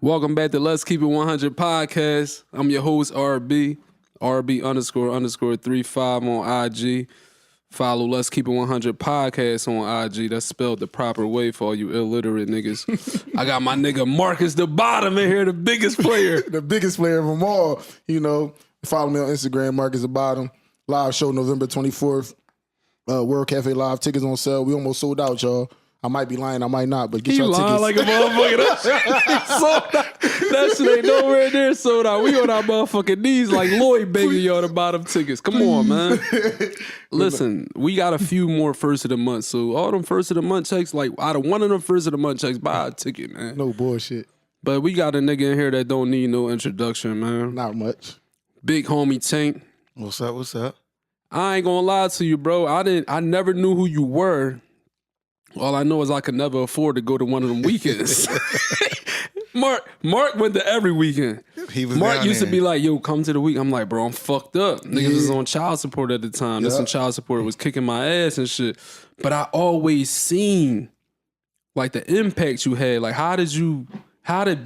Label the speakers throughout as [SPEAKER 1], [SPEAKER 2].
[SPEAKER 1] Welcome back to Let's Keep It 100 podcast. I'm your host, RB __35 on IG. Follow Let's Keep It 100 podcast on IG. That's spelled the proper way for all you illiterate niggas. I got my nigga Marcus the Bottom in here, the biggest player.
[SPEAKER 2] The biggest player of them all. You know, follow me on Instagram, Marcus the Bottom. Live show November 24th. World Cafe Live tickets on sale. We almost sold out, y'all. I might be lying, I might not, but get
[SPEAKER 1] You
[SPEAKER 2] your
[SPEAKER 1] lying
[SPEAKER 2] tickets.
[SPEAKER 1] like a motherfucker. That shit ain't nowhere near sold out. We on our motherfucking knees like Lloyd begging y'all to buy them tickets. Come on, man. Listen, we got a few more first of the month. So all them first of the month checks, like out of one of them first of the month checks, buy a ticket, man.
[SPEAKER 2] No bullshit.
[SPEAKER 1] But we got a nigga in here that don't need no introduction, man.
[SPEAKER 2] Not much.
[SPEAKER 1] Big homie Tink.
[SPEAKER 3] What's up? What's up?
[SPEAKER 1] I ain't gonna lie to you, bro. I never knew who you were. All I know is I could never afford to go to one of them weekends. Mark went to every weekend.
[SPEAKER 3] He was
[SPEAKER 1] Mark
[SPEAKER 3] down
[SPEAKER 1] used to
[SPEAKER 3] there.
[SPEAKER 1] be like, yo, come to the week. I'm like, bro, I'm fucked up. Niggas was on child support at the time. This
[SPEAKER 2] Yeah.
[SPEAKER 1] some child support was kicking my ass and shit. But I always seen like the impact you had. Like, how did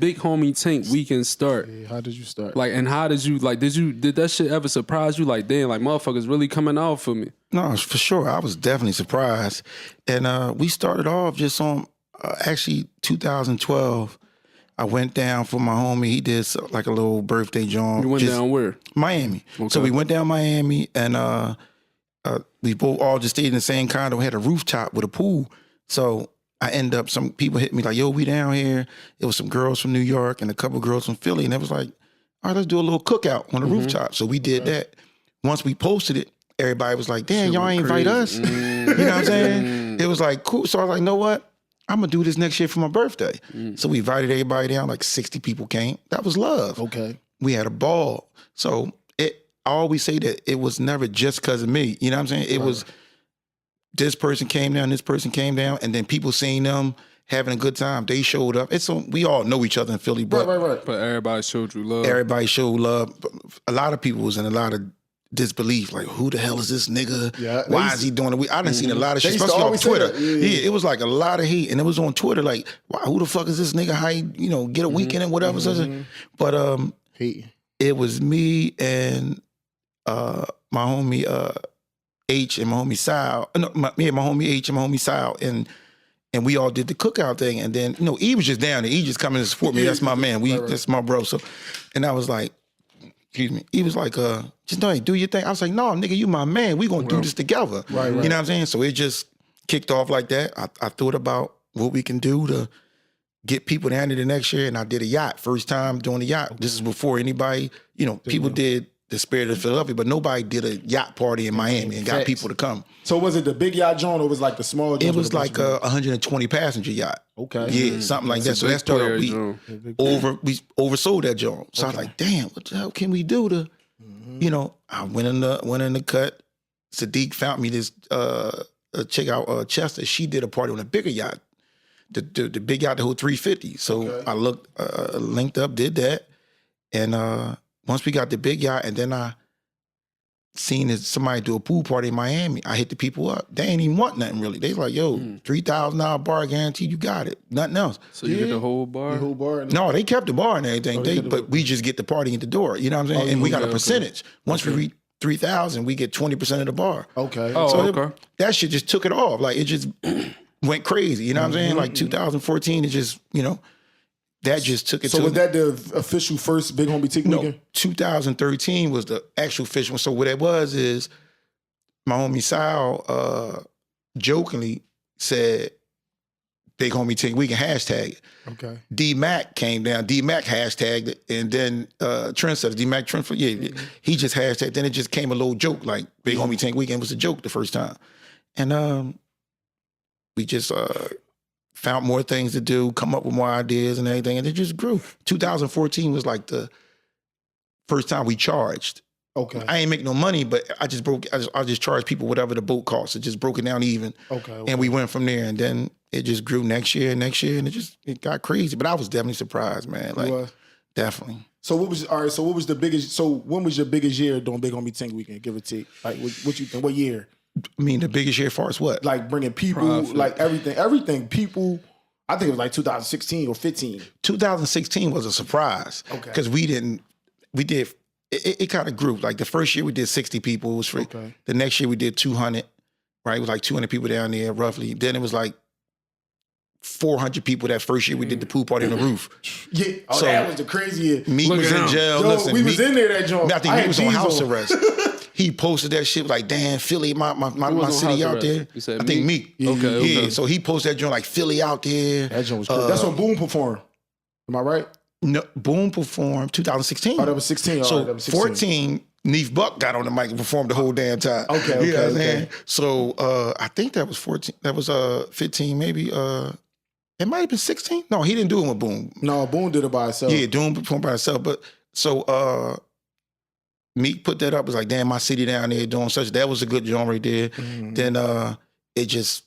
[SPEAKER 1] Big Homie Tink weekend start?
[SPEAKER 2] Hey, how did you start?
[SPEAKER 1] Like, and how did you, like, did that shit ever surprise you? Like, damn, like, motherfuckers really coming out for me.
[SPEAKER 3] No, for sure. I was definitely surprised. And we started off just on, actually, 2012. I went down for my homie. He did like a little birthday joint.
[SPEAKER 1] You went down where?
[SPEAKER 3] Miami.
[SPEAKER 1] Okay.
[SPEAKER 3] So we went down Miami, and we both all just stayed in the same condo. We had a rooftop with a pool. So I end up, some people hit me like, yo, we down here. It was some girls from New York and a couple girls from Philly. And it was like, all right, let's do a little cookout on the rooftop. So we did that. Once we posted it, everybody was like, damn, y'all ain't invite us. You know what I'm saying? It was like, cool. So I was like, you know what? I'm going to do this next year for my birthday. So we invited everybody down, like 60 people came. That was love.
[SPEAKER 2] Okay.
[SPEAKER 3] We had a ball. So I always say that it was never just because of me. You know what I'm saying? It was this person came down, this person came down, and then people seeing them having a good time. They showed up. We all know each other in Philly, but
[SPEAKER 2] Right.
[SPEAKER 1] But everybody showed you love.
[SPEAKER 3] everybody showed love. But a lot of people was in a lot of disbelief, like, who the hell is this nigga?
[SPEAKER 2] Yeah,
[SPEAKER 3] Why is he doing it? I done seen a lot of
[SPEAKER 2] They
[SPEAKER 3] shit,
[SPEAKER 2] used to
[SPEAKER 3] especially on
[SPEAKER 2] always say
[SPEAKER 3] Twitter.
[SPEAKER 2] that. Yeah.
[SPEAKER 3] It was like a lot of hate, and it was on Twitter, like, wow, who the fuck is this nigga? How he, get a weekend and whatever. But
[SPEAKER 2] Hey.
[SPEAKER 3] it was me and my homie H and my homie Sal. No, me and my homie H and my homie Sal, and we all did the cookout thing. And then E was just down there. E just coming to support me. That's my man. That's my bro. So, and I was like, excuse me. He was like, just do your thing. I was like, no, nigga, you my man. We gonna do this together.
[SPEAKER 2] Right.
[SPEAKER 3] You know what I'm saying? So it just kicked off like that. I thought about what we can do to get people down there the next year, and I did a yacht. First time doing a yacht. This is before anybody, people did the Spirit of Philadelphia, but nobody did a yacht party in Miami and got
[SPEAKER 2] Facts.
[SPEAKER 3] people to come.
[SPEAKER 2] So was it the big yacht joint or was it like the small joint?
[SPEAKER 3] It was like a 120 passenger yacht.
[SPEAKER 2] Okay.
[SPEAKER 3] Yeah, something like that.
[SPEAKER 1] It's a
[SPEAKER 3] So
[SPEAKER 1] big
[SPEAKER 3] that started,
[SPEAKER 1] player,
[SPEAKER 3] we
[SPEAKER 1] Joe.
[SPEAKER 3] oversold that joint. So I was like, damn, what the hell can we do to, I went in the cut. Sadiq found me this a chick out Chester. She did a party on a bigger yacht. The big yacht, the whole 350. So I looked, linked up, did that. And once we got the big yacht, and then I seen somebody do a pool party in Miami, I hit the people up. They ain't even want nothing really. They like, yo, $3,000 bar guaranteed, you got it. Nothing else.
[SPEAKER 1] So you get the whole bar?
[SPEAKER 2] The whole bar?
[SPEAKER 3] No, they kept the bar and everything.
[SPEAKER 2] they kept the
[SPEAKER 3] But we just get the party at the door. You know what I'm saying?
[SPEAKER 2] Oh,
[SPEAKER 3] And we
[SPEAKER 2] yeah,
[SPEAKER 3] got a
[SPEAKER 2] okay.
[SPEAKER 3] percentage. Once we reach 3,000, we get 20% of the bar.
[SPEAKER 2] Okay.
[SPEAKER 1] Oh,
[SPEAKER 3] So
[SPEAKER 1] okay.
[SPEAKER 3] that shit just took it off. Like, it just went crazy. You know what I'm saying? Like 2014, it just, that just took it
[SPEAKER 2] So
[SPEAKER 3] to...
[SPEAKER 2] was that the official first Big Homie Tink
[SPEAKER 3] No,
[SPEAKER 2] weekend?
[SPEAKER 3] 2013 was the actual official one. So what it was is my homie Sal jokingly said, Big Homie Tink Weekend, hashtag it.
[SPEAKER 2] Okay.
[SPEAKER 3] D-Mac came down. D-Mac hashtagged it. And then Trendsetter, D-Mac Trendsetter, he just hashtagged. Then it just came a little joke, like Big Homie Tink Weekend was a joke the first time. And we just found more things to do, come up with more ideas and everything. And it just grew. 2014 was like the first time we charged.
[SPEAKER 2] Okay.
[SPEAKER 3] I ain't make no money, but I just charged people whatever the boat cost. It just broke it down even.
[SPEAKER 2] Okay.
[SPEAKER 3] And we went from there. And then it just grew next year, and it got crazy. But I was definitely surprised, man. Like,
[SPEAKER 2] was.
[SPEAKER 3] definitely.
[SPEAKER 2] So what was the biggest? So when was your biggest year doing Big Homie Tink Weekend? Give or take. Like what you think? What year?
[SPEAKER 3] I mean, the biggest year as far as what?
[SPEAKER 2] Like bringing people,
[SPEAKER 1] Profit.
[SPEAKER 2] like everything, people. I think it was like 2016 or 15.
[SPEAKER 3] 2016 was a surprise.
[SPEAKER 2] Okay.
[SPEAKER 3] Because it kind of grew. Like the first year we did 60 people. It was free.
[SPEAKER 2] Okay.
[SPEAKER 3] The next year we did 200. Right? It was like 200 people down there roughly. Then it was like 400 people that first year we did the pool party on the roof.
[SPEAKER 2] Yeah. Oh,
[SPEAKER 3] So,
[SPEAKER 2] that was the crazy year.
[SPEAKER 3] Meek was in jail.
[SPEAKER 2] Yo,
[SPEAKER 3] Listen,
[SPEAKER 2] we was in there that joint.
[SPEAKER 3] I think Meek was on house
[SPEAKER 2] Diesel.
[SPEAKER 3] arrest. He posted that shit like, damn, Philly, my
[SPEAKER 1] was on
[SPEAKER 3] city
[SPEAKER 1] house
[SPEAKER 3] out
[SPEAKER 1] arrest?
[SPEAKER 3] there.
[SPEAKER 1] You said
[SPEAKER 3] I think Meek.
[SPEAKER 1] Okay.
[SPEAKER 3] So he posted that joint like Philly out there.
[SPEAKER 2] That joint was crazy. That's when Boom performed. Am I right?
[SPEAKER 3] No, Boom performed 2016.
[SPEAKER 2] Oh, that was 16. All
[SPEAKER 3] So
[SPEAKER 2] right, that was 16.
[SPEAKER 3] 14, Neef Buck got on the mic and performed the whole damn time.
[SPEAKER 2] Okay,
[SPEAKER 3] You know what I'm
[SPEAKER 2] okay.
[SPEAKER 3] saying? So I think that was 14. That was 15, maybe. It might have been 16. No, he didn't do it with Boom.
[SPEAKER 2] No, Boom did it by itself.
[SPEAKER 3] Yeah, Doom performed by himself. But so Meek put that up. It was like, damn, my city down there doing such. That was a good joint right there.
[SPEAKER 2] Mhm.
[SPEAKER 3] Then it just.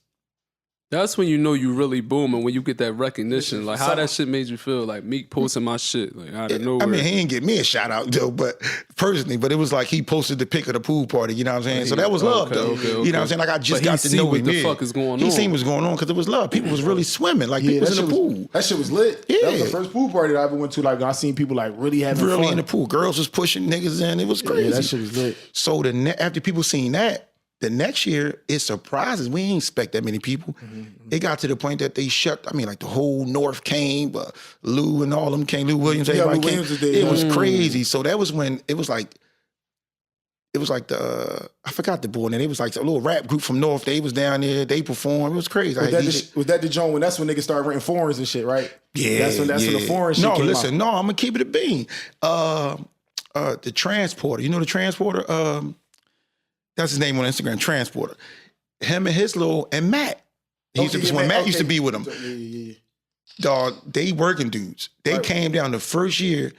[SPEAKER 1] That's when you know you really booming, when you get that recognition. Like, how that shit made you feel? Like, Meek posting my shit, like, out of nowhere.
[SPEAKER 3] I mean, he didn't give me a shout out though, but personally, but it was like he posted the pic of the pool party. You know what I'm saying? So that was love though. You know what I'm saying? Like I just
[SPEAKER 1] But
[SPEAKER 3] got
[SPEAKER 1] he
[SPEAKER 3] to know
[SPEAKER 1] see what
[SPEAKER 3] him.
[SPEAKER 1] the fuck is going
[SPEAKER 3] He
[SPEAKER 1] on.
[SPEAKER 3] seen what's going on because it was love. People was really swimming. Like
[SPEAKER 2] Yeah,
[SPEAKER 3] people was in the pool.
[SPEAKER 2] That shit was lit. That was
[SPEAKER 3] Yeah.
[SPEAKER 2] the first pool party that I ever went to. Like I seen people like really having
[SPEAKER 3] Really
[SPEAKER 2] fun.
[SPEAKER 3] in the pool. Girls was pushing niggas in. It was crazy.
[SPEAKER 2] Yeah, that shit was lit.
[SPEAKER 3] So after people seen that, the next year, it surprises. We ain't expect that many people. It got to the point that they shut, like the whole North came, Lou and all them came, Lou Williams,
[SPEAKER 2] Yeah,
[SPEAKER 3] everybody
[SPEAKER 2] Lou
[SPEAKER 3] came.
[SPEAKER 2] Williams was there,
[SPEAKER 3] It
[SPEAKER 2] yeah.
[SPEAKER 3] was crazy. So that was when it was like the, I forgot the boy name. It was like a little rap group from North. They was down there. They performed. It was crazy.
[SPEAKER 2] Was that the joint when that's when niggas started renting foreigns and shit, right?
[SPEAKER 3] Yeah,
[SPEAKER 2] That's when the foreign shit
[SPEAKER 3] No,
[SPEAKER 2] came
[SPEAKER 3] listen,
[SPEAKER 2] out.
[SPEAKER 3] no, I'm gonna keep it a bean. The transporter, you know the transporter? That's his name on Instagram, transporter. Him and his little and Matt. Matt used to be with him.
[SPEAKER 2] Yeah.
[SPEAKER 3] Dog, they working dudes. They
[SPEAKER 2] Right.
[SPEAKER 3] came down the first year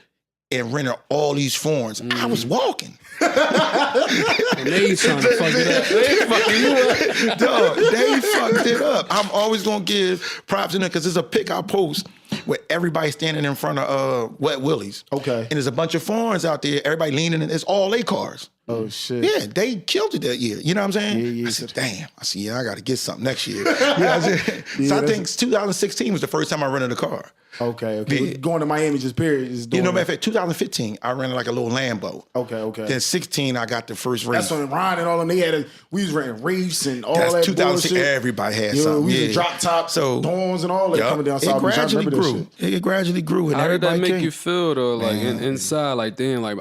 [SPEAKER 3] and rented all these foreigns. I was walking.
[SPEAKER 1] And they trying to fuck it up. They fucking you up.
[SPEAKER 3] Dog, they fucked it up. I'm always gonna give props to them because there's a pic I post where everybody standing in front of Wet Willie's.
[SPEAKER 2] Okay.
[SPEAKER 3] And there's a bunch of foreigns out there, everybody leaning in. It's all their cars.
[SPEAKER 2] Oh shit.
[SPEAKER 3] Yeah, they killed it that year. You know what I'm saying?
[SPEAKER 2] Yeah.
[SPEAKER 3] I said, damn. I said, yeah, I got to get something next year. You know what I'm saying? So I think 2016 was the first time I rented a car.
[SPEAKER 2] Okay.
[SPEAKER 3] Yeah.
[SPEAKER 2] Going to Miami just period is doing
[SPEAKER 3] You know, matter of fact, 2015, I rented like a little Lambo.
[SPEAKER 2] Okay.
[SPEAKER 3] Then 16, I got the first race.
[SPEAKER 2] That's when Ron and all them, we was renting reefs and all
[SPEAKER 3] That's
[SPEAKER 2] that
[SPEAKER 3] 2006.
[SPEAKER 2] bullshit.
[SPEAKER 3] Everybody had
[SPEAKER 2] You know,
[SPEAKER 3] something.
[SPEAKER 2] we
[SPEAKER 3] Yeah.
[SPEAKER 2] used to drop top,
[SPEAKER 3] So,
[SPEAKER 2] dorms and all that
[SPEAKER 3] Yup.
[SPEAKER 2] coming down
[SPEAKER 3] It
[SPEAKER 2] South Beach. I
[SPEAKER 3] gradually
[SPEAKER 2] remember that
[SPEAKER 3] grew.
[SPEAKER 2] shit.
[SPEAKER 3] It gradually grew, and
[SPEAKER 1] How did that
[SPEAKER 3] everybody
[SPEAKER 1] make
[SPEAKER 3] came.
[SPEAKER 1] you feel though? Like inside, like damn, like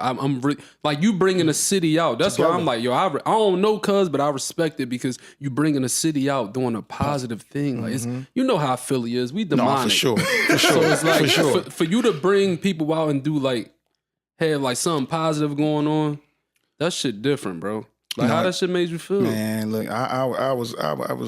[SPEAKER 1] like you bringing a city out. That's why I'm like, yo, I don't know, cuz, but I respect it because you bringing a city out doing a positive thing. Like it's, you know how Philly is. We demonic.
[SPEAKER 3] No, for sure. For
[SPEAKER 1] So
[SPEAKER 3] sure.
[SPEAKER 1] it's like
[SPEAKER 3] for sure.
[SPEAKER 1] for you to bring people out and do like have like something positive going on. That shit different, bro. Like how that shit made you feel.
[SPEAKER 3] Man, look, I was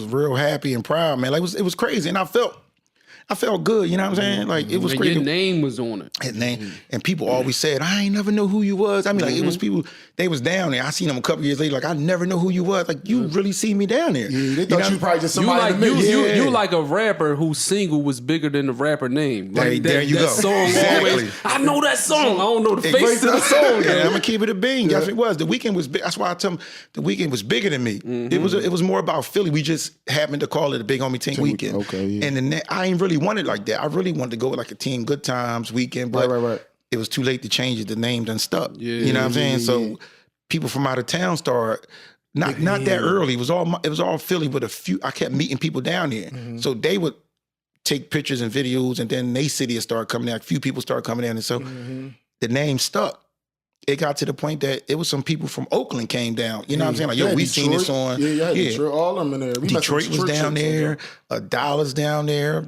[SPEAKER 3] real happy and proud, man. Like it was crazy, and I felt good. You know what I'm saying? Like it was
[SPEAKER 1] And
[SPEAKER 3] crazy.
[SPEAKER 1] your name was on it.
[SPEAKER 3] His name, and people always said, I ain't never know who you was. I mean, like, it was people, they was down there. I seen them a couple years later, like, I never know who you was. Like, you really see me down there.
[SPEAKER 2] Yeah, they thought you probably just
[SPEAKER 1] You
[SPEAKER 2] somebody
[SPEAKER 1] like
[SPEAKER 2] to me.
[SPEAKER 1] you like a rapper whose single was bigger than the rapper name. Like
[SPEAKER 3] There you
[SPEAKER 1] that
[SPEAKER 3] go.
[SPEAKER 1] song
[SPEAKER 3] Exactly.
[SPEAKER 1] always. I know that song. I don't know the face of the song.
[SPEAKER 3] Yeah, I'm gonna keep it a bean. That's what it was. The weekend was big. That's why I tell them the weekend was bigger than me. It was more about Philly. We just happened to call it a Big Homie Tink weekend.
[SPEAKER 2] Okay, yeah.
[SPEAKER 3] And I ain't really want it like that. I really wanted to go with like a Team Good Times weekend, but
[SPEAKER 2] Right.
[SPEAKER 3] it was too late to change it. The name done stuck. You know what I'm saying? So people from out of town started not that early. It was all Philly, but a few. I kept meeting people down here, so they would take pictures and videos, and then they city would start coming down. A few people started coming down, and so the name stuck. It got to the point that it was some people from Oakland came down. You know what I'm saying? Like, yo, we seen this on.
[SPEAKER 2] Yeah, Detroit, all of them in there. We met some
[SPEAKER 3] Detroit was
[SPEAKER 2] Detroit
[SPEAKER 3] down
[SPEAKER 2] chicks.
[SPEAKER 3] there, Dallas down there,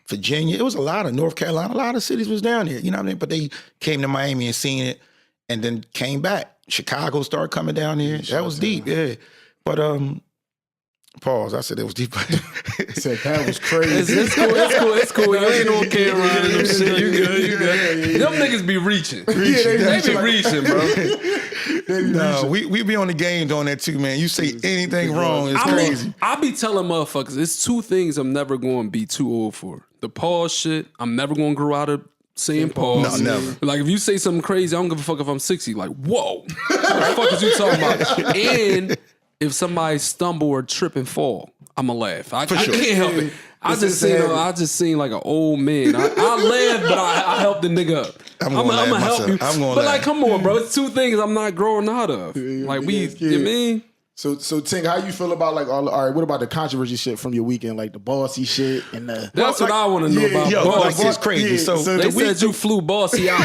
[SPEAKER 3] Virginia. It was a lot of North Carolina. A lot of cities was down there. You know what I mean? But they came to Miami and seen it, and then came back. Chicago started coming down here. That was deep, yeah. But pause. I said it was deep.
[SPEAKER 2] Said that was crazy.
[SPEAKER 1] It's cool. You ain't on camera and them shit. You good. Them niggas be reaching. They be reaching, bro.
[SPEAKER 3] No, we be on the game doing that too, man. You say anything wrong, it's crazy.
[SPEAKER 1] I be telling motherfuckers, it's two things I'm never going to be too old for. The pause shit, I'm never going to grow out of saying pause.
[SPEAKER 3] No, never.
[SPEAKER 1] Like, if you say something crazy, I don't give a fuck if I'm 60. Like, whoa. What the fuck is you talking about? And if somebody stumble or trip and fall, I'ma laugh. I
[SPEAKER 3] sure.
[SPEAKER 1] can't help it. I just seen like an old man. I laughed, but I helped the nigga up. I'm gonna help you. But like, come on, bro. It's two things I'm not growing out of. Like you know what I mean?
[SPEAKER 2] So Tink, how you feel about like all right, what about the controversy shit from your weekend, like the bossy shit and the
[SPEAKER 1] That's what I want to know about.
[SPEAKER 3] Yo, like it's crazy.
[SPEAKER 2] Yeah,
[SPEAKER 3] so
[SPEAKER 1] they said you flew bossy out.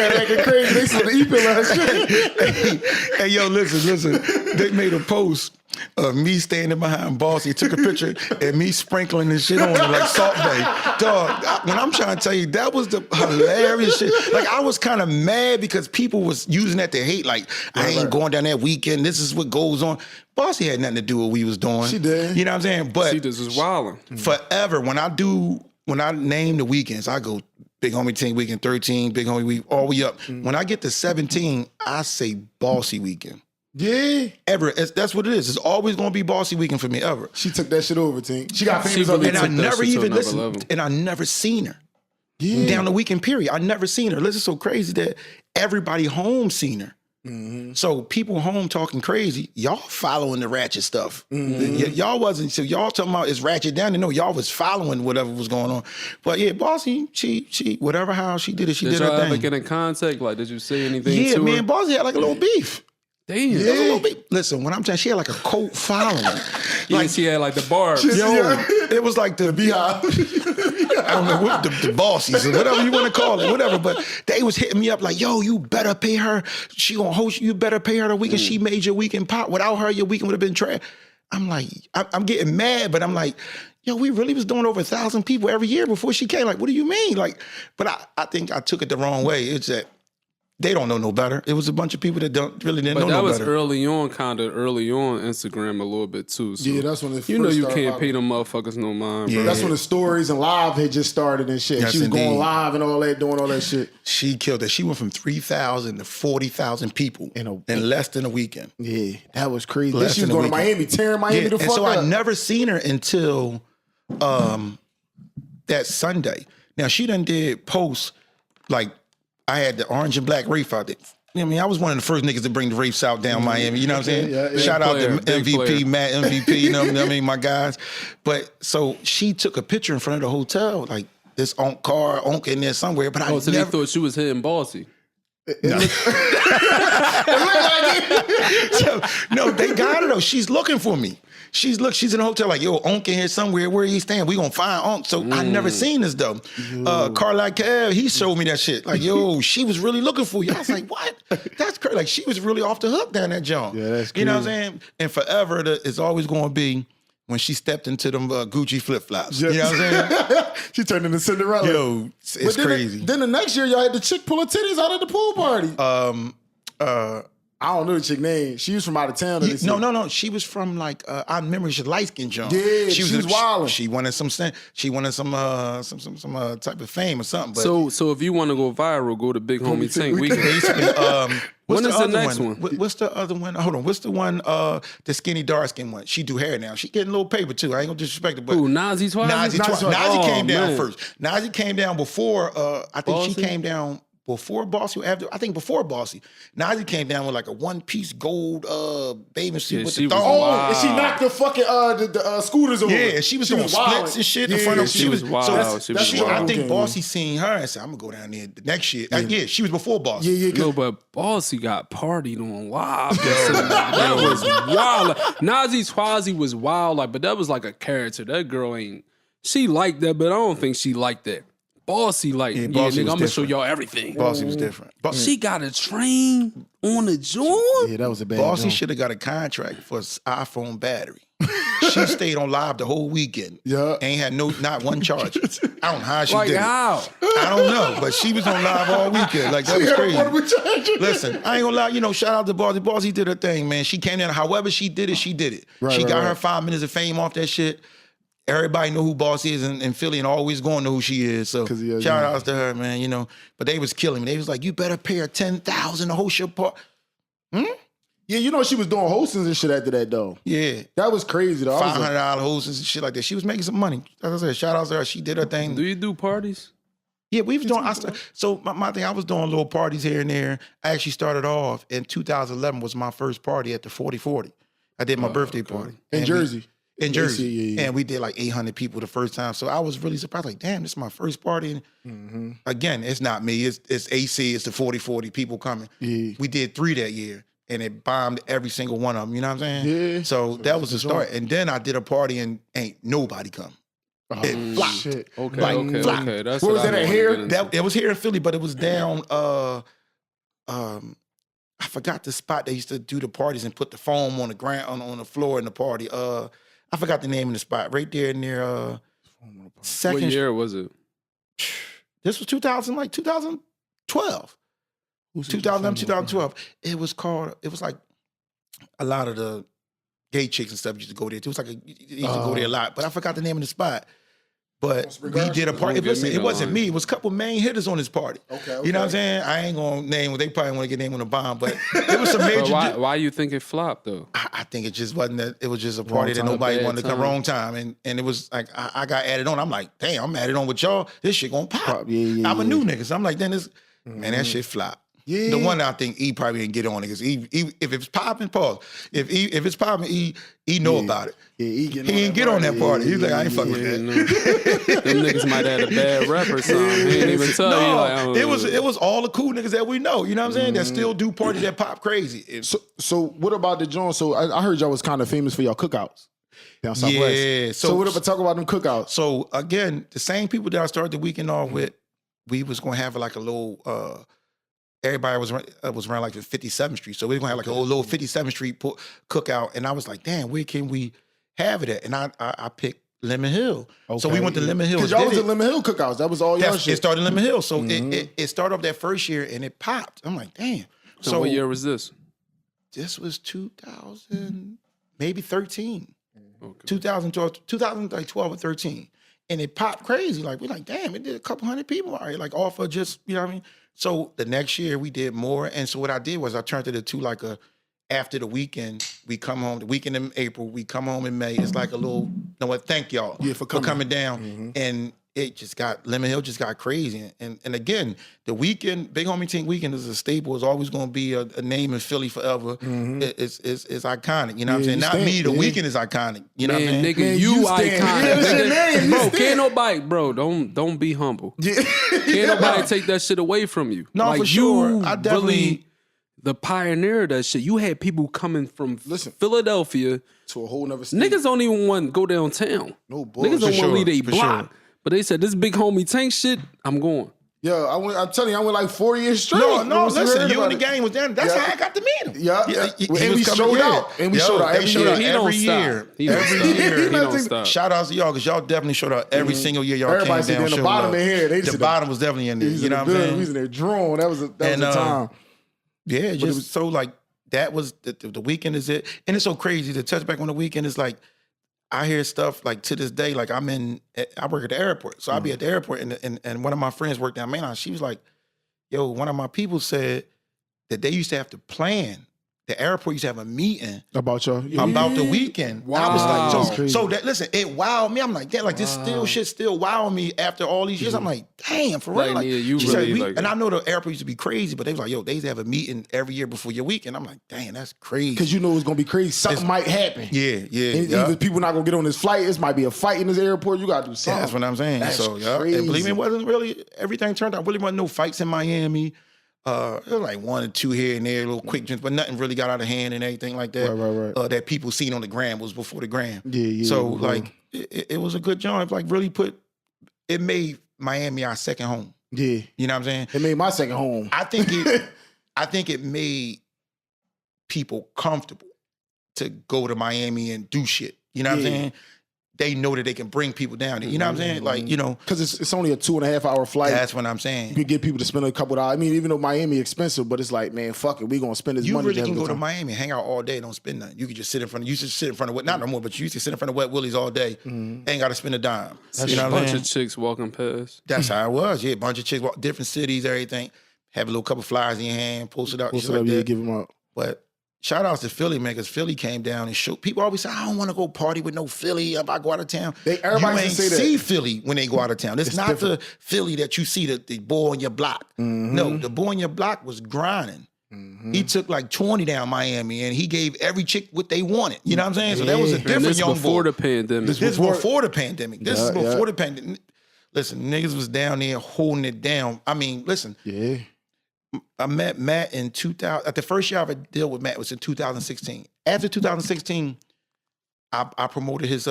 [SPEAKER 2] acting crazy. They said the e-pill last shit.
[SPEAKER 3] Hey, yo, listen. They made a post of me standing behind Bossy, took a picture, and me sprinkling this shit on it like Salt Bay. Dog, when I'm trying to tell you, that was the hilarious shit. Like, I was kind of mad because people was using that to hate. Like, I ain't going down that weekend. This is what goes on. Bossy had nothing to do with what we was doing.
[SPEAKER 2] She did.
[SPEAKER 3] You know what I'm saying? But
[SPEAKER 1] She just was wilding.
[SPEAKER 3] forever, when I name the weekends, I go Big Homie Tink Weekend 13, Big Homie Week, all the way up. When I get to 17, I say Bossy Weekend.
[SPEAKER 2] Yeah.
[SPEAKER 3] Ever. That's what it is. It's always going to be Bossy Weekend for me, ever.
[SPEAKER 2] She took that shit over, Tink. She got famous
[SPEAKER 1] really
[SPEAKER 2] on
[SPEAKER 3] And I
[SPEAKER 1] took that
[SPEAKER 3] never
[SPEAKER 1] shit to
[SPEAKER 3] even
[SPEAKER 1] another
[SPEAKER 3] listened.
[SPEAKER 1] level.
[SPEAKER 3] And I never seen her.
[SPEAKER 2] Yeah.
[SPEAKER 3] Down the weekend period. I never seen her. Listen, so crazy that everybody home seen her. So people home talking crazy. Y'all following the ratchet stuff. Y'all wasn't. So y'all talking about it's ratchet down. No, y'all was following whatever was going on. But yeah, Bossy, she whatever how she did it, she
[SPEAKER 1] Did
[SPEAKER 3] did
[SPEAKER 1] y'all
[SPEAKER 3] her
[SPEAKER 1] ever
[SPEAKER 3] thing.
[SPEAKER 1] get in contact? Like, did you say anything
[SPEAKER 3] Yeah,
[SPEAKER 1] to
[SPEAKER 3] me
[SPEAKER 1] her?
[SPEAKER 3] and Bossy had like a little beef.
[SPEAKER 1] Damn.
[SPEAKER 3] There was a little beef. Listen, when I'm telling, she had like a cult following.
[SPEAKER 1] Like she had like the barbs.
[SPEAKER 3] Yo, it was like the
[SPEAKER 2] Beehive.
[SPEAKER 3] I don't know what the bossies or whatever you want to call it, whatever. But they was hitting me up like, yo, you better pay her. She gonna host you. You better pay her the weekend. She made your weekend pop. Without her, your weekend would have been trash. I'm like, I'm getting mad, but I'm like, yo, we really was doing over 1,000 people every year before she came. Like, what do you mean? Like, but I think I took it the wrong way. It's that they don't know no better. It was a bunch of people that didn't know no better.
[SPEAKER 1] But that was early on Instagram a little bit too. So
[SPEAKER 2] Yeah, that's when it
[SPEAKER 1] you know
[SPEAKER 2] first
[SPEAKER 1] you
[SPEAKER 2] started
[SPEAKER 1] can't
[SPEAKER 2] out.
[SPEAKER 1] pay them motherfuckers no mind, bro.
[SPEAKER 2] That's when the stories and live had just started and shit.
[SPEAKER 3] Yes,
[SPEAKER 2] She was going
[SPEAKER 3] indeed.
[SPEAKER 2] live and all that, doing all that shit.
[SPEAKER 3] She killed it. She went from 3,000 to 40,000 people in less than a weekend.
[SPEAKER 2] Yeah, that was crazy. Then
[SPEAKER 3] Less
[SPEAKER 2] she was
[SPEAKER 3] than a
[SPEAKER 2] going to
[SPEAKER 3] weekend.
[SPEAKER 2] Miami, tearing Miami the
[SPEAKER 3] and
[SPEAKER 2] fuck
[SPEAKER 3] so
[SPEAKER 2] up.
[SPEAKER 3] I never seen her until that Sunday. Now she done did posts like I had the orange and black Wraith out there. You know what I mean, I was one of the first niggas to bring the Wraiths out down Miami. You know what I'm saying?
[SPEAKER 2] Yeah.
[SPEAKER 3] Shout out to
[SPEAKER 1] Big
[SPEAKER 3] MVP,
[SPEAKER 1] player.
[SPEAKER 3] Matt MVP. You know what I mean? My guys. But so she took a picture in front of the hotel, like this car in there somewhere. But I
[SPEAKER 1] Oh, so
[SPEAKER 3] never.
[SPEAKER 1] they thought she was hitting Bossy.
[SPEAKER 3] No, they got her though. She's looking for me. She's in the hotel like, yo, Onk in here somewhere. Where he staying? We gonna find Onk. So I never seen this though. Carla Kev, he showed me that shit. Like, yo, she was really looking for you. I was like, what? That's crazy. Like, she was really off the hook down that jump.
[SPEAKER 2] Yeah, that's
[SPEAKER 3] You know what I'm
[SPEAKER 2] crazy.
[SPEAKER 3] saying? And forever, it's always gonna be when she stepped into them Gucci flip flops. You know what I'm saying?
[SPEAKER 2] She turned into Cinderella.
[SPEAKER 3] Yo, it's
[SPEAKER 2] But then
[SPEAKER 3] crazy.
[SPEAKER 2] Then the next year, y'all had the chick pull her titties out at the pool party. I don't know the chick name. She was from out of town.
[SPEAKER 3] No. She was from like I remember she light skin John.
[SPEAKER 2] Yeah, she was wildin'.
[SPEAKER 3] She wanted some type of fame or something. But
[SPEAKER 1] So if you want to go viral, go to Big Homie Tink
[SPEAKER 2] we-
[SPEAKER 1] Weekend.
[SPEAKER 3] what's
[SPEAKER 1] When is the
[SPEAKER 3] other
[SPEAKER 1] next
[SPEAKER 3] one?
[SPEAKER 1] one?
[SPEAKER 3] What's the other one? Hold on. What's the one? The skinny dark skin one. She do hair now. She getting a little paper too. I ain't gonna disrespect it, but
[SPEAKER 1] Ooh, Nazi Twice?
[SPEAKER 3] Nazi
[SPEAKER 1] Oh,
[SPEAKER 3] came down
[SPEAKER 1] man.
[SPEAKER 3] first. Nazi came down before. I think she
[SPEAKER 1] Bossy?
[SPEAKER 3] came down before Bossy. Or after I think before Bossy. Nazi came down with like a one piece gold bathing suit
[SPEAKER 1] Yeah,
[SPEAKER 3] with
[SPEAKER 1] she
[SPEAKER 3] the
[SPEAKER 1] was
[SPEAKER 3] thong.
[SPEAKER 1] wild.
[SPEAKER 2] And she knocked the fucking the scooters over.
[SPEAKER 3] Yeah, she was doing splits and shit in front of.
[SPEAKER 1] she was wild. She was
[SPEAKER 3] I
[SPEAKER 1] wild.
[SPEAKER 3] think Bossy seen her and said, "I'm gonna go down there the next year." Yeah, she was before Bossy.
[SPEAKER 2] Yeah.
[SPEAKER 1] No, but Bossy got partied on live. That was wild. Nazi Twazi was wild, like, but that was like a character. That girl ain't. She liked that, but I don't think she liked that. Bossy, like, yeah,
[SPEAKER 3] Bossy
[SPEAKER 1] nigga,
[SPEAKER 3] was
[SPEAKER 1] I'm gonna show
[SPEAKER 3] different.
[SPEAKER 1] y'all everything.
[SPEAKER 3] Bossy was different.
[SPEAKER 1] She got a train on the joint.
[SPEAKER 2] Yeah, that was a bad
[SPEAKER 3] Bossy
[SPEAKER 2] joint.
[SPEAKER 3] should have got a contract for his iPhone battery. She stayed on live the whole weekend.
[SPEAKER 2] Yeah.
[SPEAKER 3] Ain't had not one charge. I don't know how she
[SPEAKER 1] Like
[SPEAKER 3] did
[SPEAKER 1] how?
[SPEAKER 3] it. I don't know, but she was on live all weekend. Like, that was crazy.
[SPEAKER 2] crazy.
[SPEAKER 3] Listen, I ain't gonna lie, shout out to Bossy. Bossy did her thing, man. She came down, however she did it, she did it. She got her 5 minutes of fame off that shit. Everybody know who Bossy is in Philly and always going to know who she is. So shout outs to her, man, But they was killing me. They was like, you better pay her $10,000 to host your party.
[SPEAKER 2] Yeah, she was doing hostings and shit after that, though.
[SPEAKER 3] Yeah.
[SPEAKER 2] That was crazy, though. I was like,
[SPEAKER 3] $500 hostings and shit like that. She was making some money. Like I said, shout outs to her. She did her thing.
[SPEAKER 1] Do you do parties?
[SPEAKER 3] Yeah, we was doing. So my thing, I was doing little parties here and there. I actually started off in 2011 was my first party at the 4040. I did my birthday party
[SPEAKER 2] in Jersey.
[SPEAKER 3] in Jersey.
[SPEAKER 2] yeah.
[SPEAKER 3] And we did like 800 people the first time. So I was really surprised. Like, damn, this is my first party. And again, it's not me. It's AC. It's the 40-40 people coming.
[SPEAKER 2] Yeah.
[SPEAKER 3] We did 3 that year. And it bombed every single one of them. You know what I'm saying?
[SPEAKER 2] Yeah.
[SPEAKER 3] So that was the start. And then I did a party and ain't nobody come. It flopped.
[SPEAKER 2] Shit.
[SPEAKER 1] Okay,
[SPEAKER 3] Like,
[SPEAKER 1] okay. That's
[SPEAKER 2] Where was
[SPEAKER 1] what
[SPEAKER 2] that
[SPEAKER 1] I
[SPEAKER 2] at
[SPEAKER 1] wanna
[SPEAKER 2] here?
[SPEAKER 1] get into.
[SPEAKER 3] It was here in Philly, but it was down. I forgot the spot they used to do the parties and put the foam on the ground on the floor in the party. I forgot the name of the spot. Right there near Second.
[SPEAKER 1] What year was it?
[SPEAKER 3] This was 2012. 2012. It was like a lot of the gay chicks and stuff used to go there. It was like you used to go there a lot, but I forgot the name of the spot. But we did a party. It wasn't me. It was a couple main hitters on this party.
[SPEAKER 2] Okay.
[SPEAKER 3] You know what I'm saying? I ain't gonna name. They probably want to get named on the bomb, but it was some major.
[SPEAKER 1] Why you think it flopped though?
[SPEAKER 3] I think it just wasn't that. It was just a party that
[SPEAKER 2] time,
[SPEAKER 3] nobody
[SPEAKER 1] bad
[SPEAKER 3] wanted to come.
[SPEAKER 1] time.
[SPEAKER 3] Wrong time, and it was like I got added on. I'm like, damn, I'm added on with y'all. This shit gonna pop.
[SPEAKER 2] Yeah,
[SPEAKER 3] I'm a new nigga, so I'm like, then this man, that shit flop.
[SPEAKER 2] Yeah.
[SPEAKER 3] The one I think E probably didn't get on it because if it's popping, pause. If it's popping, E know about it.
[SPEAKER 2] Yeah,
[SPEAKER 3] He didn't get on that party. He's like, I ain't fucking with that.
[SPEAKER 1] Them niggas might have had a bad rep or something. He didn't even tell you. Like, oh.
[SPEAKER 3] it was all the cool niggas that we know. You know what I'm saying? That still do parties that pop crazy.
[SPEAKER 2] So what about the Jones? So I heard y'all was kind of famous for y'all cookouts down Southwest.
[SPEAKER 3] Yeah.
[SPEAKER 2] So what about talk about them cookouts?
[SPEAKER 3] So again, the same people that I started the weekend off with, we was gonna have like a little. Everybody was around like the 57th Street, so we were gonna have like a little 57th Street cookout, and I was like, damn, where can we have it at? And I picked Lemon Hill, so we went to Lemon Hill.
[SPEAKER 2] Because y'all was at Lemon Hill cookouts. That was all y'all shit.
[SPEAKER 3] It started in Lemon Hill, so it started off that first year and it popped. I'm like, damn.
[SPEAKER 1] So what year was this?
[SPEAKER 3] This was 2000, maybe 13.
[SPEAKER 1] Okay.
[SPEAKER 3] 2012 or 13. And it popped crazy. Like, we're like, damn, it did a couple hundred people out here, like off of just, you know what I mean? So the next year we did more. And so what I did was I turned it into like after the weekend, we come home, the weekend in April, we come home in May. It's like a little, you know what, thank y'all
[SPEAKER 2] for
[SPEAKER 3] coming down. And it just Lemon Hill just got crazy. And again, the weekend, Big Homie Tink weekend is a staple. It's always going to be a name in Philly forever. It's iconic. You know what I'm saying? Not me, the weekend is iconic. You know what I'm saying?
[SPEAKER 1] Nigga,
[SPEAKER 2] Man,
[SPEAKER 1] you
[SPEAKER 2] stand.
[SPEAKER 1] iconic.
[SPEAKER 2] Yeah, that's your name.
[SPEAKER 1] Bro,
[SPEAKER 2] You
[SPEAKER 1] can't nobody, bro, don't be humble. Can't nobody take that shit away from you.
[SPEAKER 3] No,
[SPEAKER 1] like,
[SPEAKER 3] for sure.
[SPEAKER 1] You
[SPEAKER 3] I definitely-
[SPEAKER 1] really the pioneer of that shit. You had people coming from Philadelphia.
[SPEAKER 2] To a whole nother state.
[SPEAKER 1] Niggas don't even want to go downtown.
[SPEAKER 2] No
[SPEAKER 1] Niggas
[SPEAKER 2] bullshit.
[SPEAKER 1] don't want to leave their
[SPEAKER 3] for
[SPEAKER 1] block.
[SPEAKER 3] sure.
[SPEAKER 1] But they said, this Big Homie Tank shit, I'm going.
[SPEAKER 2] Yeah, I'm telling you, I went like 4 years straight.
[SPEAKER 3] No,
[SPEAKER 2] Once
[SPEAKER 3] listen,
[SPEAKER 2] heard
[SPEAKER 3] you
[SPEAKER 2] about
[SPEAKER 3] and the
[SPEAKER 2] it.
[SPEAKER 3] gang was down. That's
[SPEAKER 2] Yeah.
[SPEAKER 3] how I got to meet him.
[SPEAKER 2] Yeah.
[SPEAKER 3] He
[SPEAKER 2] And
[SPEAKER 3] was
[SPEAKER 2] we
[SPEAKER 3] coming
[SPEAKER 2] showed
[SPEAKER 3] in.
[SPEAKER 2] out. And we showed out
[SPEAKER 3] they
[SPEAKER 2] every
[SPEAKER 3] showed
[SPEAKER 2] year.
[SPEAKER 3] out
[SPEAKER 1] He don't
[SPEAKER 3] every
[SPEAKER 1] stop.
[SPEAKER 3] year.
[SPEAKER 1] He don't
[SPEAKER 3] Every
[SPEAKER 1] stop.
[SPEAKER 3] year.
[SPEAKER 1] He don't stop.
[SPEAKER 3] Shout outs to y'all because y'all definitely showed out every single year. Y'all
[SPEAKER 2] Everybody
[SPEAKER 3] came
[SPEAKER 2] said
[SPEAKER 3] down.
[SPEAKER 2] in the
[SPEAKER 3] showed
[SPEAKER 2] bottom
[SPEAKER 3] love.
[SPEAKER 2] of here. They
[SPEAKER 3] The
[SPEAKER 2] said
[SPEAKER 3] bottom was definitely in there. You know what I'm
[SPEAKER 2] We
[SPEAKER 3] saying?
[SPEAKER 2] was in there drawn. That was the
[SPEAKER 3] And,
[SPEAKER 2] time.
[SPEAKER 3] Yeah, just so like that was the weekend is it, and it's so crazy to touch back on the weekend is like I hear stuff like to this day. Like I work at the airport, so I'll be at the airport, and one of my friends worked down Main Line. She was like, "Yo, one of my people said that they used to have to plan. The airport used to have a meeting
[SPEAKER 2] About y'all.
[SPEAKER 3] about the weekend."
[SPEAKER 1] Wow.
[SPEAKER 3] I was
[SPEAKER 2] That's
[SPEAKER 3] like,
[SPEAKER 2] crazy.
[SPEAKER 3] so that listen, it wowed me. I'm like, damn, like this shit still wowing me after all these years. I'm like, damn, for real.
[SPEAKER 1] Like,
[SPEAKER 3] Like,
[SPEAKER 1] yeah, you
[SPEAKER 3] she said,
[SPEAKER 1] really like
[SPEAKER 3] and
[SPEAKER 1] it.
[SPEAKER 3] I know the airport used to be crazy, but they was like, yo, they used to have a meeting every year before your weekend. I'm like, damn, that's crazy.
[SPEAKER 2] Because you know it's going to be crazy. Something might happen.
[SPEAKER 3] Yeah.
[SPEAKER 2] And either people not going to get on this flight. This might be a fight in this airport. You got to do
[SPEAKER 3] Yeah,
[SPEAKER 2] something.
[SPEAKER 3] that's what I'm saying.
[SPEAKER 2] That's
[SPEAKER 3] so, yeah.
[SPEAKER 2] crazy.
[SPEAKER 3] And believe me, it wasn't really, everything turned out, really wasn't no fights in Miami. It was like 1 or 2 here and there, little quick drinks, but nothing really got out of hand and everything like that.
[SPEAKER 2] Right.
[SPEAKER 3] That people seen on the gram was before the gram.
[SPEAKER 2] Yeah.
[SPEAKER 3] So,
[SPEAKER 2] bro.
[SPEAKER 3] like, it was a good job. Like, really it made Miami our second home.
[SPEAKER 2] Yeah.
[SPEAKER 3] You know what I'm saying?
[SPEAKER 2] It made my second home.
[SPEAKER 3] I think it made people comfortable to go to Miami and do shit. You know what I'm saying? They know that they can bring people down there. You know what I'm saying? Like, you know.
[SPEAKER 2] Because it's only a 2.5 hour flight.
[SPEAKER 3] That's what I'm
[SPEAKER 2] You
[SPEAKER 3] saying.
[SPEAKER 2] can get people to spend a couple of hours. I mean, even though Miami expensive, but it's like, man, fuck it. We going to spend this
[SPEAKER 3] You
[SPEAKER 2] money.
[SPEAKER 3] really
[SPEAKER 2] have
[SPEAKER 3] can
[SPEAKER 2] a
[SPEAKER 3] go
[SPEAKER 2] good
[SPEAKER 3] to
[SPEAKER 2] time.
[SPEAKER 3] Miami, hang out all day, don't spend nothing. You could just sit in front of, not no more, but you used to sit in front of Wet Willie's all day. Ain't got to spend a dime. You know
[SPEAKER 1] a
[SPEAKER 3] what I'm
[SPEAKER 1] bunch
[SPEAKER 3] saying?
[SPEAKER 1] of chicks walking past.
[SPEAKER 3] That's how it was. Yeah, a bunch of chicks, different cities, everything. Have a little couple flyers in your hand, post it out.
[SPEAKER 2] What's
[SPEAKER 3] shit
[SPEAKER 2] up?
[SPEAKER 3] like
[SPEAKER 2] Yeah,
[SPEAKER 3] that.
[SPEAKER 2] give them up.
[SPEAKER 3] But shout outs to Philly, man, because Philly came down and showed. People always say, I don't want to go party with no Philly if I go out of town.
[SPEAKER 2] Everybody
[SPEAKER 3] you ain't
[SPEAKER 2] say that.
[SPEAKER 3] see Philly when they go out of town. It's not
[SPEAKER 2] different.
[SPEAKER 3] the Philly that you see, the boy on your block. No, the boy on your block was grinding. He took like 20 down Miami, and he gave every chick what they wanted. You know what I'm saying? So that was a
[SPEAKER 1] And
[SPEAKER 3] different
[SPEAKER 1] this
[SPEAKER 3] young
[SPEAKER 1] before
[SPEAKER 3] boy.
[SPEAKER 1] the pandemic.
[SPEAKER 3] This is before the pandemic. This is
[SPEAKER 2] Yeah,
[SPEAKER 3] before the pandemic. Listen, niggas was down there holding it down. I mean, listen,
[SPEAKER 2] Yeah.
[SPEAKER 3] I met Matt in 2000. At the first year I ever dealt with Matt was in 2016. After 2016, I promoted his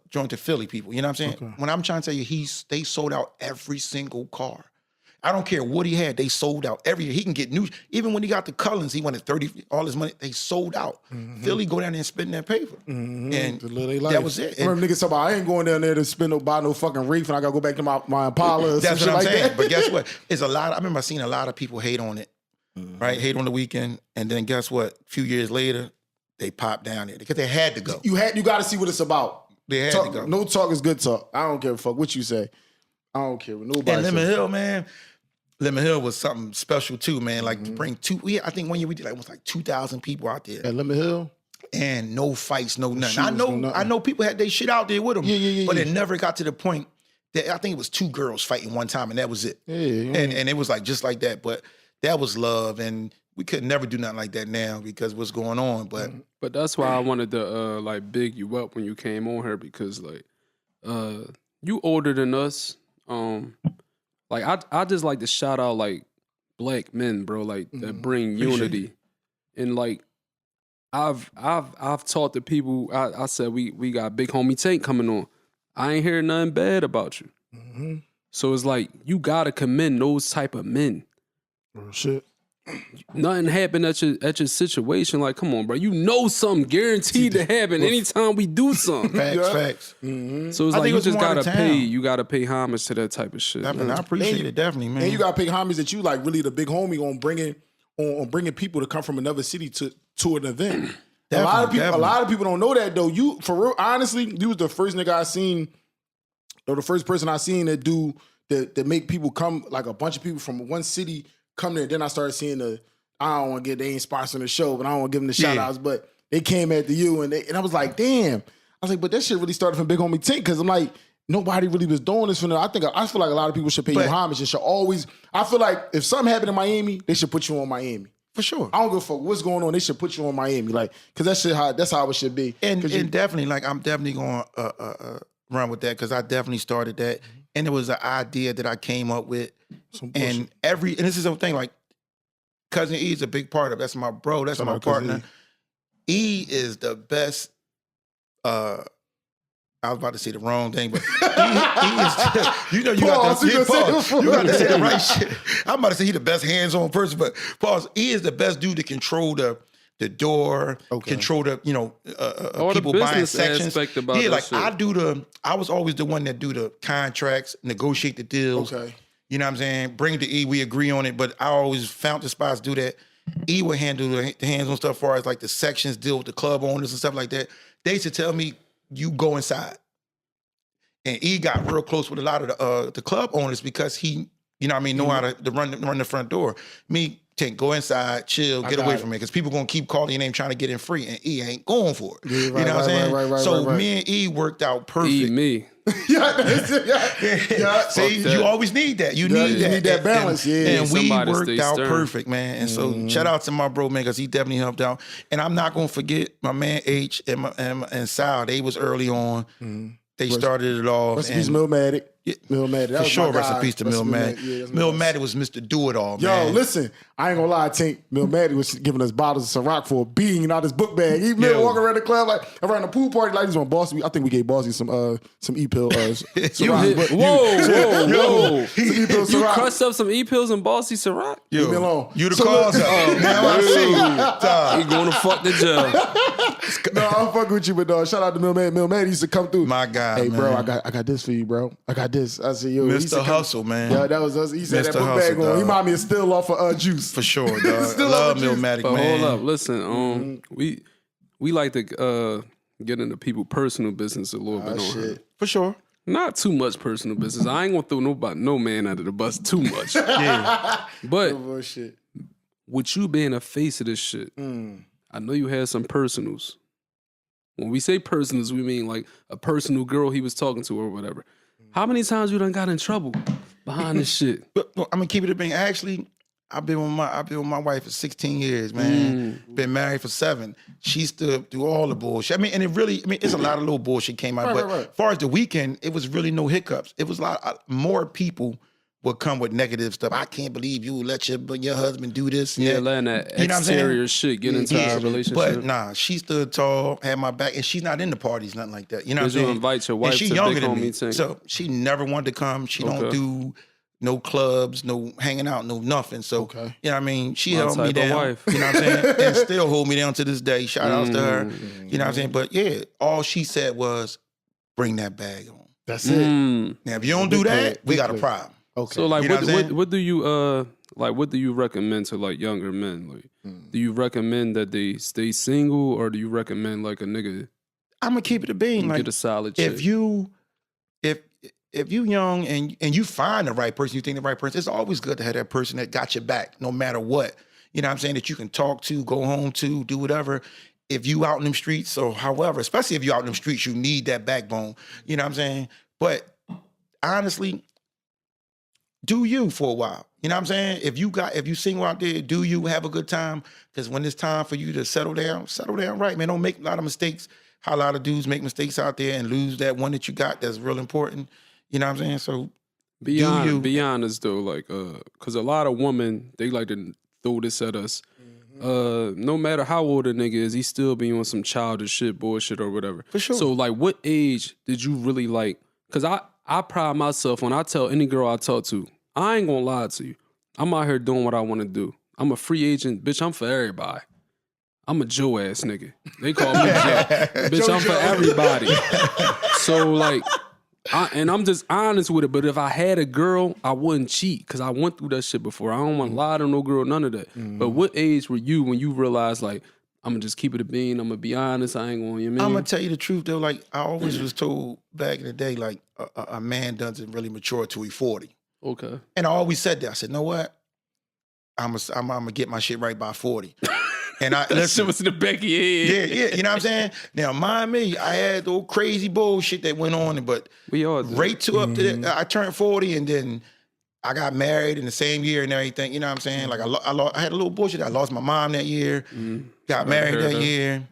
[SPEAKER 3] joint to Philly people. You know what I'm saying?
[SPEAKER 2] Okay.
[SPEAKER 3] When I'm trying to tell you, they sold out every single car. I don't care what he had, they sold out every year. He can get new. Even when he got the Cullens, he wanted 30, all his money, they sold out. Philly go down there and spend that paper. And that was it.
[SPEAKER 2] Remember niggas talking about, I ain't going down there to buy no fucking reef and I gotta go back to my Impala or
[SPEAKER 3] That's
[SPEAKER 2] some
[SPEAKER 3] what
[SPEAKER 2] shit
[SPEAKER 3] I'm
[SPEAKER 2] like
[SPEAKER 3] saying.
[SPEAKER 2] that.
[SPEAKER 3] But guess what? It's a lot. I remember I seen a lot of people hate on it, right? Hate on the weekend. And then guess what? A few years later, they popped down there because they had to go.
[SPEAKER 2] You gotta see what it's about.
[SPEAKER 3] They had
[SPEAKER 2] Talk,
[SPEAKER 3] to go.
[SPEAKER 2] no talk is good talk. I don't give a fuck what you say. I don't care what nobody
[SPEAKER 3] And Lemon
[SPEAKER 2] says.
[SPEAKER 3] Hill, man. Lemon Hill was something special too, man. Like to bring I think one year we did almost like 2,000 people out there.
[SPEAKER 2] At Lemon Hill?
[SPEAKER 3] And no fights, no nothing.
[SPEAKER 2] shootings, no nothing.
[SPEAKER 3] I know people had their shit out there with them.
[SPEAKER 2] Yeah.
[SPEAKER 3] But it never got to the point that I think it was 2 girls fighting one time and that was it.
[SPEAKER 2] Yeah.
[SPEAKER 3] And it was like just like that. But that was love. And we could never do nothing like that now because what's going on. But
[SPEAKER 1] that's why I wanted to like big you up when you came on here because like you older than us. Like I just like to shout out like black men, bro, like that bring unity. And like I've talked to people. I said we got big homie Tink coming on. I ain't hearing nothing bad about you. So it's like you gotta commend those type of men.
[SPEAKER 2] Oh, shit.
[SPEAKER 1] Nothing happened at your situation. Like, come on, bro. You know something guaranteed to happen anytime we do something.
[SPEAKER 3] facts.
[SPEAKER 1] So it's
[SPEAKER 3] I
[SPEAKER 1] like
[SPEAKER 3] think it
[SPEAKER 1] you
[SPEAKER 3] was
[SPEAKER 1] just
[SPEAKER 3] more
[SPEAKER 1] gotta
[SPEAKER 3] the town.
[SPEAKER 1] pay. You gotta pay homage to that type of shit.
[SPEAKER 3] I appreciate it definitely, man.
[SPEAKER 2] And you gotta pick homies that you like really the big homie on bringing people to come from another city to an event. A lot of people don't know that though. You for real, honestly, you was the first nigga I seen, or the first person I seen that make people come, like a bunch of people from one city come there. Then I started seeing I don't want to they ain't sponsoring the show, but I don't want to give them the shout outs, but they came after you and I was like, damn. I was like, but that shit really started from Big Homie Tink, because I'm like, nobody really was doing this for them. I feel like a lot of people should pay you homage and should always, I feel like if something happened in Miami, they should put you on Miami.
[SPEAKER 3] For sure.
[SPEAKER 2] I don't give a fuck what's going on. They should put you on Miami, like, because that's how it should be.
[SPEAKER 3] And definitely, like, I'm definitely going to run with that because I definitely started that, and it was an idea that I came up with. And this is the thing, like, Cousin E is a big part of. That's my bro. That's my partner. E is the best. I was about to say the wrong thing, but E is. You know, you got to say the right shit. I'm about to say he the best hands-on person, but pause. E is the best dude to control the door, control the people buying sections.
[SPEAKER 1] Yeah,
[SPEAKER 3] like
[SPEAKER 1] shit.
[SPEAKER 3] I was always the one that do the contracts, negotiate the deals.
[SPEAKER 2] Okay.
[SPEAKER 3] You know what I'm saying? Bring it to E, we agree on it, but I always found the spots to do that. E would handle the hands-on stuff as far as like the sections, deal with the club owners and stuff like that. They used to tell me, you go inside. And E got real close with a lot of the club owners because he, you know what I mean, know how to run the front door. Me, Tink, go inside, chill, get away from it. Because people going to keep calling your name trying to get in free, and E ain't going for it.
[SPEAKER 2] Yeah, right,
[SPEAKER 3] you know what I'm saying?
[SPEAKER 2] Right.
[SPEAKER 3] Me and E worked out perfect.
[SPEAKER 1] E me.
[SPEAKER 2] yeah.
[SPEAKER 3] See, you always need that. You need that
[SPEAKER 2] balance.
[SPEAKER 3] And we
[SPEAKER 1] Somebody
[SPEAKER 3] worked
[SPEAKER 1] stay
[SPEAKER 3] out
[SPEAKER 1] stern.
[SPEAKER 3] perfect, man. And so shout out to my bro, man, because he definitely helped out. And I'm not gonna forget my man H and Sal. They was early on. They started it off.
[SPEAKER 2] Rest in peace, Millmatic. Millmatic.
[SPEAKER 3] For sure, rest in peace to Millmatic. Millmatic was Mr. Do-It-All, man.
[SPEAKER 2] Yo, listen, I ain't gonna lie, Tink. Millmatic was giving us bottles of Ciroc for a bean out his book bag. He walking around the club, like around the pool party, like he's on Bossy. I think we gave Bossy some E-pill.
[SPEAKER 1] Whoa.
[SPEAKER 2] Some E-pill
[SPEAKER 1] You
[SPEAKER 2] Ciroc.
[SPEAKER 1] crushed up some E-pills and Bossy Ciroc?
[SPEAKER 3] Yo,
[SPEAKER 2] Leave me alone.
[SPEAKER 3] You the
[SPEAKER 2] So
[SPEAKER 3] cause of it. Now I see.
[SPEAKER 1] He going to fuck the jail.
[SPEAKER 2] No, I'm fucking with you, but dog, shout out to Millmatic. Millmatic used to come through.
[SPEAKER 3] My God,
[SPEAKER 2] hey, bro,
[SPEAKER 3] man.
[SPEAKER 2] I got this for you, bro. I got this. I said, yo,
[SPEAKER 3] Mr. Hustle, man.
[SPEAKER 2] Yeah, that was us. He said
[SPEAKER 3] Mr.
[SPEAKER 2] that book
[SPEAKER 3] Hustle,
[SPEAKER 2] bag on.
[SPEAKER 3] dog.
[SPEAKER 2] He remind me of Still off of Juice.
[SPEAKER 3] For sure, dog.
[SPEAKER 2] Still
[SPEAKER 3] Love
[SPEAKER 2] love you.
[SPEAKER 3] Millmatic,
[SPEAKER 1] But
[SPEAKER 3] man.
[SPEAKER 1] hold up, listen. We like to get into people personal business a little bit on here.
[SPEAKER 3] For sure.
[SPEAKER 1] Not too much personal business. I ain't gonna throw no man under the bus too much.
[SPEAKER 3] Yeah.
[SPEAKER 1] But
[SPEAKER 2] Bullshit.
[SPEAKER 1] with you being a face of this shit, I know you had some personals. When we say personals, we mean like a personal girl he was talking to or whatever. How many times you done got in trouble behind this shit?
[SPEAKER 3] But I'm gonna keep it a thing. Actually, I've been with my wife for 16 years, man. Been married for 7. She stood through all the bullshit. I mean, and it's a lot of little bullshit came out. But as far as the weekend, it was really no hiccups. It was a lot more people would come with negative stuff. I can't believe you let your husband do this.
[SPEAKER 1] Yeah, letting that exterior shit get into our relationship.
[SPEAKER 3] But nah, she stood tall, had my back, and she's not into parties, nothing like that. You know what I'm saying?
[SPEAKER 1] You invite your wife
[SPEAKER 3] and she
[SPEAKER 1] to
[SPEAKER 3] younger
[SPEAKER 1] big
[SPEAKER 3] than me,
[SPEAKER 1] Tink.
[SPEAKER 3] so she never wanted to come. She don't do no clubs, no hanging out, no nothing. So, you know what I mean? She held me down.
[SPEAKER 1] Wife.
[SPEAKER 3] You know what I'm saying? And still hold me down to this day. Shout outs to her. You know what I'm saying? But yeah, all she said was, bring that bag on.
[SPEAKER 2] That's it.
[SPEAKER 3] Now, if you don't do that, we got a problem.
[SPEAKER 2] Okay.
[SPEAKER 1] So like,
[SPEAKER 3] you know
[SPEAKER 1] what do you what do you recommend to like younger men? Like, do you recommend that they stay single, or do you recommend like a nigga?
[SPEAKER 3] I'm gonna keep it a bean. Like,
[SPEAKER 1] get a solid chick?
[SPEAKER 3] If you young and you find the right person, you think the right person, it's always good to have that person that got your back no matter what. You know what I'm saying? That you can talk to, go home to, do whatever. If you out in them streets or however, especially if you out in them streets, you need that backbone. You know what I'm saying? But honestly, do you for a while. You know what I'm saying? If you single out there, do you have a good time? Because when it's time for you to settle down right, man. Don't make a lot of mistakes. How a lot of dudes make mistakes out there and lose that one that you got that's real important. You know what I'm saying? So
[SPEAKER 1] be honest though, like, because a lot of women, they like to throw this at us. No matter how old a nigga is, he still be on some childish shit, bullshit or whatever.
[SPEAKER 3] For sure.
[SPEAKER 1] So like, what age did you really like? Because I pride myself when I tell any girl I talk to, I ain't gonna lie to you. I'm out here doing what I want to do. I'm a free agent, bitch. I'm for everybody. I'm a Joe ass nigga. They call me Joe. Bitch, I'm for everybody. So like, I'm just honest with it. But if I had a girl, I wouldn't cheat because I went through that shit before. I don't want to lie to no girl, none of that. But what age were you when you realized like, I'm gonna just keep it a bean. I'm gonna be honest. I ain't gonna.
[SPEAKER 3] I'm gonna tell you the truth though. Like I always was told back in the day, like a man doesn't really mature till he's 40.
[SPEAKER 1] Okay.
[SPEAKER 3] And I always said that. I said, know what? I'm gonna get my shit right by 40. And
[SPEAKER 1] that shit was in the back of your head.
[SPEAKER 3] Yeah. You know what I'm saying? Now, mind me, I had the old crazy bullshit that went on, but
[SPEAKER 1] we all did.
[SPEAKER 3] Right to up to that, I turned 40, and then I got married in the same year and everything. You know what I'm saying? Like I had a little bullshit. I lost my mom that year. Got married that year.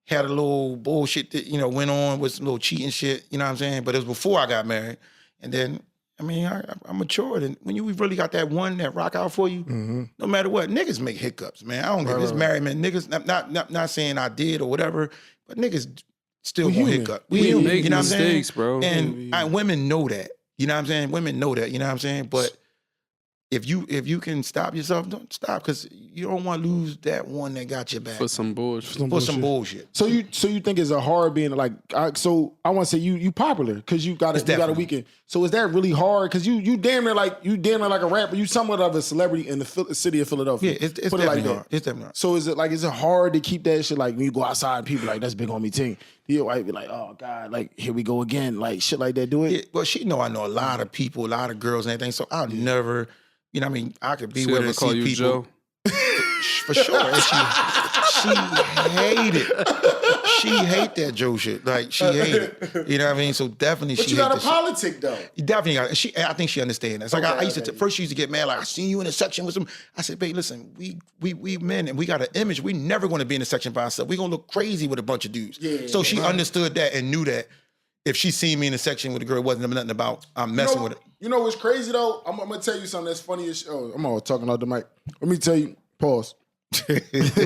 [SPEAKER 3] Had a little bullshit that went on with some little cheating shit. You know what I'm saying? But it was before I got married. And then I matured. And when you really got that one that rock out for you, no matter what, niggas make hiccups, man. I don't get this married man. Niggas not saying I did or whatever, but niggas still gonna hiccup.
[SPEAKER 1] We make mistakes, bro.
[SPEAKER 3] And women know that. You know what I'm saying? Women know that, you know what I'm saying? But if you can stop yourself, don't stop, because you don't want to lose that one that got your back.
[SPEAKER 1] For some bullshit.
[SPEAKER 3] Some bullshit.
[SPEAKER 2] So you think it's a hard being like, so I want to say you popular because you got a weekend. So is that really hard? Because you damn near like a rapper. You somewhat of a celebrity in the city of Philadelphia.
[SPEAKER 3] Yeah, it's definitely hard. It's definitely hard.
[SPEAKER 2] So is it hard to keep that shit, like when you go outside, people like, that's big on me Tink. You might be like, oh God, like here we go again, like shit like that. Do it.
[SPEAKER 3] Yeah, well, I know a lot of people, a lot of girls and everything. So I'll never. You know what I mean? I could be with her and see people.
[SPEAKER 1] Joe?
[SPEAKER 3] For sure. And she hate it. She hate that Joe shit. Like, she hate it. You know what I mean? So definitely
[SPEAKER 2] but
[SPEAKER 3] she
[SPEAKER 2] you got
[SPEAKER 3] hate
[SPEAKER 2] a politic though.
[SPEAKER 3] You definitely got it. I think she understands that. It's like I used to, first she used to get mad, like, I seen you in a section with some. I said, babe, listen, we men and we got an image. We never going to be in a section by ourselves. We going to look crazy with a bunch of dudes. Yeah, so she understood that and knew that if she seen me in a section with a girl, it wasn't nothing about I'm messing with it.
[SPEAKER 2] You know what's crazy though? I'm gonna tell you something that's funny as I'm all talking out the mic. Let me tell you, pause.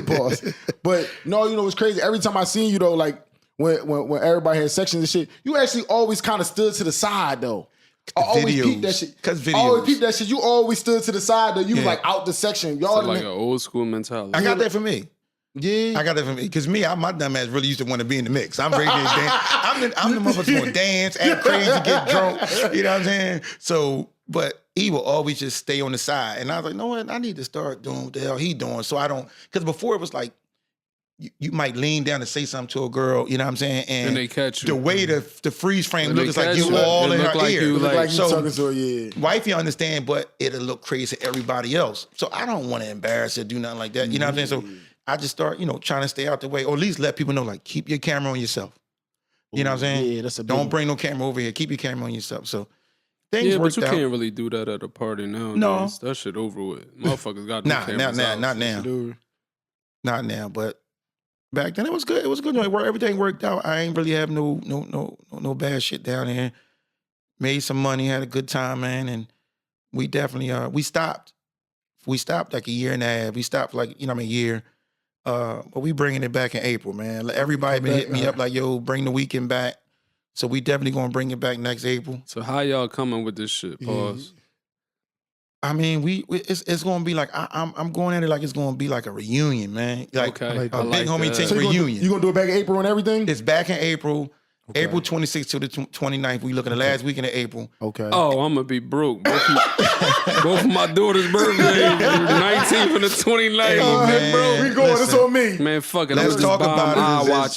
[SPEAKER 2] Pause. But no, you know what's crazy? Every time I seen you though, like when everybody had sections and shit, you actually always kind of stood to the side though. I always peeped that shit.
[SPEAKER 3] Because videos.
[SPEAKER 2] I always peeped that shit. You always stood to the side though. You was like out the section. Y'all
[SPEAKER 1] like an old school mentality.
[SPEAKER 3] I got that for me.
[SPEAKER 2] Yeah,
[SPEAKER 3] I got that from me because my dumb ass really used to want to be in the mix. I'm ready to dance. I'm the motherfucker going to dance, act crazy, get drunk. You know what I'm saying? So, but he will always just stay on the side, and I was like, no, I need to start doing what the hell he doing. So I don't, because before it was like you might lean down to say something to a girl, you know what I'm saying, and
[SPEAKER 1] they catch you.
[SPEAKER 3] The way the freeze frame looks like you all in her ear.
[SPEAKER 2] Like
[SPEAKER 3] so
[SPEAKER 2] talking to her, yeah.
[SPEAKER 3] Wifey understand, but it'll look crazy to everybody else. So I don't want to embarrass her, do nothing like that. You know what I'm saying? So I just start, trying to stay out the way, or at least let people know, like, keep your camera on yourself. You know what I'm saying?
[SPEAKER 2] Yeah, that's a
[SPEAKER 3] Don't bring no camera over here. Keep your camera on yourself. So things
[SPEAKER 1] but
[SPEAKER 3] worked
[SPEAKER 1] you
[SPEAKER 3] out.
[SPEAKER 1] can't really do that at a party now.
[SPEAKER 3] No.
[SPEAKER 1] That shit over with. Motherfuckers got
[SPEAKER 3] Not now. Not now, but back then it was good. It was good. Everything worked out. I ain't really have no bad shit down there. Made some money, had a good time, man, and we definitely we stopped. We stopped like a year and a half. We stopped like a year. But we bringing it back in April, man. Everybody been hitting me up like, yo, bring the weekend back. So we definitely gonna bring it back next April.
[SPEAKER 1] So how y'all coming with this shit? Pause.
[SPEAKER 3] I mean, it's gonna be like I'm going at it like it's gonna be like a reunion, man. Like
[SPEAKER 1] Okay.
[SPEAKER 3] a big homie Tink reunion.
[SPEAKER 2] You gonna do it back in April and everything?
[SPEAKER 3] It's back in April. Okay. April 26th to the 29th. We looking at the last weekend of April.
[SPEAKER 2] Okay.
[SPEAKER 1] Oh, I'm gonna be broke. Both of my daughter's birthdays, 19th and the 29th.
[SPEAKER 3] Oh,
[SPEAKER 2] man, bro, we going. It's on me.
[SPEAKER 1] Man, fuck it.
[SPEAKER 3] Let's talk about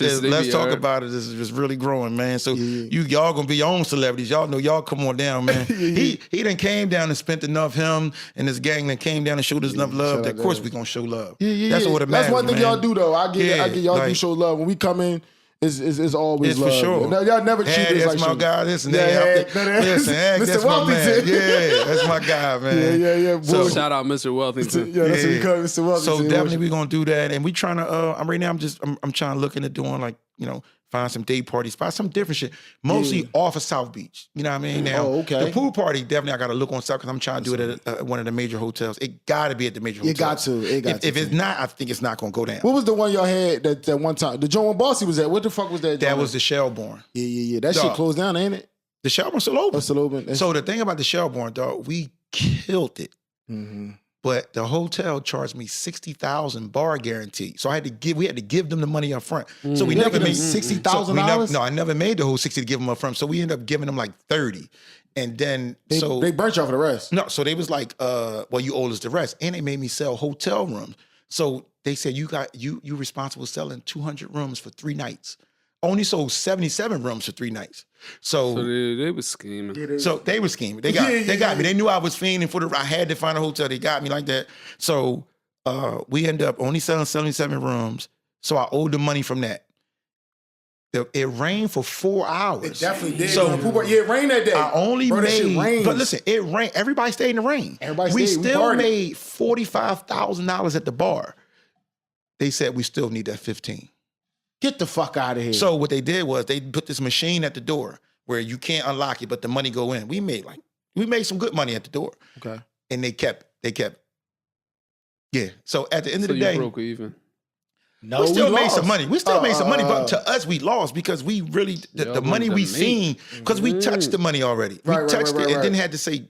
[SPEAKER 1] it.
[SPEAKER 3] Let's talk about it. This is really growing, man. So y'all gonna be your own celebrities. Y'all know y'all come on down, man. He done came down and spent enough. Him and his gang that came down and showed us enough love. Of course we gonna show love. That's what it matters.
[SPEAKER 2] That's one thing y'all do though. I get y'all
[SPEAKER 3] like,
[SPEAKER 2] do show love when we come in. It's always
[SPEAKER 3] it's
[SPEAKER 2] love.
[SPEAKER 3] for sure.
[SPEAKER 2] Y'all never treat us like
[SPEAKER 3] that's my guy. This and that.
[SPEAKER 2] Listen,
[SPEAKER 3] that's my man. Yeah, that's my guy, man.
[SPEAKER 2] Yeah.
[SPEAKER 3] So
[SPEAKER 1] shout out Mr. Wealthington.
[SPEAKER 2] That's what we call Mr. Wealthington.
[SPEAKER 3] So definitely we gonna do that, and we trying to. I'm right now. I'm trying to look into doing like find some day party spots, some different shit. Mostly off of South Beach. You know what I mean? Now, the pool party definitely I got to look on South because I'm trying to do it at one of the major hotels. It got to be at the major hotels.
[SPEAKER 2] It got to.
[SPEAKER 3] If it's not, I think it's not gonna go down.
[SPEAKER 2] What was the one y'all had that one time? The joint when Bossy was at. What the fuck was that?
[SPEAKER 3] That was the Shelbourne.
[SPEAKER 2] Yeah. That shit closed down, ain't it?
[SPEAKER 3] The Shelbourne's still open.
[SPEAKER 2] Still open.
[SPEAKER 3] So the thing about the Shelbourne, dog, we killed it.
[SPEAKER 2] Mm-hmm.
[SPEAKER 3] But the hotel charged me $60,000 bar guarantee, so we had to give them the money up front. So we never made
[SPEAKER 2] $60,000.
[SPEAKER 3] No, I never made the whole 60 to give them up front. So we ended up giving them like 30, and then
[SPEAKER 2] they burnt you off for the rest.
[SPEAKER 3] No, so they was like, well, you owe us the rest, and they made me sell hotel rooms. So they said you responsible for selling 200 rooms for 3 nights. Only sold 77 rooms for 3 nights. So
[SPEAKER 1] they was scheming.
[SPEAKER 3] So they were scheming. They got me. They knew I was fiending for I had to find a hotel. They got me like that. So we ended up only selling 77 rooms. So I owed the money from that. It rained for 4 hours.
[SPEAKER 2] It definitely did.
[SPEAKER 3] So
[SPEAKER 2] it rained that day.
[SPEAKER 3] I only made. But listen, it rained. Everybody stayed in the rain. We still made $45,000 at the bar. They said we still need that 15.
[SPEAKER 2] Get the fuck out of here.
[SPEAKER 3] So what they did was they put this machine at the door where you can't unlock it, but the money go in. We made some good money at the door.
[SPEAKER 2] Okay.
[SPEAKER 3] And they kept. Yeah. So at the end of the day,
[SPEAKER 1] you broke even.
[SPEAKER 3] No, we still made some money. We still made some money, but to us, we lost because we really the money we seen because we touched the money already. We touched it and then had to say,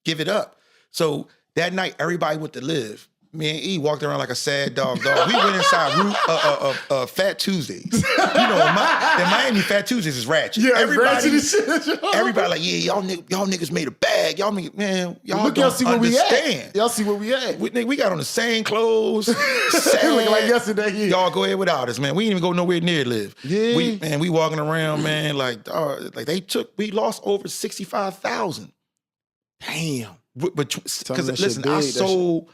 [SPEAKER 3] give it up. So that night, everybody went to live. Me and E walked around like a sad dog. We went inside Fat Tuesdays. The Miami Fat Tuesdays is ratchet. Yeah, everybody like, yeah, y'all niggas made a bag. Y'all see where we at.
[SPEAKER 2] Y'all see where we at.
[SPEAKER 3] We got on the same clothes.
[SPEAKER 2] Looking like yesterday. Yeah.
[SPEAKER 3] Y'all go ahead without us, man. We didn't even go nowhere near live.
[SPEAKER 2] Yeah.
[SPEAKER 3] We walking around, man, we lost over 65,000.
[SPEAKER 2] Damn.
[SPEAKER 3] Because listen, I sold.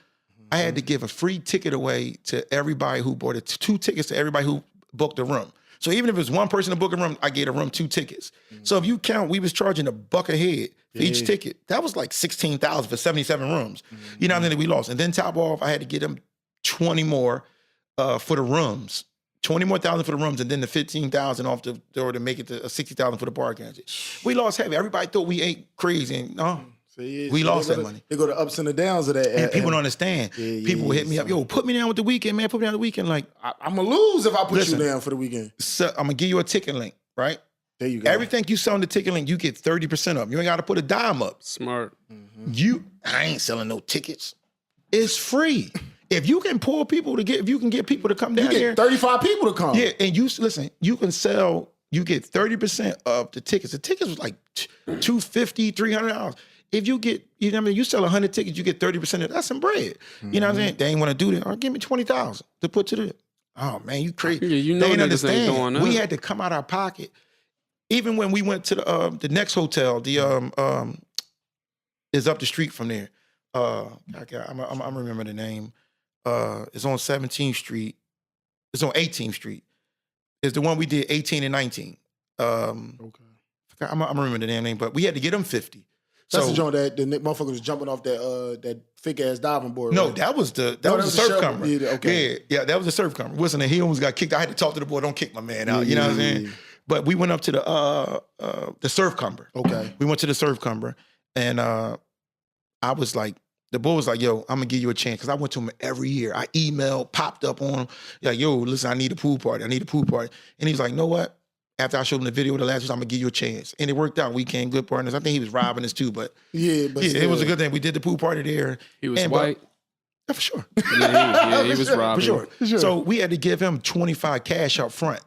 [SPEAKER 3] I had to give a free ticket away to everybody who bought it, 2 tickets to everybody who booked a room. So even if it's one person to book a room, I gave a room 2 tickets. So if you count, we was charging $1 a head for each ticket. That was like $16,000 for 77 rooms. You know what I mean? We lost. And then top off, I had to get them 20 more for the rooms. 20 more thousand for the rooms, and then the 15,000 off the door to make it to 60,000 for the bar guarantee. We lost heavy. Everybody thought we ate crazy, and no. We lost that money.
[SPEAKER 2] They go to ups and the downs of that.
[SPEAKER 3] And people don't understand. People would hit me up. Yo, put me down with the weekend, man. Put me down the weekend. Like,
[SPEAKER 2] I'm going to lose if I put you down for the weekend.
[SPEAKER 3] So I'm going to give you a ticket link, right?
[SPEAKER 2] There you go.
[SPEAKER 3] Everything you sell on the ticket link, you get 30% up. You ain't got to put a dime up.
[SPEAKER 1] Smart.
[SPEAKER 3] I ain't selling no tickets. It's free. If you can pull people if you can get people to come down here.
[SPEAKER 2] 35 people to come.
[SPEAKER 3] Yeah, and listen, you can sell, you get 30% of the tickets. The tickets was like $250, $300. If you get, you sell 100 tickets, you get 30% of that's some bread. You know what I'm saying? They ain't want to do that. Or give me 20,000 to put to the. Oh man, you crazy.
[SPEAKER 1] Yeah,
[SPEAKER 3] they didn't understand. We had to come out our pocket. Even when we went to the next hotel, is up the street from there. I'm remember the name. It's on 17th Street. It's on 18th Street. It's the one we did 18 and 19. Okay. I'm remember the damn name, but we had to get them 50.
[SPEAKER 2] That's the joint that the motherfucker was jumping off that fake ass diving board.
[SPEAKER 3] No,
[SPEAKER 2] right?
[SPEAKER 3] that was the surf comer.
[SPEAKER 2] Yeah, okay.
[SPEAKER 3] Yeah, that was the surf comer. Wasn't he almost got kicked? I had to talk to the boy. Don't kick my man out. You know what I'm saying? But we went up to the surf cumber.
[SPEAKER 2] Okay.
[SPEAKER 3] We went to the surf cumber, and I was like, the boy was like, yo, I'm gonna give you a chance. Cause I went to him every year. I emailed, popped up on him, like, yo, listen, I need a pool party. And he was like, know what? After I showed him the video of the last week, I'm gonna give you a chance. And it worked out. We became good partners. I think he was robbing us too, but it was a good thing. We did the pool party there.
[SPEAKER 1] He was white.
[SPEAKER 3] Yeah, for sure.
[SPEAKER 1] Yeah, he was robbing.
[SPEAKER 3] For sure. So we had to give him 25 cash up front.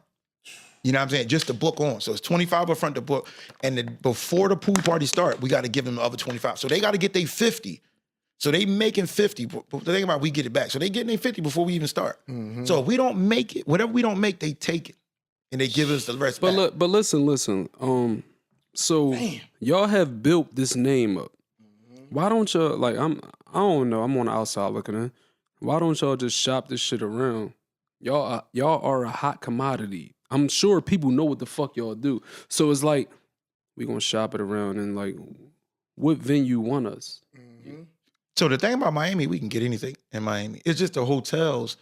[SPEAKER 3] You know what I'm saying? Just to book on. So it's 25 up front to book. And before the pool party start, we got to give them the other 25. So they got to get their 50. So they making 50. But the thing about it, we get it back. So they getting their 50 before we even start. Mm-hmm. So if we don't make it, whatever we don't make, they take it. And they give us the rest back.
[SPEAKER 1] But listen. So y'all have built this name up. Why don't y'all, like, I don't know, I'm on the outside looking in. Why don't y'all just shop this shit around? Y'all are a hot commodity. I'm sure people know what the fuck y'all do. So it's like, we gonna shop it around and like, what venue want us?
[SPEAKER 2] Mm-hmm.
[SPEAKER 3] So the thing about Miami, we can get anything in Miami. It's just the hotels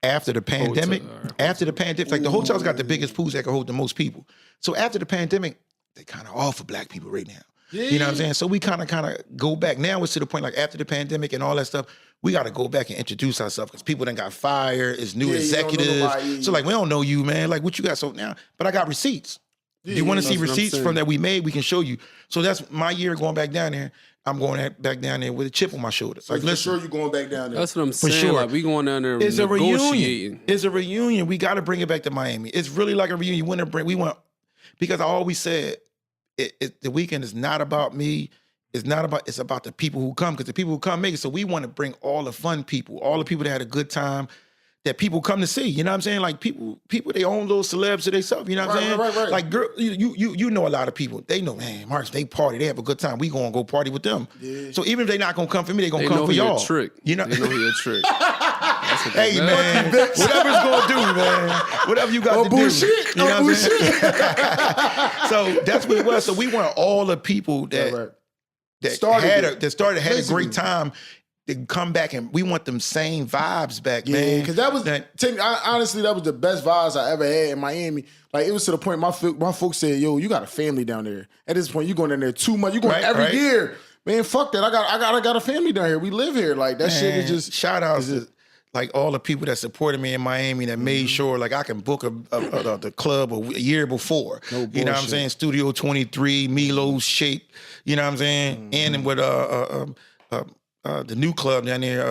[SPEAKER 3] after the pandemic. Like the hotels got the biggest pools that can hold the most people. So after the pandemic, they kind of off for black people right now. Yeah. You know what I'm saying? So we kind of go back. Now it's to the point like after the pandemic and all that stuff, we got to go back and introduce ourselves because people done got fired. It's new executives. So like, we don't know you, man. Like what you got? So now, but I got receipts. You want to see receipts from that we made? We can show you. So that's my year going back down there. I'm going back down there with a chip on my shoulder.
[SPEAKER 2] So like, for sure you're going back down there.
[SPEAKER 1] That's what I'm saying.
[SPEAKER 3] For sure.
[SPEAKER 1] Like, we going down there
[SPEAKER 3] it's
[SPEAKER 1] negotiating.
[SPEAKER 3] It's a reunion. We got to bring it back to Miami. It's really like a reunion. Because I always said, the weekend is not about me. It's about the people who come, because the people who come make it. So we want to bring all the fun people, all the people that had a good time, that people come to see. You know what I'm saying? Like people they own little celebs to themselves. You know what I'm saying?
[SPEAKER 2] Right.
[SPEAKER 3] Like girl, you know a lot of people. They know, man, Marks, they party, they have a good time. We gonna go party with them. Yeah. So even if they not gonna come for me, they gonna come for y'all.
[SPEAKER 1] Trick.
[SPEAKER 3] You know,
[SPEAKER 1] they know he a trick.
[SPEAKER 3] Hey man, whatever it's gonna do, man. Whatever you got to
[SPEAKER 2] bullshit.
[SPEAKER 3] do. You know what I'm saying? So that's what it was. So we want all the people that started had a great time. To come back and we want them same vibes back, man.
[SPEAKER 2] Because honestly, that was the best vibes I ever had in Miami. Like it was to the point my folks said, "Yo, you got a family down there." At this point, you going down there 2 months. You going every year, man. Fuck that. I got a family down here. We live here. Like that shit is just
[SPEAKER 3] shout out to like all the people that supported me in Miami that made sure like I can book the club a year before. No bullshit. You know what I'm saying? Studio 23, Milo's Shake. You know what I'm saying? And with the new club down there,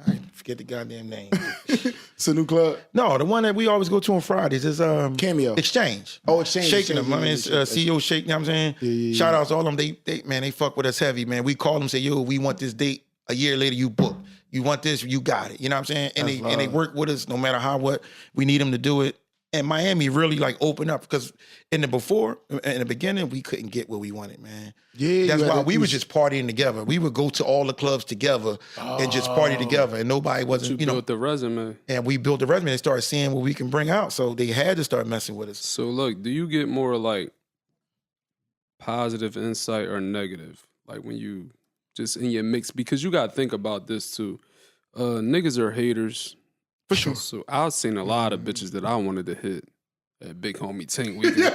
[SPEAKER 3] I forget the goddamn name.
[SPEAKER 2] It's a new club?
[SPEAKER 3] No, the one that we always go to on Fridays is
[SPEAKER 2] Cameo.
[SPEAKER 3] Exchange.
[SPEAKER 2] Oh, Exchange.
[SPEAKER 3] Shaking them. I mean, CEO Shake, you know what I'm saying? Yeah. Shout out to all of them. They fuck with us heavy, man. We call them, say, yo, we want this date. A year later, you book. You want this, you got it. You know what I'm saying? And they work with us no matter what we need them to do it. And Miami really like opened up because in the beginning, we couldn't get what we wanted, man. Yeah, that's why we were just partying together. We would go to all the clubs together and just party together, and nobody wasn't. You built
[SPEAKER 1] the resume,
[SPEAKER 3] and we built the resume. They started seeing what we can bring out, so they had to start messing with us.
[SPEAKER 1] So look, do you get more like positive insight or negative, like when you just in your mix? Because you got to think about this too. Niggas are haters.
[SPEAKER 3] For sure.
[SPEAKER 1] So I've seen a lot of bitches that I wanted to hit at Big Homie Tink weekend.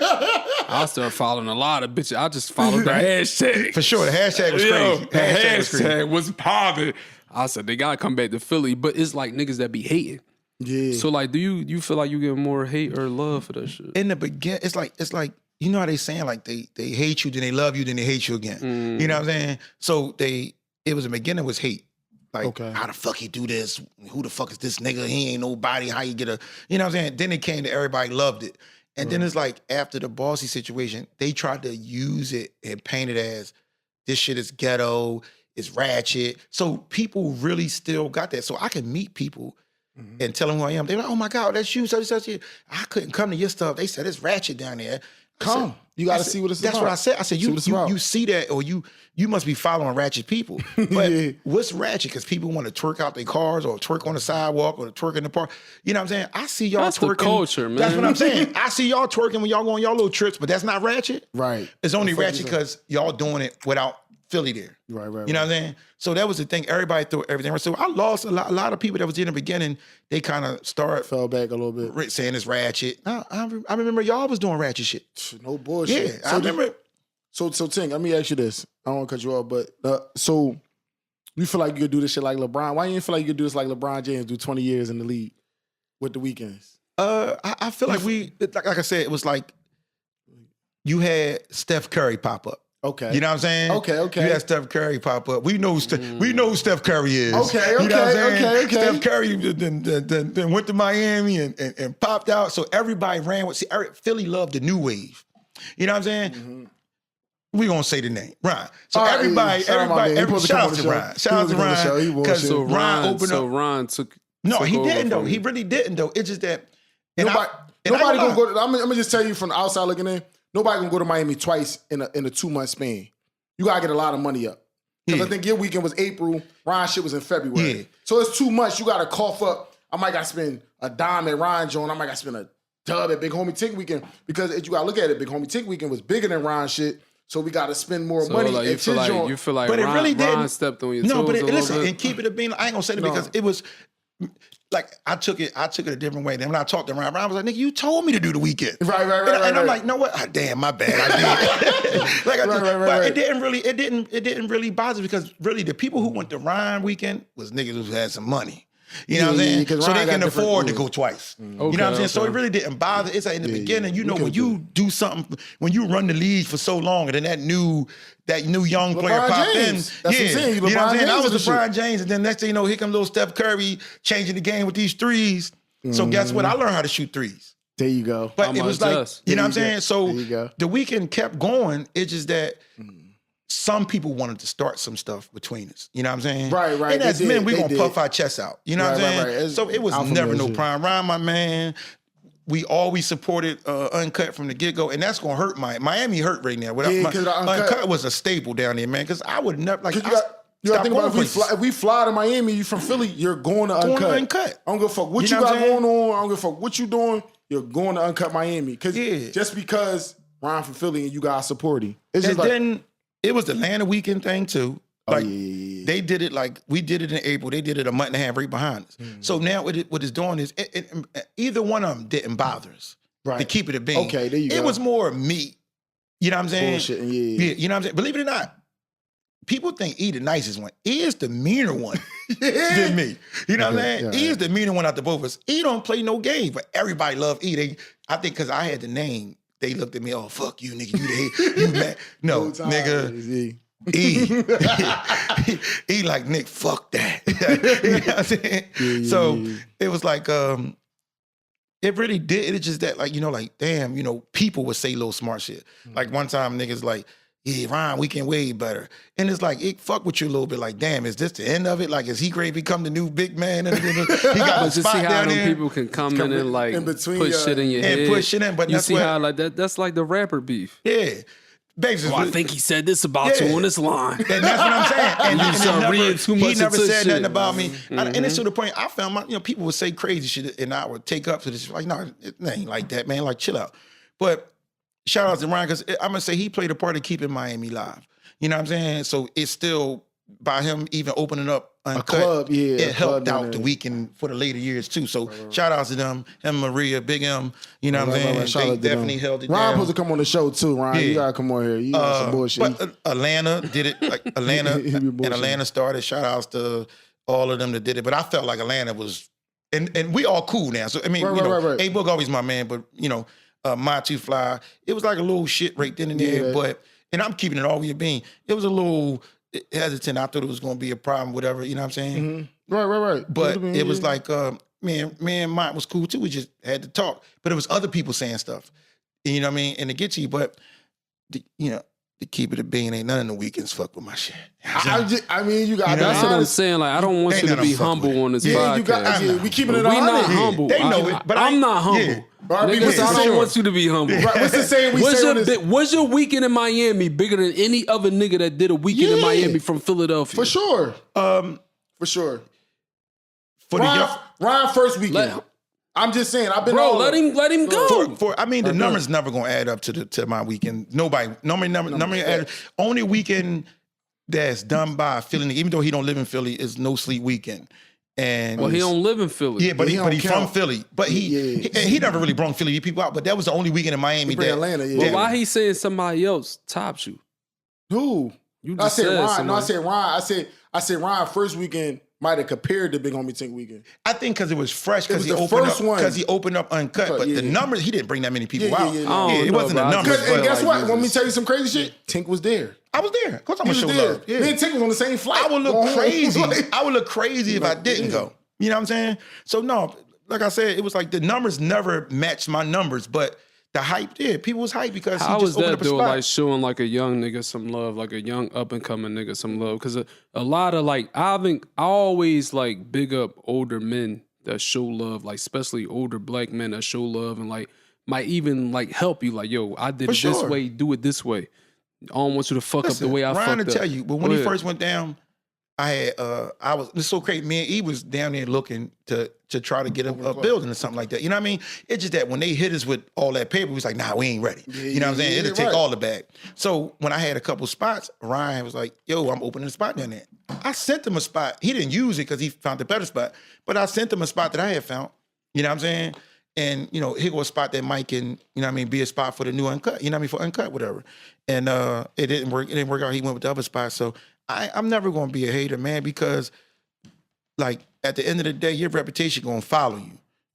[SPEAKER 1] I started following a lot of bitches. I just followed the hashtag.
[SPEAKER 3] For sure, the hashtag was crazy.
[SPEAKER 1] The hashtag was popping. I said they gotta come back to Philly, but it's like niggas that be hating. Yeah. So like, do you feel like you get more hate or love for that shit?
[SPEAKER 3] In the beginning, it's like you know how they saying like they hate you, then they love you, then they hate you again. You know what I'm saying? So it was in the beginning was hate. Like, how the fuck he do this? Who the fuck is this nigga? He ain't nobody. How you get a, you know what I'm saying? Then it came to everybody loved it. And then it's like, after the Bossy situation, they tried to use it and paint it as, this shit is ghetto, it's ratchet. So people really still got that. So I can meet people and tell them who I am. They're like, oh my God, that's you, such and such. I couldn't come to your stuff. They said, it's ratchet down there.
[SPEAKER 2] Come. You got to see what it's
[SPEAKER 3] That's
[SPEAKER 2] about.
[SPEAKER 3] what I said. I said, you see that, or you must be following ratchet people. But what's ratchet? Because people want to twerk out their cars or twerk on the sidewalk or twerk in the park. You know what I'm saying? I see y'all twerking.
[SPEAKER 1] The culture, man.
[SPEAKER 3] That's what I'm saying. I see y'all twerking when y'all go on y'all little trips, but that's not ratchet.
[SPEAKER 2] Right.
[SPEAKER 3] It's only ratchet because y'all doing it without Philly there.
[SPEAKER 2] Right.
[SPEAKER 3] You know what I'm saying? So that was the thing. Everybody threw everything. So I lost a lot of people that was in the beginning. They kind of
[SPEAKER 2] fell back a little bit.
[SPEAKER 3] Saying it's ratchet. I remember y'all was doing ratchet shit.
[SPEAKER 2] No bullshit.
[SPEAKER 3] Yeah, I remember.
[SPEAKER 2] So Tink, let me ask you this. I don't want to cut you off, but so you feel like you could do this shit like LeBron? Why you feel like you could do this like LeBron James, do 20 years in the league with the weekends?
[SPEAKER 3] I feel like like I said, it was like you had Steph Curry pop up.
[SPEAKER 2] Okay.
[SPEAKER 3] You know what I'm saying?
[SPEAKER 2] Okay.
[SPEAKER 3] You had Steph Curry pop up. We know who Steph Curry is.
[SPEAKER 2] Okay.
[SPEAKER 3] You know what I'm saying?
[SPEAKER 2] Okay.
[SPEAKER 3] Steph Curry then went to Miami and popped out. So everybody ran with. See, Philly loved the new wave. You know what I'm saying? Mm-hmm. We gonna say the name, Ryan. So everybody, shout out to Ryan. Shout out to Ryan because Ryan opened up.
[SPEAKER 1] Ryan took.
[SPEAKER 3] No, he didn't though. He really didn't though. It's just that
[SPEAKER 2] nobody gonna go. I'm gonna just tell you from the outside looking in. Nobody gonna go to Miami twice in a 2-month span. You gotta get a lot of money up. Because I think your weekend was April. Ryan shit was in February. Yeah. So it's 2 months. You gotta cough up. I might gotta spend a dime at Ryan Jones. I might gotta spend a dub at Big Homie Tink weekend. Because if you gotta look at it, Big Homie Tink weekend was bigger than Ryan shit. So we gotta spend more money.
[SPEAKER 1] Like, you feel like
[SPEAKER 3] but
[SPEAKER 1] Ron,
[SPEAKER 3] it really didn't.
[SPEAKER 1] Ron stepped on your toes.
[SPEAKER 3] No, but listen,
[SPEAKER 1] bit.
[SPEAKER 3] and keep it a being. I ain't gonna say that because it was. Like I took it a different way. Then when I talked to Ryan was like, "Nigga, you told me to do the weekend."
[SPEAKER 2] Right.
[SPEAKER 3] And I'm like, "No what? Oh, damn, my bad. I did." But it didn't really bother because really the people who went to Ryan weekend was niggas who had some money. You know what I'm saying? So they can afford to go twice. You know what I'm saying? So it really didn't bother. It's like in the beginning, you know, when you do something, when you run the league for so long, and then that new young player popped in.
[SPEAKER 2] That's what I'm saying.
[SPEAKER 3] You know what I'm saying? I was
[SPEAKER 2] James
[SPEAKER 3] LeBron James, and then next thing you know, here comes little Steph Curry changing the game with these threes. So guess what? I learned how to shoot threes.
[SPEAKER 2] There you go.
[SPEAKER 3] But it was like, you know what I'm saying? So
[SPEAKER 2] there you go.
[SPEAKER 3] The weekend kept going. It's just that some people wanted to start some stuff between us. You know what I'm saying?
[SPEAKER 2] Right.
[SPEAKER 3] And as men, we're going to puff our chests out. You know what I'm saying?
[SPEAKER 2] Right.
[SPEAKER 3] So it was never no prime. Ryan, my man, we always supported Uncut from the get-go, and that's going to hurt Miami hurt right now. Uncut was a staple down there, man, because I would never, like,
[SPEAKER 2] you gotta think about if we fly to Miami, you from Philly, you're going to Uncut. I don't give a fuck what you got going on. I don't give a fuck what you doing. You're going to Uncut Miami. Just because Ryan from Philly and you guys supporting. It's just
[SPEAKER 3] then it was the Atlanta weekend thing too. Like they did it like we did it in April. They did it a month and a half right behind us. So now what it's doing is either one of them didn't bother us. Right. To keep it a bean.
[SPEAKER 2] Okay, there you go.
[SPEAKER 3] It was more me. You know what I'm saying?
[SPEAKER 2] Bullshitting,
[SPEAKER 3] yeah. You know what I'm saying? Believe it or not, people think E the nicest one. E is the meaner one than me. You know what I'm saying? E is the meaner one out the both of us. E don't play no game, but everybody love E. I think because I had the name, they looked at me, oh, fuck you, nigga. You mad. No, nigga. E like, Nick, fuck that. You know what I'm saying? So it was like, it really did. It's just that, like, you know, like, damn, you know, people would say little smart shit. Like one time niggas like, yeah, Ryan, we can way better. And it's like, it fuck with you a little bit. Like, damn, is this the end of it? Like, is he great to become the new big man? And he got a
[SPEAKER 1] just
[SPEAKER 3] spot
[SPEAKER 1] see how
[SPEAKER 3] down
[SPEAKER 1] them
[SPEAKER 3] there.
[SPEAKER 1] people can come in and like
[SPEAKER 2] in between
[SPEAKER 1] put shit in your head.
[SPEAKER 3] And put shit in, but
[SPEAKER 1] you
[SPEAKER 3] that's
[SPEAKER 1] see how like that's like the rapper beef.
[SPEAKER 3] Yeah. Basically,
[SPEAKER 1] I think he said this about you on this line.
[SPEAKER 3] And that's what I'm saying. And
[SPEAKER 1] you start reading too much.
[SPEAKER 3] He never said
[SPEAKER 1] shit.
[SPEAKER 3] nothing about me. And it's to the point I found people would say crazy shit and I would take up to this. Like, no, it ain't like that, man. Like, chill out. But shout out to Ryan, because I'm going to say he played a part in keeping Miami live. You know what I'm saying? So it's still, by him even opening up Uncut,
[SPEAKER 2] a club,
[SPEAKER 3] it helped out the weekend for the later years too. So shout out to them, him, Maria, Big M. You know what I'm saying? They definitely held it down.
[SPEAKER 2] Ryan supposed to come on the show too, Ryan. You gotta come on here. You got some bullshit.
[SPEAKER 3] But Atlanta did it. Like Atlanta and Atlanta started. Shout outs to all of them that did it. But I felt like Atlanta was, and we all cool now. So I mean, A-Book always my man, but you know, My Too Fly. It was like a little shit right then and there. But and I'm keeping it all with your being. It was a little hesitant. I thought it was going to be a problem, whatever. You know what I'm saying?
[SPEAKER 2] Right.
[SPEAKER 3] But it was like, man, Mike was cool too. We just had to talk. But it was other people saying stuff. You know what I mean? And to get to you, but to keep it a bean, ain't none of the weekends fuck with my shit.
[SPEAKER 2] I mean, you got.
[SPEAKER 1] That's what I'm saying. Like, I don't want you to be humble on this podcast.
[SPEAKER 2] We keeping it.
[SPEAKER 1] We not humble.
[SPEAKER 3] They know it, but
[SPEAKER 1] I'm not humble.
[SPEAKER 2] R&B,
[SPEAKER 1] Niggas, I don't
[SPEAKER 3] sure.
[SPEAKER 1] want you to be humble.
[SPEAKER 2] Right, what's the saying we say on this?
[SPEAKER 1] Was your weekend in Miami bigger than any other nigga that did a weekend in Miami from Philadelphia?
[SPEAKER 2] For sure. For sure.
[SPEAKER 3] For
[SPEAKER 2] Ryan first weekend. I'm just saying. I've been
[SPEAKER 1] let him go.
[SPEAKER 3] I mean, the numbers never gonna add up to my weekend. Nobody add. Only weekend that's done by a Philly nigga, even though he don't live in Philly, is No Sleep Weekend. And
[SPEAKER 1] he don't live in Philly.
[SPEAKER 3] Yeah, but he from Philly. But he never really brought Philly people out. But that was the only weekend in Miami.
[SPEAKER 2] Atlanta. Yeah.
[SPEAKER 1] But why he saying somebody else topped you?
[SPEAKER 2] Who?
[SPEAKER 1] You
[SPEAKER 2] I
[SPEAKER 1] just
[SPEAKER 2] said Ryan.
[SPEAKER 1] somebody.
[SPEAKER 2] No, I said Ryan. I said Ryan first weekend might have compared to Big Homie Tink weekend.
[SPEAKER 3] I think because it was fresh. Because
[SPEAKER 2] It was the first one.
[SPEAKER 3] Because he opened up uncut. But the numbers, he didn't bring that many people out.
[SPEAKER 2] It
[SPEAKER 3] wasn't the numbers.
[SPEAKER 2] And guess
[SPEAKER 1] like
[SPEAKER 2] what? Want me to tell you some crazy shit? Tink was there.
[SPEAKER 3] I was there. Of course, I'm
[SPEAKER 2] He
[SPEAKER 3] gonna
[SPEAKER 2] was
[SPEAKER 3] show
[SPEAKER 2] there.
[SPEAKER 3] love. Yeah.
[SPEAKER 2] Me and Tink was on the same flight.
[SPEAKER 3] I would look crazy.
[SPEAKER 2] Like-
[SPEAKER 3] I would look crazy if I didn't go. You know what I'm saying? So no, like I said, it was like the numbers never matched my numbers, but the hype did. People was hyped because
[SPEAKER 1] How
[SPEAKER 3] he
[SPEAKER 1] was
[SPEAKER 3] just opened
[SPEAKER 1] that
[SPEAKER 3] up a
[SPEAKER 1] though?
[SPEAKER 3] spot.
[SPEAKER 1] Like showing like a young nigga some love, like a young up and coming nigga some love. Because a lot of like I always like big up older men that show love, like especially older black men that show love and like might even like help you. Like yo, I did it this way, do it this way. I don't want you to fuck up the way I
[SPEAKER 3] Ryan
[SPEAKER 1] fucked
[SPEAKER 3] to
[SPEAKER 1] up.
[SPEAKER 3] tell you, but when he first went down, it's so crazy. Me and E was down there looking to try to get a building or something like that. You know what I mean? It's just that when they hit us with all that paper, we was like, nah, we ain't ready. You know what I'm saying? It'll take all the bag. So when I had a couple spots, Ryan was like, yo, I'm opening a spot down there. I sent him a spot. He didn't use it because he found a better spot, but I sent him a spot that I had found. You know what I'm saying? And, you know, here go a spot that might can, you know what I mean, be a spot for the new uncut, you know what I mean, for uncut, whatever. And it didn't work. It didn't work out. He went with the other spot. So I'm never going to be a hater, man, because like at the end of the day, your reputation going to follow you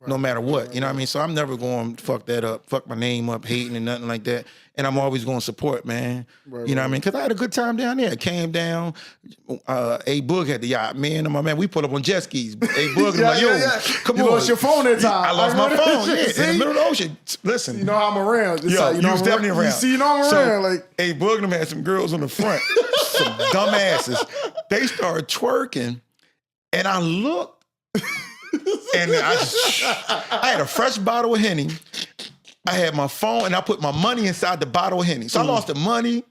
[SPEAKER 3] no matter what. You know what I mean? So I'm never going to fuck that up, fuck my name up, hating and nothing like that. And I'm always going to support, man. You know what I mean? Because I had a good time down there. I came down. A Boog had the yacht. Me and my man, we put up on jet skis. A Boog was like, yo, come on.
[SPEAKER 2] You lost your phone that time.
[SPEAKER 3] I lost my phone, in the middle of the ocean. Listen.
[SPEAKER 2] You know how I'm around.
[SPEAKER 3] Yo,
[SPEAKER 2] you know
[SPEAKER 3] was definitely around.
[SPEAKER 2] You see, you know I'm around. Like,
[SPEAKER 3] A Boog and them had some girls on the front, some dumbasses. They started twerking, and I looked, and I had a fresh bottle of Henny. I had my phone, and I put my money inside the bottle of Henny. So I lost the money.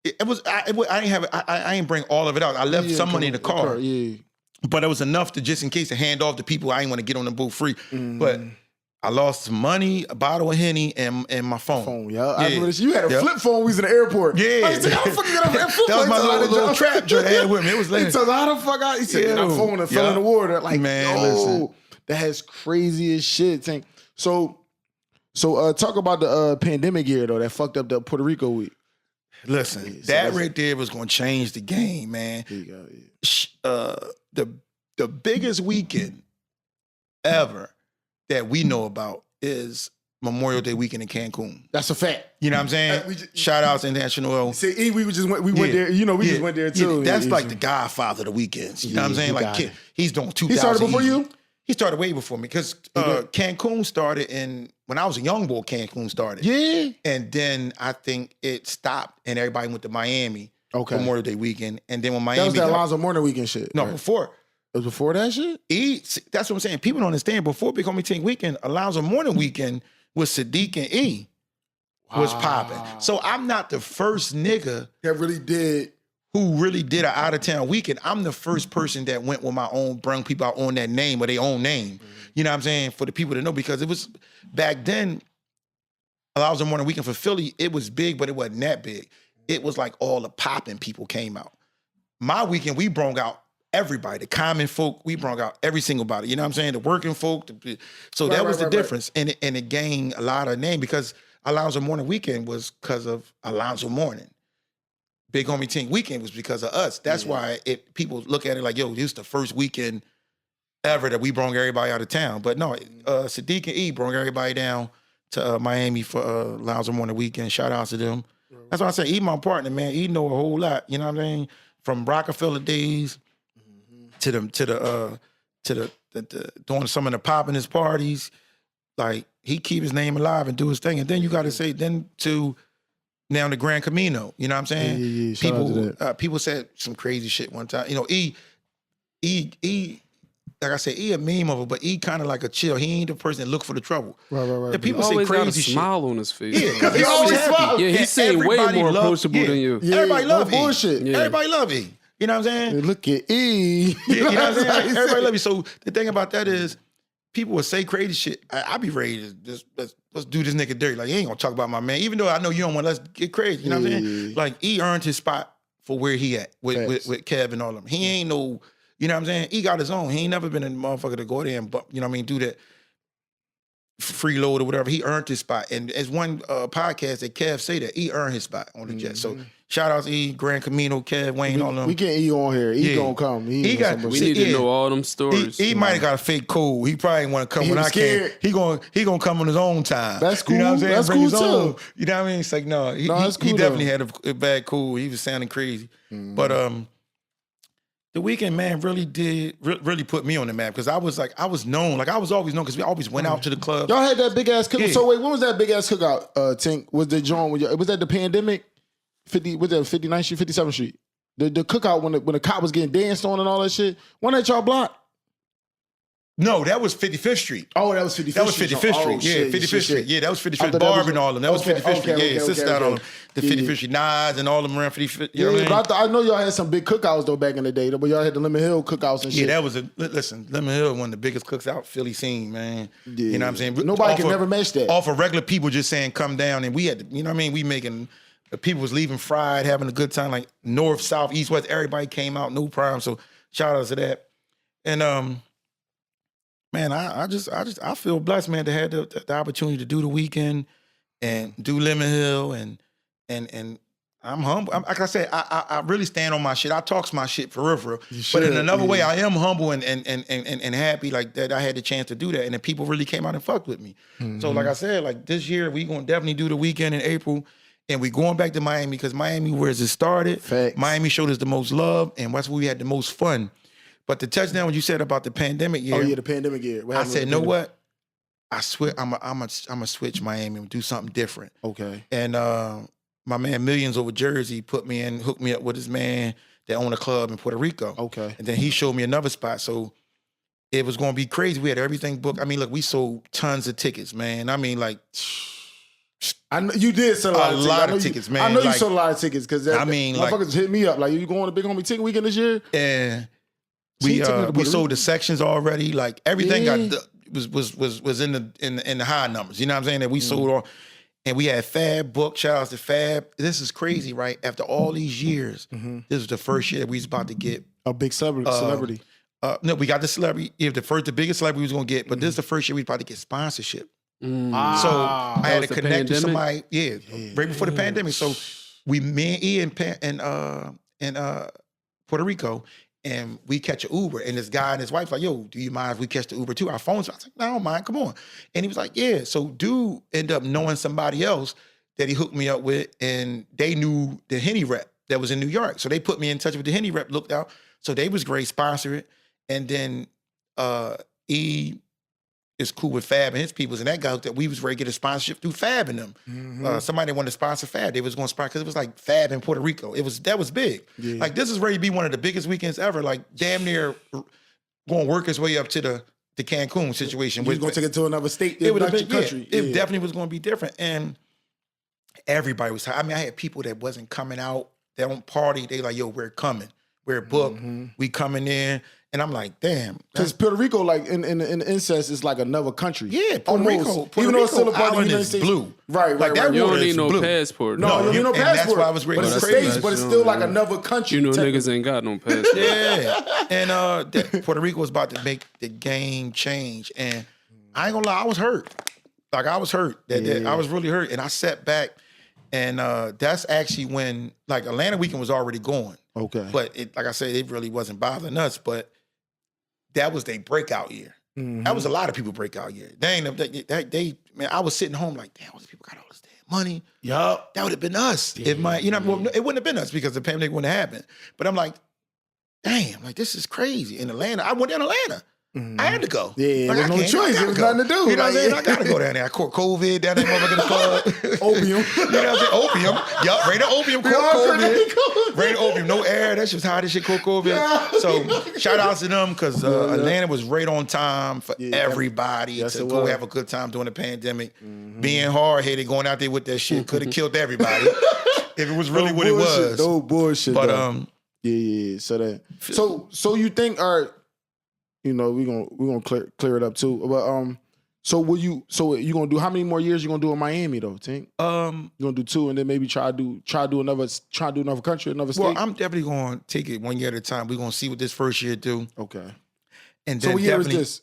[SPEAKER 3] I didn't bring all of it out. I left some money in the car. But it was enough to just in case to hand off to people. I didn't want to get on the boat free. But I lost some money, a bottle of Henny, and my phone.
[SPEAKER 2] I remember this. You had a flip phone when we was in the airport.
[SPEAKER 3] Yeah.
[SPEAKER 2] I said, how the fuck you got a flip phone?
[SPEAKER 3] That was my little trap joint I had with me. It was
[SPEAKER 2] He
[SPEAKER 3] lame.
[SPEAKER 2] told me, how the fuck out? He said, that phone that fell in the water. Like,
[SPEAKER 3] man,
[SPEAKER 2] listen. That's crazy as shit. Tink. So talk about the pandemic year, though, that fucked up the Puerto Rico week.
[SPEAKER 3] Listen, that right there was going to change the game, man.
[SPEAKER 2] There you go,
[SPEAKER 3] The biggest weekend ever that we know about is Memorial Day weekend in Cancun.
[SPEAKER 2] That's a fact.
[SPEAKER 3] You know what I'm saying? Shout out to International.
[SPEAKER 2] See, we went there. You know, we just went there too.
[SPEAKER 3] That's like the godfather of the weekends. You know what I'm saying? Like he's doing 2000.
[SPEAKER 2] He started before you?
[SPEAKER 3] He started way before me because Cancun started when I was a young boy. Cancun started.
[SPEAKER 2] Yeah.
[SPEAKER 3] And then I think it stopped and everybody went to Miami.
[SPEAKER 2] Okay.
[SPEAKER 3] Memorial Day weekend. And then when Miami.
[SPEAKER 2] That was that Alonzo Mourning weekend shit.
[SPEAKER 3] No,
[SPEAKER 2] right?
[SPEAKER 3] before.
[SPEAKER 2] It was before that shit?
[SPEAKER 3] That's what I'm saying. People don't understand. Before Big Homie Tink weekend, Alonzo Mourning weekend was Sadiq and E was popping. So I'm not the first nigga
[SPEAKER 2] that really did.
[SPEAKER 3] Who really did an out-of-town weekend. I'm the first person that went with my own, bring people out on that name or their own name. Mm-hmm. You know what I'm saying? For the people to know, because it was, back then, Alonzo Mourning weekend for Philly, it was big, but it wasn't that big. It was like all the popping people came out. My weekend, we brought out everybody, the common folk, we brought out every single body. You know what I'm saying? The working folk. So that was the difference. And it gained a lot of name because Alonzo Mourning weekend was because of Alonzo Mourning. Big Homie Tink weekend was because of us. That's why people look at it like, yo, this is the first weekend ever that we brought everybody out of town. But no, Sadiq and E brought everybody down to Miami for Alonzo Mourning weekend. Shout out to them. That's why I say E my partner, man. E know a whole lot. You know what I mean? From Rockefeller days to the doing some of the poppin'est parties. Like he keep his name alive and do his thing. And then you got to say to now the Grand Camino, you know what I'm saying?
[SPEAKER 2] Yeah.
[SPEAKER 3] People said some crazy shit one time. You know, E like I said, he a meme of it, but he kind of like a chill. He ain't the person that look for the trouble.
[SPEAKER 2] Right.
[SPEAKER 3] The people
[SPEAKER 1] He
[SPEAKER 3] say
[SPEAKER 1] always got a
[SPEAKER 3] crazy shit.
[SPEAKER 1] smile on his face.
[SPEAKER 3] Yeah, because he always happy.
[SPEAKER 1] Yeah, he
[SPEAKER 3] And
[SPEAKER 1] seemed way
[SPEAKER 3] everybody
[SPEAKER 1] more
[SPEAKER 3] love-
[SPEAKER 1] approachable than you.
[SPEAKER 2] Yeah,
[SPEAKER 3] Everybody
[SPEAKER 2] no
[SPEAKER 3] love
[SPEAKER 2] bullshit.
[SPEAKER 3] E. Everybody love E. You know what I'm saying?
[SPEAKER 2] Look at E.
[SPEAKER 3] You know what I'm saying? Everybody love you. So the thing about that is, people will say crazy shit. I be ready to just let's do this nigga dirty. Like, he ain't gonna talk about my man. Even though I know you don't want, let's get crazy. You know what I'm saying? Like, he earned his spot for where he at with Kev and all of them. He ain't no, you know what I'm saying? He got his own. He ain't never been a motherfucker to go there and, you know what I mean, do that freeload or whatever. He earned his spot. And as one podcast that Kev say that, he earned his spot on the jet. So shout out to E, Grand Camino, Kev, Wayne, all of them.
[SPEAKER 2] We get E on here. E gonna come.
[SPEAKER 1] We need to know all them stories.
[SPEAKER 3] He might have got a fake code. He probably ain't want to come when I came. He gonna come on his own time.
[SPEAKER 2] That's cool.
[SPEAKER 3] You know what I'm saying?
[SPEAKER 2] That's
[SPEAKER 3] Bring
[SPEAKER 2] cool
[SPEAKER 3] his own.
[SPEAKER 2] too.
[SPEAKER 3] You know what I mean? It's like, no, he
[SPEAKER 2] cool
[SPEAKER 3] definitely had a bad cool. He was sounding crazy. But the weekend, man, really put me on the map because I was known. Like, I was always known because we always went out to the club.
[SPEAKER 2] Y'all had that big ass cookout.
[SPEAKER 3] Yeah.
[SPEAKER 2] So wait, when was that big ass cookout? Tink, was the joint? Was that the pandemic? 59th Street, 57th Street. The cookout when the cop was getting danced on and all that shit. When at y'all block?
[SPEAKER 3] No, that was 55th Street.
[SPEAKER 2] Oh, that was 55th Street.
[SPEAKER 3] That was 55th Street. Yeah, 55th Street. Yeah, that was 55th Street. Barb and all of them. That was 55th Street. Yeah, sister out on them. The 55th Street Nas and all of them around 55th. You know what I mean?
[SPEAKER 2] But I know y'all had some big cookouts though back in the day. But y'all had the Lemon Hill cookouts and shit.
[SPEAKER 3] Yeah, that was listen, Lemon Hill, one of the biggest cooks out Philly scene, man.
[SPEAKER 2] Yeah.
[SPEAKER 3] You know what I'm saying?
[SPEAKER 2] Nobody can never match that.
[SPEAKER 3] Off of regular people just saying come down, and we had to, you know what I mean? We making, people was leaving fried, having a good time, like north, south, east, west, everybody came out, no problem. So shout out to that. And man, I feel blessed, man, to have the opportunity to do the weekend and do Lemon Hill and I'm humble. Like I said, I really stand on my shit. I talks my shit for real. But in another way, I am humble and happy like that I had the chance to do that. And then people really came out and fucked with me. So like I said, like this year, we gonna definitely do the weekend in April. And we going back to Miami because Miami, where it started,
[SPEAKER 2] Facts.
[SPEAKER 3] Miami showed us the most love and that's where we had the most fun. But to touch down what you said about the pandemic year.
[SPEAKER 2] Oh yeah, the pandemic year.
[SPEAKER 3] I said, know what? I swear I'm a switch Miami and do something different.
[SPEAKER 2] Okay.
[SPEAKER 3] And my man Millions over Jersey hooked me up with his man that owned a club in Puerto Rico.
[SPEAKER 2] Okay.
[SPEAKER 3] And then he showed me another spot. So it was gonna be crazy. We had everything booked. I mean, look, we sold tons of tickets, man. I mean, like
[SPEAKER 2] I know you did sell a lot of tickets,
[SPEAKER 3] man.
[SPEAKER 2] I know you
[SPEAKER 3] like,
[SPEAKER 2] sold a lot of tickets because motherfuckers hit me up like, you going to Big Homie Ticket Weekend this year?
[SPEAKER 3] And we sold the sections already. Like everything was in the high numbers. You know what I'm saying? That we sold all, and we had Fab booked. Shout out to Fab. This is crazy, right? After all these years, this was the first year that we was about to get
[SPEAKER 2] a big celebrity.
[SPEAKER 3] No, we got the celebrity. The biggest celebrity we was gonna get, but this is the first year we was about to get sponsorship. So I had to connect to somebody. Yeah, right before the pandemic. So me and E in Puerto Rico, and we catch an Uber, and this guy and his wife like, yo, do you mind if we catch the Uber too? Our phones. I was like, no, I don't mind. Come on. And he was like, yeah. So dude ended up knowing somebody else that he hooked me up with, and they knew the Henny rep that was in New York. So they put me in touch with the Henny rep. Looked out. So they was great, sponsor it, and then E is cool with Fab and his peoples, and that guy that we was ready to get a sponsorship through Fab and them. Somebody wanted to sponsor Fab. They was going to sponsor because it was like Fab in Puerto Rico. That was big. Yeah. Like this is ready to be one of the biggest weekends ever. Like damn near going to work his way up to the Cancun situation.
[SPEAKER 2] We're going to take it to another state.
[SPEAKER 3] It would have been country. It definitely was going to be different, and everybody was. I mean, I had people that wasn't coming out. They don't party. They like, yo, we're coming. We're booked. We coming in. And I'm like, damn.
[SPEAKER 2] Because Puerto Rico, like in incest, is like another country.
[SPEAKER 3] Yeah, Puerto Rico.
[SPEAKER 2] Even though it's still a part of the
[SPEAKER 3] Island
[SPEAKER 2] United
[SPEAKER 3] is
[SPEAKER 2] States.
[SPEAKER 3] blue.
[SPEAKER 2] Right.
[SPEAKER 3] Like that
[SPEAKER 1] You
[SPEAKER 3] water
[SPEAKER 1] don't need
[SPEAKER 3] is
[SPEAKER 1] no
[SPEAKER 3] blue.
[SPEAKER 1] passport.
[SPEAKER 2] No, you need no passport.
[SPEAKER 3] And that's why I was ready.
[SPEAKER 2] But it's the
[SPEAKER 3] Crazy.
[SPEAKER 2] States, but it's still like another country.
[SPEAKER 1] You know niggas ain't got no passport.
[SPEAKER 3] Yeah. And Puerto Rico was about to make the game change. And I ain't gonna lie, I was hurt. Like I was hurt. I was really hurt. And I sat back, and that's actually when like Atlanta weekend was already going.
[SPEAKER 2] Okay.
[SPEAKER 3] But like I said, it really wasn't bothering us. But that was their breakout year. That was a lot of people breakout year. Man, I was sitting home like, damn, those people got all this damn money.
[SPEAKER 2] Yup.
[SPEAKER 3] That would have been us. If well, it wouldn't have been us because the pandemic wouldn't have happened. But I'm like, damn, like this is crazy. In Atlanta, I went in Atlanta. I had to go.
[SPEAKER 2] Yeah,
[SPEAKER 3] like,
[SPEAKER 2] there's no choice. There was nothing to do.
[SPEAKER 3] You know what I'm saying?
[SPEAKER 2] Like,
[SPEAKER 3] I gotta go down there. I caught COVID down there, motherfucking club.
[SPEAKER 2] Opium.
[SPEAKER 3] You know what I'm saying? Opium. Yup, rated opium, caught COVID. Rated opium, no air. That shit was hot as shit, caught COVID.
[SPEAKER 2] Yeah.
[SPEAKER 3] So shout outs to them because Atlanta was right on time for everybody to go have a good time during the pandemic. Being hard-headed, going out there with that shit could have killed everybody if it was really what it was.
[SPEAKER 2] No bullshit.
[SPEAKER 3] But
[SPEAKER 2] yeah. So you think, all right, you know, we're gonna clear it up too. But so you gonna do how many more years you gonna do in Miami though, Tink? You gonna do 2 and then maybe try to do another country, another state?
[SPEAKER 3] Well, I'm definitely gonna take it 1 year at a time. We're gonna see what this first year do.
[SPEAKER 2] Okay.
[SPEAKER 3] And
[SPEAKER 2] so
[SPEAKER 3] then
[SPEAKER 2] what year is this?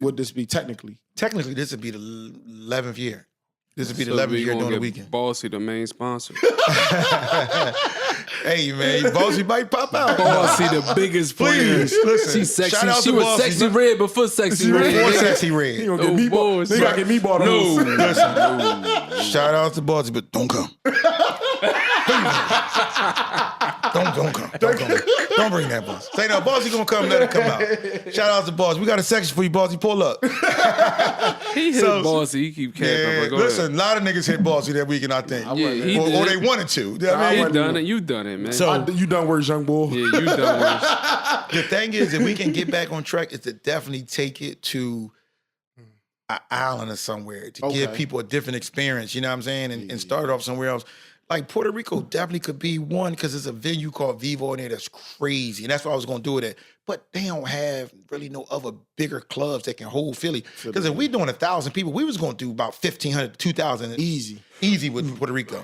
[SPEAKER 2] Would this be technically?
[SPEAKER 3] Technically, this would be the 11th year. This would be the 11th year during the weekend.
[SPEAKER 1] Bossy, the main sponsor.
[SPEAKER 3] Hey, man, Bossy might pop out.
[SPEAKER 1] Bossy, the biggest player.
[SPEAKER 3] Listen,
[SPEAKER 1] She's sexy.
[SPEAKER 3] shout out
[SPEAKER 1] She
[SPEAKER 3] to
[SPEAKER 1] was
[SPEAKER 3] Bossy.
[SPEAKER 1] sexy red before sexy red.
[SPEAKER 3] Before Sexy Red.
[SPEAKER 2] He gonna get me ball. They gotta get me ball.
[SPEAKER 3] No, listen. Shout out to Bossy, but don't come. Don't come. Don't bring that boss. Say no, Bossy gonna come, let it come out. Shout out to Bossy. We got a section for you, Bossy. Pull up.
[SPEAKER 1] He hit Bossy. He keep capping.
[SPEAKER 3] Yeah, listen, a lot of niggas hit Bossy that weekend, I think. Or they wanted to. You know what I mean?
[SPEAKER 1] He done it. You done it, man.
[SPEAKER 3] So
[SPEAKER 2] you done worse, young boy.
[SPEAKER 1] Yeah, you done worse.
[SPEAKER 3] The thing is, if we can get back on track, is to definitely take it to an island or somewhere to give people a different experience. You know what I'm saying? And start off somewhere else. Like Puerto Rico definitely could be one because there's a venue called Vivo in there that's crazy. And that's what I was going to do with it. But they don't have really no other bigger clubs that can hold Philly. Because if we doing 1,000 people, we was going to do about 1,500 to 2,000 easy with Puerto Rico.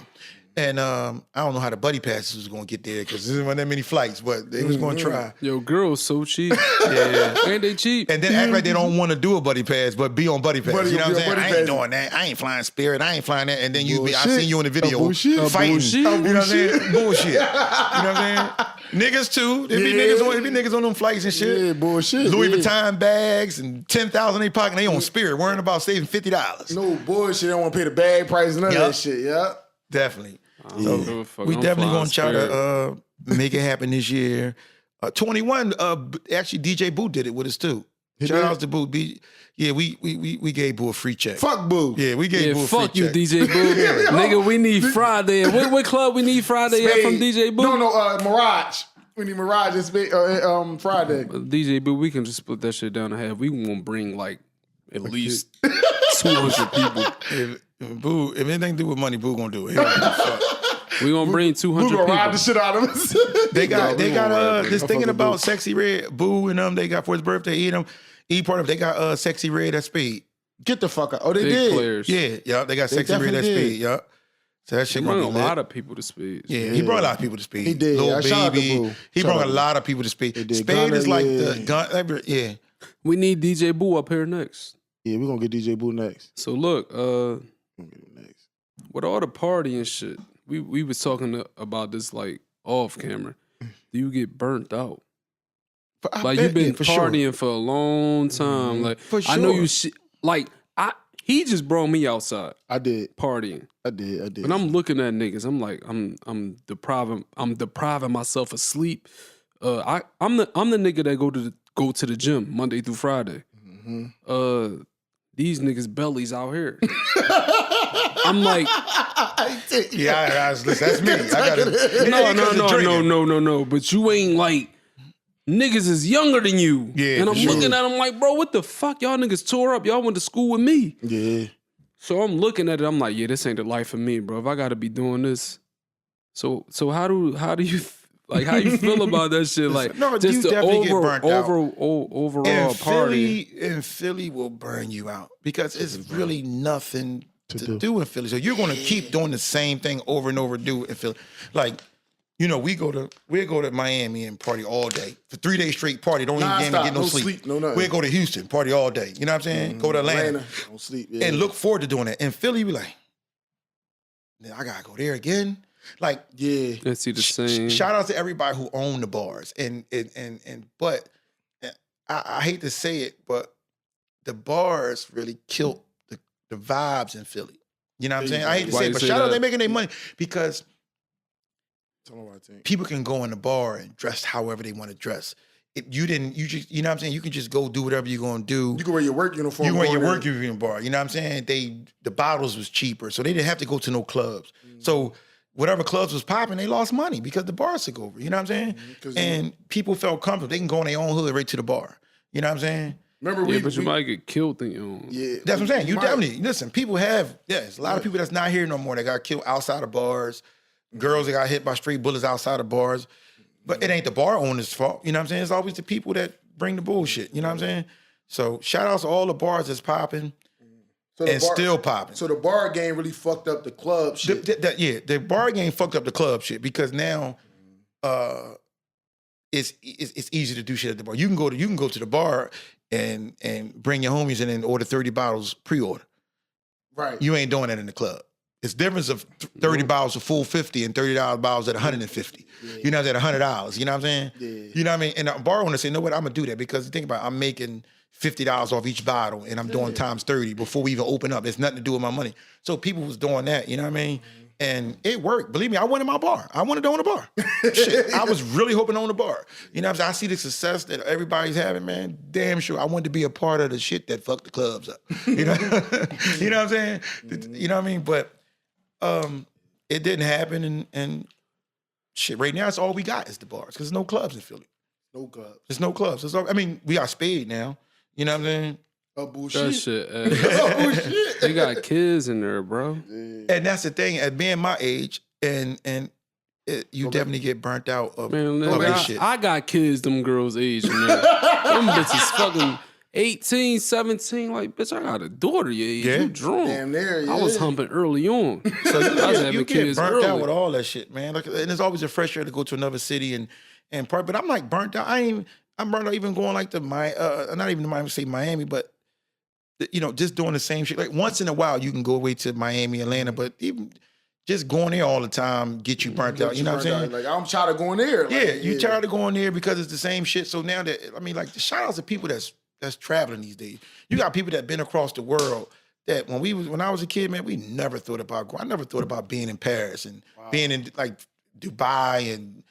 [SPEAKER 3] And I don't know how the buddy passes was going to get there because there wasn't that many flights, but they was going to try.
[SPEAKER 1] Yo, girls so cheap. Yeah. Ain't they cheap?
[SPEAKER 3] And then act like they don't want to do a buddy pass, but be on buddy pass. You know what I'm saying? I ain't doing that. I ain't flying Spirit. I ain't flying that. And then I seen you in the video fighting. You know what I'm saying? Bullshit. You know what I'm saying? Niggas too. There be niggas on them flights and shit.
[SPEAKER 2] Yeah, bullshit.
[SPEAKER 3] Louis Vuitton bags and 10,000 in their pocket. And they on Spirit, worrying about saving $50.
[SPEAKER 2] No bullshit. They don't want to pay the bag price, none of that shit. Yeah.
[SPEAKER 3] Definitely. So we definitely gonna try to make it happen this year. 21, actually DJ Boo did it with us too. Shout out to Boo. Yeah, we gave Boo a free check.
[SPEAKER 2] Fuck Boo.
[SPEAKER 3] Yeah, we gave Boo a free
[SPEAKER 1] check. Fuck you,
[SPEAKER 3] check.
[SPEAKER 1] DJ Boo. Nigga, we need Friday. What club we need Friday at from DJ Boo?
[SPEAKER 2] No, Mirage. We need Mirage this Friday.
[SPEAKER 1] DJ Boo, we can just split that shit down in half. We won't bring like at least 200 people.
[SPEAKER 3] Boo, if anything to do with money, Boo gonna do it.
[SPEAKER 1] We gonna bring 200 people.
[SPEAKER 2] Boo gonna ride the shit out of us.
[SPEAKER 3] They got this thinking about Sexy Red. Boo and them, they got for his birthday, eat part of they got Sexy Red at Speed.
[SPEAKER 2] Get the fuck out. Oh, they
[SPEAKER 1] Big
[SPEAKER 2] did.
[SPEAKER 1] Players.
[SPEAKER 3] Yeah, they got Sexy Red at Speed, yeah. So that shit
[SPEAKER 1] brought
[SPEAKER 3] gonna be
[SPEAKER 1] a lot of people to Speed.
[SPEAKER 3] Yeah, he brought a lot of people to Speed.
[SPEAKER 2] He did.
[SPEAKER 3] Lil Baby. He brought a lot of people to Speed. Speed is like the gun. Yeah.
[SPEAKER 1] We need DJ Boo up here next.
[SPEAKER 2] Yeah, we're gonna get DJ Boo next.
[SPEAKER 1] So look, with all the party and shit, we was talking about this like off camera. Do you get burnt out? Like you've been partying for a long time. Like I know you he just brought me outside. I did partying.
[SPEAKER 2] I did.
[SPEAKER 1] And I'm looking at niggas. I'm like, I'm depriving myself of sleep. I'm the nigga that go to the gym Monday through Friday. Mm-hmm. These niggas bellies out here. I'm like,
[SPEAKER 3] yeah, that's me. I gotta
[SPEAKER 1] no. But you ain't like niggas is younger than you.
[SPEAKER 3] Yeah,
[SPEAKER 1] and I'm looking at them like, bro, what the fuck? Y'all niggas tore up. Y'all went to school with me.
[SPEAKER 2] Yeah.
[SPEAKER 1] So I'm looking at it. I'm like, yeah, this ain't the life for me, bro. If I got to be doing this, so how do you like how you feel about that shit? Like,
[SPEAKER 3] no,
[SPEAKER 1] just
[SPEAKER 3] you definitely get burnt out.
[SPEAKER 1] Overall party.
[SPEAKER 3] Philly will burn you out because it's really nothing to do in Philly. So you're going to keep doing the same thing over and over in Philly. Like, you know, we go to Miami and party all day for 3 days straight. Party, don't even get no sleep.
[SPEAKER 2] No nothing.
[SPEAKER 3] We go to Houston, party all day. You know what I'm saying? Go to Atlanta,
[SPEAKER 2] don't sleep,
[SPEAKER 3] and look forward to doing that. In Philly, we like, I gotta go there again. Like, yeah,
[SPEAKER 1] let's see the same.
[SPEAKER 3] Shout out to everybody who own the bars, but I hate to say it, but the bars really killed the vibes in Philly. You know what I'm saying? I hate to say it, but shout out they making their money because people can go in the bar and dress however they want to dress. you know what I'm saying? You can just go do whatever you're gonna do.
[SPEAKER 2] You can wear your work uniform.
[SPEAKER 3] You wear your work uniform bar. You know what I'm saying? The bottles was cheaper, so they didn't have to go to no clubs. So whatever clubs was popping, they lost money because the bars took over. You know what I'm saying? And people felt comfortable. They can go in their own hood right to the bar. You know what I'm saying?
[SPEAKER 2] Remember,
[SPEAKER 1] but you might get killed in your own.
[SPEAKER 2] Yeah,
[SPEAKER 3] that's what I'm saying. You definitely listen. People have there's a lot of people that's not here no more that got killed outside of bars. Girls that got hit by straight bullets outside of bars. But it ain't the bar owner's fault. You know what I'm saying? It's always the people that bring the bullshit. You know what I'm saying? So shout outs to all the bars that's popping still popping.
[SPEAKER 2] So the bar game really fucked up the club shit.
[SPEAKER 3] The bar game fucked up the club shit because now it's easy to do shit at the bar. You can go to the bar and bring your homies in and order 30 bottles pre-order.
[SPEAKER 2] Right.
[SPEAKER 3] You ain't doing that in the club. It's difference of 30 bottles for full 50 and $30 bottles at 150. Yeah. You know, at $100. You know what I'm saying?
[SPEAKER 2] Yeah.
[SPEAKER 3] You know what I mean? And the bar owner say, you know what, I'm gonna do that because think about it, I'm making $50 off each bottle and I'm doing times 30 before we even open up. It's nothing to do with my money. So people was doing that, you know what I mean? And it worked. Believe me, I went in my bar. I wanted to own a bar. Shit, I was really hoping to own a bar. You know what I'm saying? I see the success that everybody's having, man. Damn sure I wanted to be a part of the shit that fucked the clubs up. You know, you know what I'm saying? You know what I mean? But it didn't happen, and shit. Right now, it's all we got is the bars because there's no clubs in Philly.
[SPEAKER 2] No clubs.
[SPEAKER 3] There's no clubs. I mean, we got Spade now. You know what I'm saying?
[SPEAKER 2] Oh, bullshit.
[SPEAKER 1] That shit. They got kids in there, bro.
[SPEAKER 3] And that's the thing. At being my age, you definitely get burnt out of this shit.
[SPEAKER 1] I got kids them girls' age in there. Them bitches fucking 18, 17. Like, bitch, I got a daughter your age. You drunk.
[SPEAKER 2] Damn near, yeah.
[SPEAKER 1] I was humping early on.
[SPEAKER 3] So you get burnt out with all that shit, man. Like, and it's always a frustrating to go to another city and part. But I'm like burnt out. I'm burnt out even going like to not even to Miami, say Miami, but you know, just doing the same shit. Like once in a while, you can go away to Miami, Atlanta, but even just going there all the time get you burnt out. You know what I'm saying?
[SPEAKER 2] Like I'm tired of going there. Like,
[SPEAKER 3] you tired of going there because it's the same shit. So now that like the shout outs to people that's traveling these days. You got people that been across the world that when I was a kid, man, we never thought about going. I never thought about being in Paris and being in like Dubai and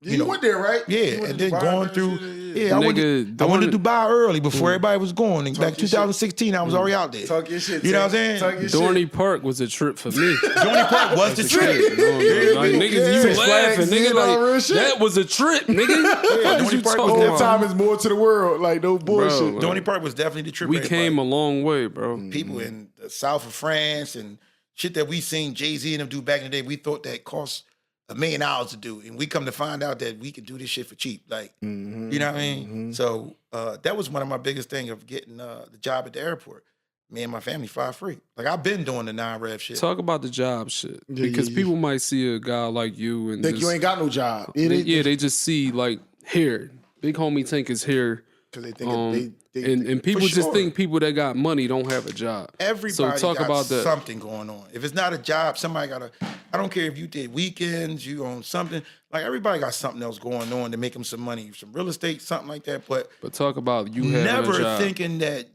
[SPEAKER 2] you went there, right?
[SPEAKER 3] Yeah, and then going through. I went to Dubai early before everybody was going. Back 2016, I was already out there.
[SPEAKER 2] Talk your shit.
[SPEAKER 3] You know what I'm saying?
[SPEAKER 1] Dorney Park was a trip for me.
[SPEAKER 3] Dorney Park was the trip.
[SPEAKER 1] Like niggas, you laughing, nigga. Like that was a trip, nigga.
[SPEAKER 3] Dorney Park was
[SPEAKER 2] whole time is more to the world. Like no bullshit.
[SPEAKER 3] Dorney Park was definitely the trip.
[SPEAKER 1] We came a long way, bro.
[SPEAKER 3] People in the south of France and shit that we seen Jay-Z and them do back in the day. We thought that cost $1 million to do, and we come to find out that we can do this shit for cheap. Like, you know what I mean? So that was one of my biggest things of getting the job at the airport. Me and my family fly free. Like I've been doing the non-rev shit.
[SPEAKER 1] Talk about the job shit because people might see a guy like you and
[SPEAKER 2] think you ain't got no job.
[SPEAKER 1] They just see like here, big homie Tink is here
[SPEAKER 2] because they think
[SPEAKER 1] and people just think people that got money don't have a job.
[SPEAKER 3] Everybody got something going on. If it's not a job, somebody got I don't care if you did weekends, you own something. Like everybody got something else going on to make them some money, some real estate, something like that. But
[SPEAKER 1] talk about you having a job.
[SPEAKER 3] Never thinking that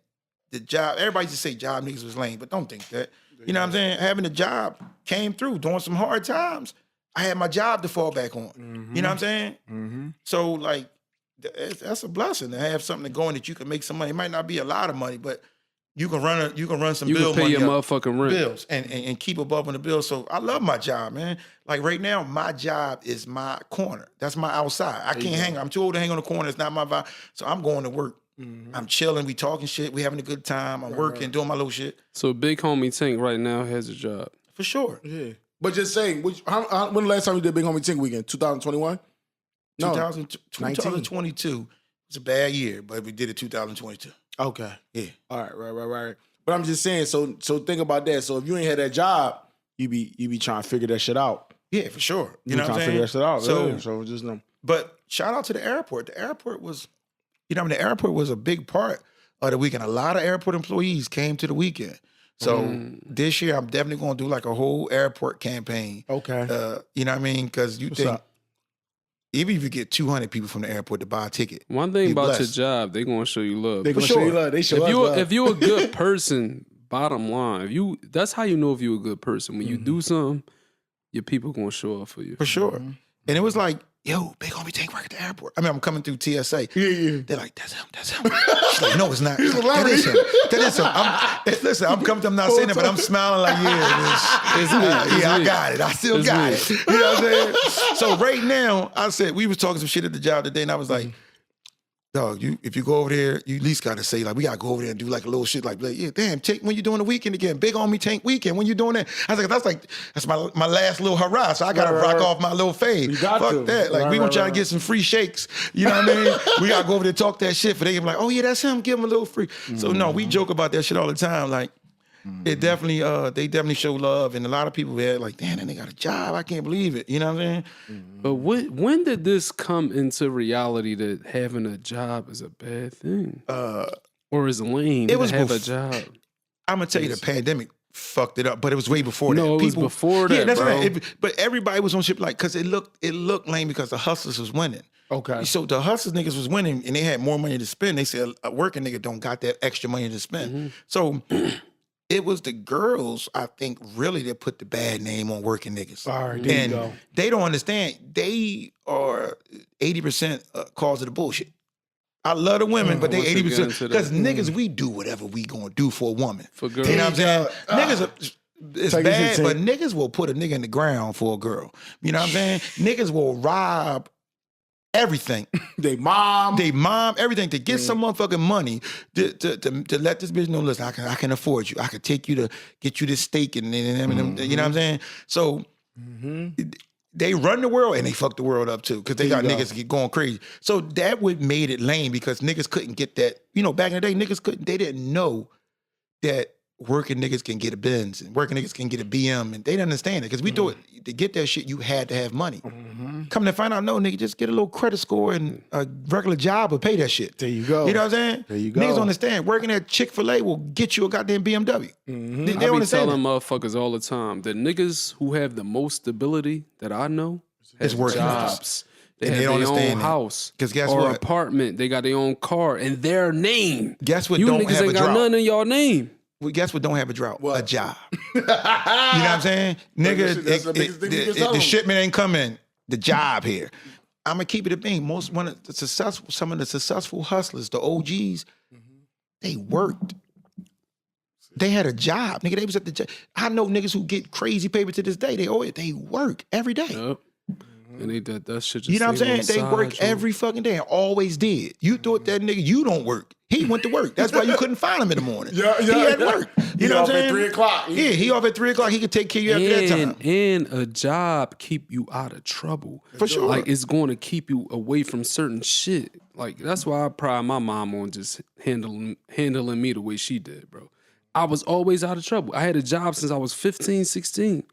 [SPEAKER 3] the job. Everybody just say job niggas was lame, but don't think that. You know what I'm saying? Having a job came through during some hard times. I had my job to fall back on. You know what I'm saying? So like. That's a blessing to have something going that you can make some money. It might not be a lot of money, but you can run some
[SPEAKER 1] you
[SPEAKER 3] bill
[SPEAKER 1] can pay
[SPEAKER 3] money
[SPEAKER 1] your motherfucking rent.
[SPEAKER 3] Bills and keep above on the bills. So I love my job, man. Like right now, my job is my corner. That's my outside. I can't hang. I'm too old to hang on the corner. It's not my vibe. So I'm going to work. I'm chilling. We talking shit. We having a good time. I'm working, doing my little shit.
[SPEAKER 1] So big homie Tink right now has a job.
[SPEAKER 3] For sure.
[SPEAKER 2] Yeah. But just saying, when the last time you did Big Homie Tink weekend? 2021?
[SPEAKER 3] No, 2022. It's a bad year, but we did it 2022.
[SPEAKER 2] Okay.
[SPEAKER 3] Yeah.
[SPEAKER 2] All right. Right. But I'm just saying, so think about that. So if you ain't had that job, you be trying to figure that shit out.
[SPEAKER 3] Yeah, for sure. You know what I'm saying?
[SPEAKER 2] Figure that shit out.
[SPEAKER 3] So,
[SPEAKER 2] yeah. So just know.
[SPEAKER 3] But shout out to the airport. The airport was, the airport was a big part of the weekend. A lot of airport employees came to the weekend. So this year, I'm definitely going to do like a whole airport campaign.
[SPEAKER 2] Okay.
[SPEAKER 3] You know what I mean? Because even if you get 200 people from the airport to buy a ticket.
[SPEAKER 1] One thing about your job, they're going to show you love.
[SPEAKER 2] They're going to show you love. They show love.
[SPEAKER 1] If you're a good person, bottom line, that's how you know if you're a good person. When you do something, your people going to show up for you.
[SPEAKER 3] For sure. And it was like, yo, big homie Tink work at the airport. I mean, I'm coming through TSA.
[SPEAKER 2] Yeah.
[SPEAKER 3] They're like, that's him. She's like, no, it's not. Like, that is him. Listen, I'm coming to them not saying that, but I'm smiling like, it's me. I got it. I still got it. You know what I'm saying? So right now, I said, we was talking some shit at the job today, and I was like, dog, if you go over there, you at least got to say, like, we got to go over there and do, like, a little shit like, yeah, damn, Tink, when you doing the weekend again? Big homie Tink weekend, when you doing that? I was like, that's my last little hurrah, so I got to rock off my little fade. Fuck that. Like, we gonna try to get some free shakes. You know what I mean? We got to go over there and talk that shit, for they be like, oh, yeah, that's him, give him a little free. So, no, we joke about that shit all the time. Like, it definitely, they definitely show love, and a lot of people were like, damn, that nigga got a job. I can't believe it. You know what I'm saying?
[SPEAKER 1] But when did this come into reality that having a job is a bad thing? Or is lame to have a job?
[SPEAKER 3] I'm gonna tell you, the pandemic fucked it up, but it was way before that.
[SPEAKER 1] No, it was before that,
[SPEAKER 3] that's
[SPEAKER 1] bro.
[SPEAKER 3] right. But everybody was on shit like, because it looked lame because the hustlers was winning.
[SPEAKER 2] Okay.
[SPEAKER 3] So the hustlers niggas was winning, and they had more money to spend. They said a working nigga don't got that extra money to spend. So it was the girls, I think, really that put the bad name on working niggas.
[SPEAKER 2] All right, there you go.
[SPEAKER 3] They don't understand. They are 80% cause of the bullshit. I love the women, but they 80%. Because niggas, we do whatever we gonna do for a woman.
[SPEAKER 1] For girls.
[SPEAKER 3] You know what I'm saying? Niggas, it's bad, but niggas will put a nigga in the ground for a girl. You know what I'm saying? Niggas will rob everything.
[SPEAKER 2] They mom,
[SPEAKER 3] everything to get some motherfucking money to let this bitch know, listen, I can afford you. I can take you to get you this steak and you know what I'm saying? So they run the world and they fuck the world up too, because they got niggas get going crazy. So that would made it lame, because niggas couldn't get that. You know, back in the day, they didn't know that working niggas can get a Benz and working niggas can get a BM, and they didn't understand it, because we do it to get that shit. You had to have money. Come to find out, no, nigga, just get a little credit score and a regular job and pay that shit.
[SPEAKER 2] There you go.
[SPEAKER 3] You know what I'm saying?
[SPEAKER 2] There you go.
[SPEAKER 3] Niggas don't understand. Working at Chick-fil-A will get you a goddamn BMW. They
[SPEAKER 1] I
[SPEAKER 3] don't
[SPEAKER 1] be
[SPEAKER 3] understand
[SPEAKER 1] telling motherfuckers all the time, the niggas who have the most stability that I know
[SPEAKER 3] It's
[SPEAKER 1] have
[SPEAKER 3] working
[SPEAKER 1] jobs. They
[SPEAKER 3] And
[SPEAKER 1] have
[SPEAKER 3] they don't
[SPEAKER 1] their own
[SPEAKER 3] understand that.
[SPEAKER 1] house.
[SPEAKER 3] 'Cause guess
[SPEAKER 1] or
[SPEAKER 3] what?
[SPEAKER 1] apartment. They got their own car and their name.
[SPEAKER 3] Guess what
[SPEAKER 1] You
[SPEAKER 3] don't
[SPEAKER 1] niggas
[SPEAKER 3] have
[SPEAKER 1] ain't
[SPEAKER 3] a
[SPEAKER 1] got
[SPEAKER 3] drought?
[SPEAKER 1] none in y'all name.
[SPEAKER 3] Well, guess what don't have a drought?
[SPEAKER 2] What?
[SPEAKER 3] A job. You know what I'm saying? Nigga,
[SPEAKER 2] That's the biggest thing you can tell
[SPEAKER 3] the
[SPEAKER 2] them.
[SPEAKER 3] shipment ain't coming. The job here. I'm gonna keep it a bean. Some of the successful hustlers, the OGs, they worked. They had a job, nigga. They was at the job. I know niggas who get crazy paper to this day. They work every day.
[SPEAKER 1] Yep. And that shit just
[SPEAKER 3] You know what I'm saying?
[SPEAKER 1] stay
[SPEAKER 3] They
[SPEAKER 1] on
[SPEAKER 3] work
[SPEAKER 1] side,
[SPEAKER 3] every fucking day and always did. You thought that nigga, you don't work. He went to work. That's why you couldn't find him in the morning. He had work. You know what I'm saying?
[SPEAKER 2] At 3 o'clock.
[SPEAKER 3] Yeah, he off at 3 o'clock. He could take care of you after that time.
[SPEAKER 1] And a job keep you out of trouble.
[SPEAKER 3] For sure.
[SPEAKER 1] Like, it's going to keep you away from certain shit. Like, that's why I pride my mom on just handling me the way she did, bro. I was always out of trouble. I had a job since I was 15, 16.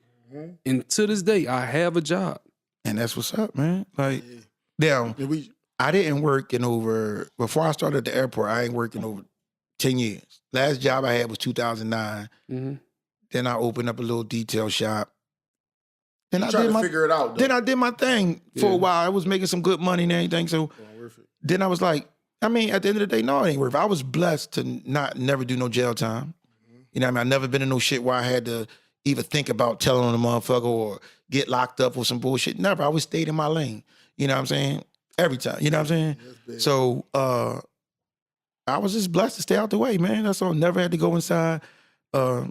[SPEAKER 1] And to this day, I have a job.
[SPEAKER 3] And that's what's up, man. Like, now, I didn't work in over, before I started at the airport, I ain't working over 10 years. Last job I had was 2009. Then I opened up a little detail shop. Then I did
[SPEAKER 2] figure it out, though.
[SPEAKER 3] Then I did my thing for a while. I was making some good money and everything. So then I was like, I mean, at the end of the day, no, it ain't worth it. I was blessed to never do no jail time. You know what I mean? I never been in no shit where I had to even think about telling on a motherfucker or get locked up or some bullshit. Never. I always stayed in my lane. You know what I'm saying? Every time. You know what I'm saying? So I was just blessed to stay out the way, man. That's all. Never had to go inside. I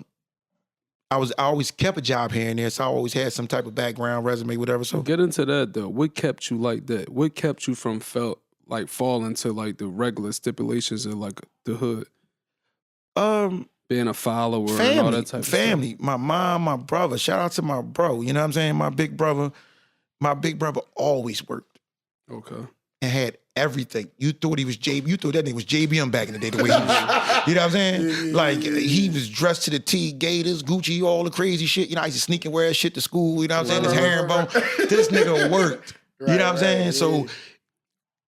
[SPEAKER 3] always kept a job here and there, so I always had some type of background, resume, whatever. So
[SPEAKER 1] Get into that, though. What kept you like that? What kept you from falling to, like, the regular stipulations of, like, the hood? Being a follower and all that type of
[SPEAKER 3] family.
[SPEAKER 1] stuff.
[SPEAKER 3] My mom, my brother. Shout out to my bro. You know what I'm saying? My big brother always worked.
[SPEAKER 1] Okay.
[SPEAKER 3] And had everything. You thought he was you thought that nigga was JBM back in the day, the way he was. You know what I'm saying? Like, he was dressed to the T, Gators, Gucci, all the crazy shit. You know, I used to sneak and wear shit to school. You know what I'm saying? His herringbone. This nigga worked. You know what I'm saying? So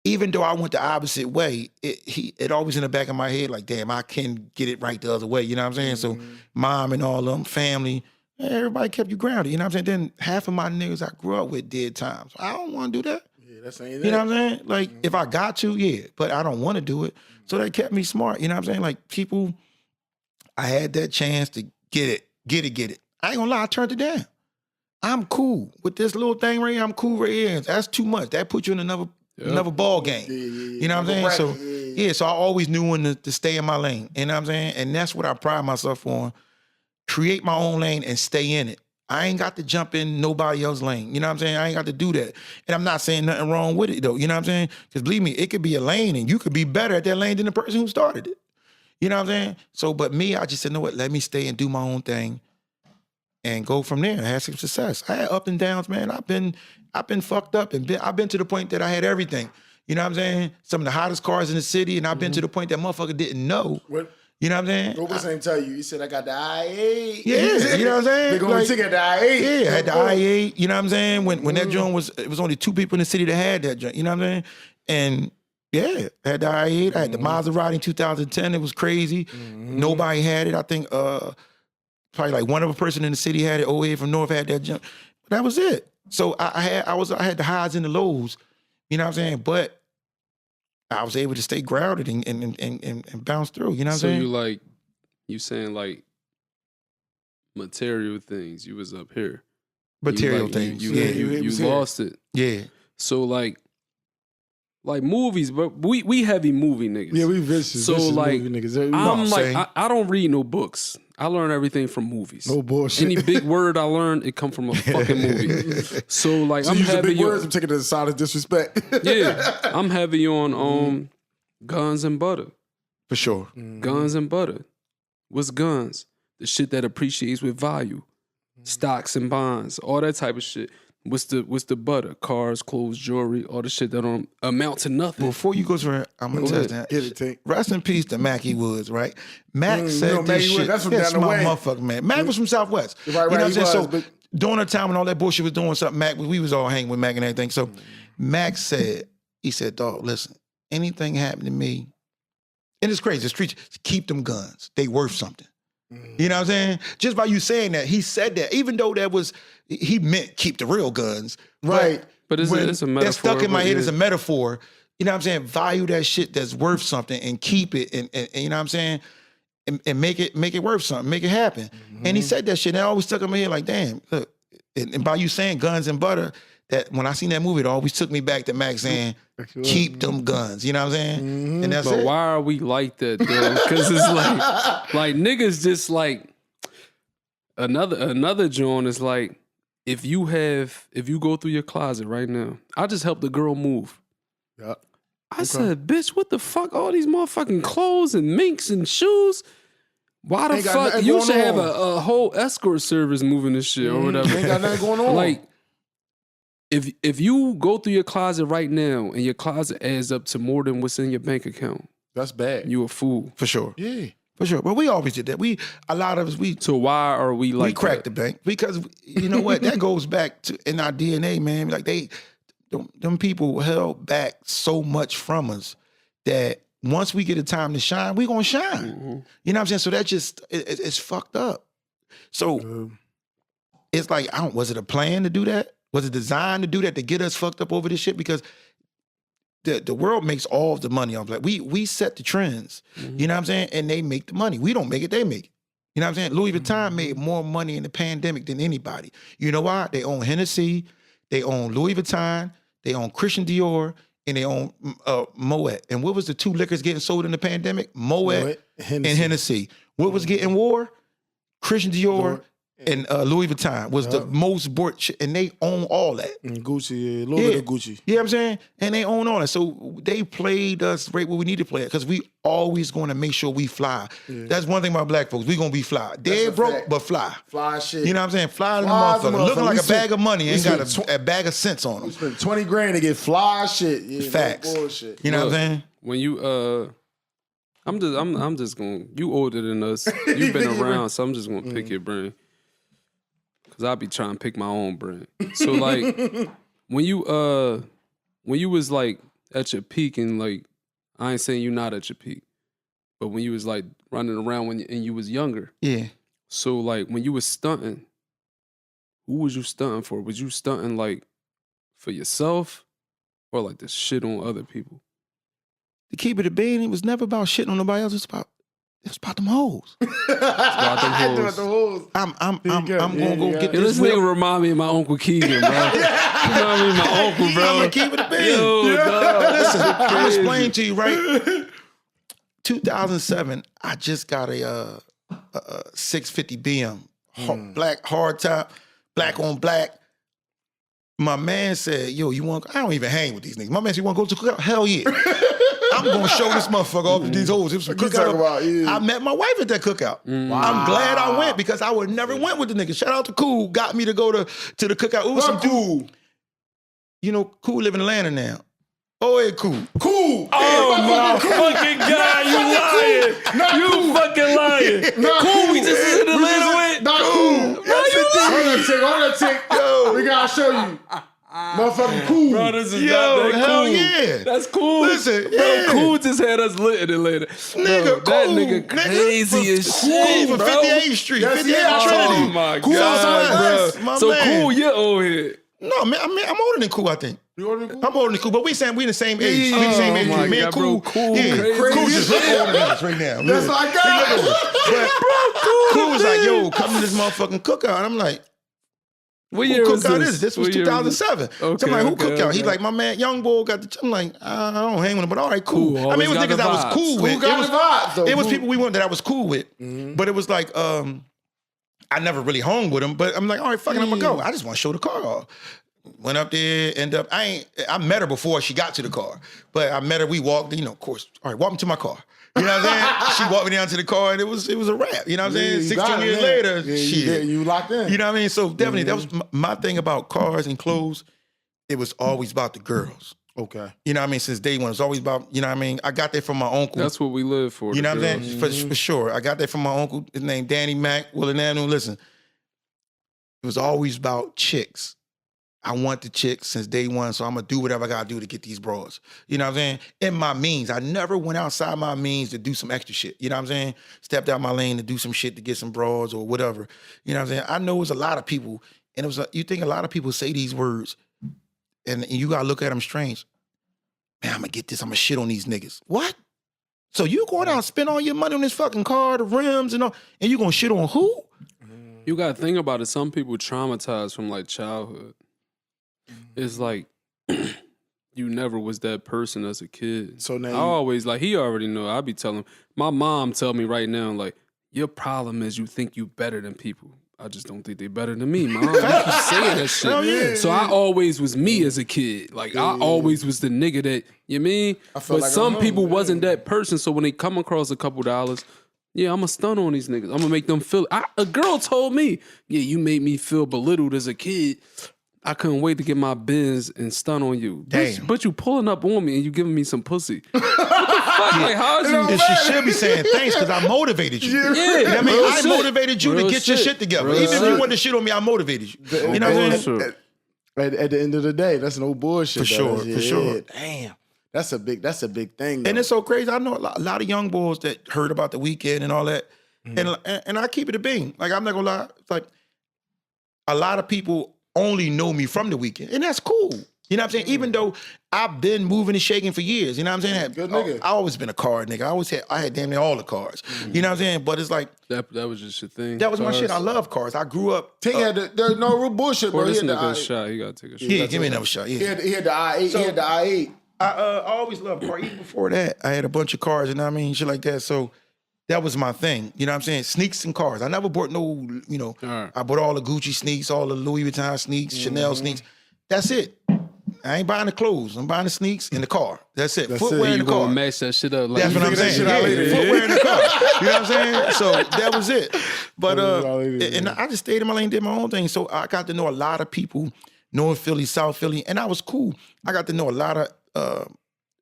[SPEAKER 3] even though I went the opposite way, it always in the back of my head, like, damn, I can get it right the other way. You know what I'm saying? So mom and all of them, family, everybody kept you grounded. You know what I'm saying? Then half of my niggas I grew up with did time. So I don't want to do that.
[SPEAKER 2] Yeah, that's ain't
[SPEAKER 3] You know what I'm saying? Like, if I got to, yeah, but I don't want to do it. So that kept me smart. You know what I'm saying? Like, people, I had that chance to get it. I ain't gonna lie, I turned it down. I'm cool with this little thing right here. I'm cool right here. That's too much. That puts you in another ball game. You know what I'm saying? So so I always knew when to stay in my lane. You know what I'm saying? And that's what I pride myself on. Create my own lane and stay in it. I ain't got to jump in nobody else's lane. You know what I'm saying? I ain't got to do that. And I'm not saying nothing wrong with it though. You know what I'm saying? Because believe me, it could be a lane and you could be better at that lane than the person who started it. You know what I'm saying? So, but me, I just said, know what? Let me stay and do my own thing and go from there and have some success. I had up and downs, man. I've been fucked up and I've been to the point that I had everything. You know what I'm saying? Some of the hottest cars in the city, and I've been to the point that motherfucker didn't know.
[SPEAKER 2] What?
[SPEAKER 3] You know what I'm saying?
[SPEAKER 2] What was I tell you? You said I got the I-8.
[SPEAKER 3] Yeah, you know what I'm saying?
[SPEAKER 2] They're going to take the I-8.
[SPEAKER 3] Yeah, I had the I-8. You know what I'm saying? When that joint it was only 2 people in the city that had that joint. You know what I'm saying? And yeah, I had the I-8. I had the Maserati in 2010. It was crazy. Nobody had it. I think probably like one other person in the city had it. 08 from North had that jump. But that was it. So I had the highs and the lows. You know what I'm saying? But I was able to stay grounded and bounce through. You know what I'm saying?
[SPEAKER 1] So you saying like material things. You was up here.
[SPEAKER 3] Material things.
[SPEAKER 1] You lost it.
[SPEAKER 3] Yeah.
[SPEAKER 1] So like movies, but we heavy movie niggas.
[SPEAKER 2] Yeah, we vicious.
[SPEAKER 1] So
[SPEAKER 2] vicious
[SPEAKER 1] like,
[SPEAKER 2] movie niggas.
[SPEAKER 1] I'm like,
[SPEAKER 3] same.
[SPEAKER 1] I don't read no books. I learn everything from movies.
[SPEAKER 2] No bullshit.
[SPEAKER 1] Any big word I learn, it come from a fucking movie. So like,
[SPEAKER 2] So
[SPEAKER 1] I'm
[SPEAKER 2] use the
[SPEAKER 1] heavy
[SPEAKER 2] big words. I'm taking it as a side of disrespect.
[SPEAKER 1] Yeah, I'm heavy on guns and butter.
[SPEAKER 3] For sure.
[SPEAKER 1] Guns and butter. What's guns? The shit that appreciates with value. Stocks and bonds, all that type of shit. What's the butter? Cars, clothes, jewelry, all the shit that don't amount to nothing.
[SPEAKER 3] Before you go to I'm gonna tell you that.
[SPEAKER 2] Get it, Tink.
[SPEAKER 3] Rest in peace to Mackie Woods, right? Mac said
[SPEAKER 2] you know,
[SPEAKER 3] this
[SPEAKER 2] Mackie
[SPEAKER 3] shit.
[SPEAKER 2] Woods, that's from
[SPEAKER 3] That's
[SPEAKER 2] down the
[SPEAKER 3] my
[SPEAKER 2] way.
[SPEAKER 3] motherfucker, man. Mac was from Southwest.
[SPEAKER 2] Right,
[SPEAKER 3] you know what I'm
[SPEAKER 2] he
[SPEAKER 3] saying?
[SPEAKER 2] was,
[SPEAKER 3] So
[SPEAKER 2] but-
[SPEAKER 3] during the time when all that bullshit was doing something, Mac, we was all hanging with Mac and everything. So Mac said, he said, dog, listen, anything happened to me, and it's crazy, the streets, keep them guns. They worth something. You know what I'm saying? Just by you saying that, he said that, even though he meant keep the real guns.
[SPEAKER 2] Right.
[SPEAKER 1] But it's a metaphor.
[SPEAKER 3] That stuck in my head
[SPEAKER 1] yeah.
[SPEAKER 3] as a metaphor. You know what I'm saying? Value that shit that's worth something and keep it and you know what I'm saying? And make it worth something, make it happen. And he said that shit, and I always stuck in my head like, damn, look. And by you saying guns and butter, that when I seen that movie, it always took me back to Mac saying, keep them guns. You know what I'm saying? And that's
[SPEAKER 1] But
[SPEAKER 3] it.
[SPEAKER 1] why are we like that though? Because it's like niggas just like another joint is like, if you go through your closet right now, I just helped the girl move.
[SPEAKER 2] Yeah.
[SPEAKER 1] I said, bitch, what the fuck? All these motherfucking clothes and minks and shoes. Why the
[SPEAKER 2] Ain't got
[SPEAKER 1] fuck?
[SPEAKER 2] nothing
[SPEAKER 1] You
[SPEAKER 2] going
[SPEAKER 1] should have
[SPEAKER 2] on.
[SPEAKER 1] a whole escort service moving this shit or whatever.
[SPEAKER 2] Ain't got nothing going on.
[SPEAKER 1] Like, if you go through your closet right now and your closet adds up to more than what's in your bank account,
[SPEAKER 2] that's bad.
[SPEAKER 1] you a fool.
[SPEAKER 3] For sure.
[SPEAKER 2] Yeah.
[SPEAKER 3] For sure. But we always did that. A lot of us,
[SPEAKER 1] So why are we like
[SPEAKER 3] we cracked
[SPEAKER 1] that?
[SPEAKER 3] the bank because you know what? That goes back to in our DNA, man. Like them people held back so much from us that once we get a time to shine, we gonna shine. You know what I'm saying? So that just it's fucked up. So it's like was it a plan to do that? Was it designed to do that to get us fucked up over this shit? Because the world makes all of the money off. Like we set the trends. You know what I'm saying? And they make the money. We don't make it, they make it. You know what I'm saying? Louis Vuitton made more money in the pandemic than anybody. You know why? They own Hennessy, they own Louis Vuitton, they own Christian Dior, and they own Moet. And what was the 2 liquors getting sold in the pandemic? Moet and Hennessy. What was getting war? Christian Dior and Louis Vuitton was the most bought shit, and they own all that.
[SPEAKER 2] And Gucci, a little bit of Gucci.
[SPEAKER 3] You know what I'm saying? And they own all that. So they played us right where we need to play it because we always going to make sure we fly. Yeah. That's one thing about black folks. We going to be fly. Dead broke,
[SPEAKER 2] fact.
[SPEAKER 3] but fly.
[SPEAKER 2] Fly shit.
[SPEAKER 3] You know what I'm saying? Fly to the
[SPEAKER 2] Fly the
[SPEAKER 3] motherfucker. Looking like a bag of money. Ain't got a bag of cents on them.
[SPEAKER 2] We spent 20 grand to get fly shit. Yeah,
[SPEAKER 3] Facts.
[SPEAKER 2] No bullshit.
[SPEAKER 3] You know what I'm saying?
[SPEAKER 1] When you I'm just going, you older than us. You've been around, so I'm just gonna pick your brain. Cause I be trying to pick my own brain. So like when you was like at your peak and like, I ain't saying you not at your peak, but when you was like running around and you was younger.
[SPEAKER 3] Yeah.
[SPEAKER 1] So like when you was stunting, who was you stunting for? Was you stunting like for yourself or like the shit on other people?
[SPEAKER 3] To keep it a bean, it was never about shitting on nobody else. It's about It's about them hoes.
[SPEAKER 1] About them hoes.
[SPEAKER 3] I'm gonna go get
[SPEAKER 1] Yo,
[SPEAKER 3] this
[SPEAKER 1] this nigga remind me of my Uncle Keegan, bro. Remind me of my uncle, bro.
[SPEAKER 3] I'm gonna keep it a bit.
[SPEAKER 1] Yo, dog.
[SPEAKER 3] Listen, I'm explaining to you, right? 2007, I just got a 650 BM, black hard top, black on black. My man said, yo, you want, I don't even hang with these niggas. My man said, you want to go to the cookout? Hell yeah. I'm going to show this motherfucker off to these hoes. It was a cookout. I met my wife at that cookout. Wow. I'm glad I went because I would never went with the niggas. Shout out to Cool, got me to go to the cookout. It was some
[SPEAKER 2] Cool.
[SPEAKER 3] You know, Cool live in Atlanta now. Oh, hey, Cool.
[SPEAKER 2] Cool.
[SPEAKER 1] Oh, my fucking God, you lying. You fucking lying.
[SPEAKER 2] Cool.
[SPEAKER 1] We just in Atlanta with.
[SPEAKER 2] Not Cool. Hold on, Tink. Yo, we gotta show you. Motherfucking Cool.
[SPEAKER 1] Bro, this is
[SPEAKER 3] Yo,
[SPEAKER 1] not that
[SPEAKER 3] hell
[SPEAKER 1] cool.
[SPEAKER 3] yeah.
[SPEAKER 1] That's cool.
[SPEAKER 3] Listen,
[SPEAKER 1] bro,
[SPEAKER 3] yeah.
[SPEAKER 1] Cool just had us lit in Atlanta.
[SPEAKER 3] Nigga,
[SPEAKER 1] Bro, that
[SPEAKER 3] Cool.
[SPEAKER 1] nigga crazy as shit,
[SPEAKER 3] Cool
[SPEAKER 1] bro.
[SPEAKER 3] from 58th Street,
[SPEAKER 2] Yes,
[SPEAKER 3] 58th
[SPEAKER 2] yeah.
[SPEAKER 3] Trinity.
[SPEAKER 1] Oh, my
[SPEAKER 3] Cool
[SPEAKER 1] God,
[SPEAKER 3] bro. My
[SPEAKER 1] So
[SPEAKER 3] man.
[SPEAKER 1] Cool, you're old here.
[SPEAKER 3] No, man, I'm older than Cool, I think.
[SPEAKER 2] You older than Cool?
[SPEAKER 3] I'm older than Cool, but we the same age.
[SPEAKER 2] Yeah.
[SPEAKER 3] We the same age.
[SPEAKER 1] Oh, my
[SPEAKER 3] Me and
[SPEAKER 1] God,
[SPEAKER 3] Cool.
[SPEAKER 1] bro, Cool
[SPEAKER 3] yeah.
[SPEAKER 1] crazy.
[SPEAKER 3] Cool just look older than us right now.
[SPEAKER 2] That's
[SPEAKER 3] Look.
[SPEAKER 2] my guy.
[SPEAKER 3] But Cool was like, yo, come to this motherfucking cookout. And I'm like,
[SPEAKER 1] What
[SPEAKER 3] who
[SPEAKER 1] year was
[SPEAKER 3] cookout
[SPEAKER 1] this?
[SPEAKER 3] is this? This was
[SPEAKER 1] What year
[SPEAKER 3] 2007.
[SPEAKER 1] Okay,
[SPEAKER 3] So I'm like, who
[SPEAKER 1] okay,
[SPEAKER 3] cookout?
[SPEAKER 1] okay.
[SPEAKER 3] He's like, my man, young boy got the. I'm like, I don't hang with him, but all right, cool.
[SPEAKER 1] Cool,
[SPEAKER 3] I mean, it was
[SPEAKER 1] always
[SPEAKER 3] niggas
[SPEAKER 1] got
[SPEAKER 3] that I
[SPEAKER 1] the
[SPEAKER 3] was
[SPEAKER 1] vibes.
[SPEAKER 3] cool with.
[SPEAKER 2] Cool got the vibes, though.
[SPEAKER 3] It was
[SPEAKER 2] Cool.
[SPEAKER 3] people we went that I was cool with, but it was like, I never really hung with him. But I'm like, all right, fucking, I'm gonna go. I just want to show the car off. Went up there, ended up. I met her before she got to the car, but I met her. We walked, of course. All right, walk me to my car. You know what I'm saying? She walked me down to the car, and it was a wrap. You know what I'm saying? 16 years later, shit.
[SPEAKER 2] You locked in.
[SPEAKER 3] You know what I mean? So definitely, that was my thing about cars and clothes. It was always about the girls.
[SPEAKER 2] Okay.
[SPEAKER 3] You know what I mean? Since day one, it was always about, you know what I mean? I got that from my uncle.
[SPEAKER 1] That's what we live for.
[SPEAKER 3] You know what I'm
[SPEAKER 1] girls.
[SPEAKER 3] saying? For sure. I got that from my uncle. His name Danny Mack, Willing Avenue. Listen, it was always about chicks. I want the chicks since day one, so I'm going to do whatever I got to do to get these bras. You know what I'm saying? In my means. I never went outside my means to do some extra shit. You know what I'm saying? Stepped out my lane to do some shit to get some bras or whatever. You know what I'm saying? I know it was a lot of people, and it was you think a lot of people say these words, and you got to look at them strange. Man, I'm going to get this. I'm going to shit on these niggas. What? So you going out and spend all your money on this fucking car, the rims and all, and you going to shit on who?
[SPEAKER 1] You got to think about it. Some people traumatized from like childhood. It's like you never was that person as a kid.
[SPEAKER 2] So now
[SPEAKER 1] I always like he already know. I be telling my mom tell me right now like your problem is you think you better than people. I just don't think they better than me, mom. You keep saying that shit.
[SPEAKER 2] Yeah,
[SPEAKER 1] so I always was me as a kid. Like I always was the nigga that you mean. But
[SPEAKER 2] like
[SPEAKER 1] some
[SPEAKER 2] I'm
[SPEAKER 1] people
[SPEAKER 2] home,
[SPEAKER 1] wasn't that person. So when they come across a couple dollars. Yeah, I'm going to stun on these niggas. I'm going to make them feel... a girl told me, yeah, you made me feel belittled as a kid. I couldn't wait to get my Benz and stun on you.
[SPEAKER 3] Damn.
[SPEAKER 1] But you pulling up on me and you giving me some pussy. What the fuck? Like, how'd you...
[SPEAKER 3] And she should be saying thanks because I motivated you.
[SPEAKER 1] Yeah,
[SPEAKER 3] You know what I mean?
[SPEAKER 1] real
[SPEAKER 3] I
[SPEAKER 1] shit.
[SPEAKER 3] motivated you
[SPEAKER 1] Real
[SPEAKER 3] to get your
[SPEAKER 1] shit.
[SPEAKER 3] shit together.
[SPEAKER 1] Real
[SPEAKER 3] Even if
[SPEAKER 1] shit.
[SPEAKER 3] you wanted to shit on me, I motivated you. You know what I'm saying?
[SPEAKER 1] Sure.
[SPEAKER 2] At the end of the day, that's no bullshit.
[SPEAKER 3] For sure,
[SPEAKER 2] That's-
[SPEAKER 3] for sure.
[SPEAKER 2] Damn. That's a big thing. Though.
[SPEAKER 3] And it's so crazy. I know a lot of young boys that heard about the weekend and all that. And I keep it a bean. Like, I'm not gonna lie. It's like a lot of people only know me from the weekend. And that's cool. You know what I'm saying? Even though I've been moving and shaking for years. You know what I'm saying?
[SPEAKER 2] Good nigga.
[SPEAKER 3] I always been a car nigga. I had damn near all the cars. You know what I'm saying? But it's like,
[SPEAKER 1] That was just your thing.
[SPEAKER 3] that was my shit. I love cars. I grew up.
[SPEAKER 2] Tink had there's no real bullshit,
[SPEAKER 1] Boy,
[SPEAKER 2] bro.
[SPEAKER 1] this
[SPEAKER 2] He had
[SPEAKER 1] nigga a
[SPEAKER 2] the
[SPEAKER 1] shot. He got to take a shot.
[SPEAKER 3] Yeah, give me another shot. Yeah.
[SPEAKER 2] he had the I8.
[SPEAKER 3] So-
[SPEAKER 2] He had the I8.
[SPEAKER 3] I always loved cars. Even before that, I had a bunch of cars, you know what I mean? Shit like that. So that was my thing. You know what I'm saying? Sneaks and cars. I never bought no,
[SPEAKER 1] Right.
[SPEAKER 3] I bought all the Gucci sneaks, all the Louis Vuitton sneaks, Chanel sneaks. That's it. I ain't buying the clothes. I'm buying the sneaks in the car. That's it.
[SPEAKER 2] That's
[SPEAKER 3] Footwear
[SPEAKER 2] it.
[SPEAKER 3] in
[SPEAKER 1] You
[SPEAKER 3] the car.
[SPEAKER 1] gonna match that shit up. Like,
[SPEAKER 3] That's what I'm
[SPEAKER 2] figure that
[SPEAKER 3] saying.
[SPEAKER 2] shit out
[SPEAKER 3] Yeah,
[SPEAKER 2] later.
[SPEAKER 3] footwear in the car. You know what I'm saying? So that was it. But
[SPEAKER 2] Figure it out later,
[SPEAKER 3] and I just stayed in my lane, did my own thing. So I got to know a lot of people, North Philly, South Philly, and I was cool. I got to know a lot of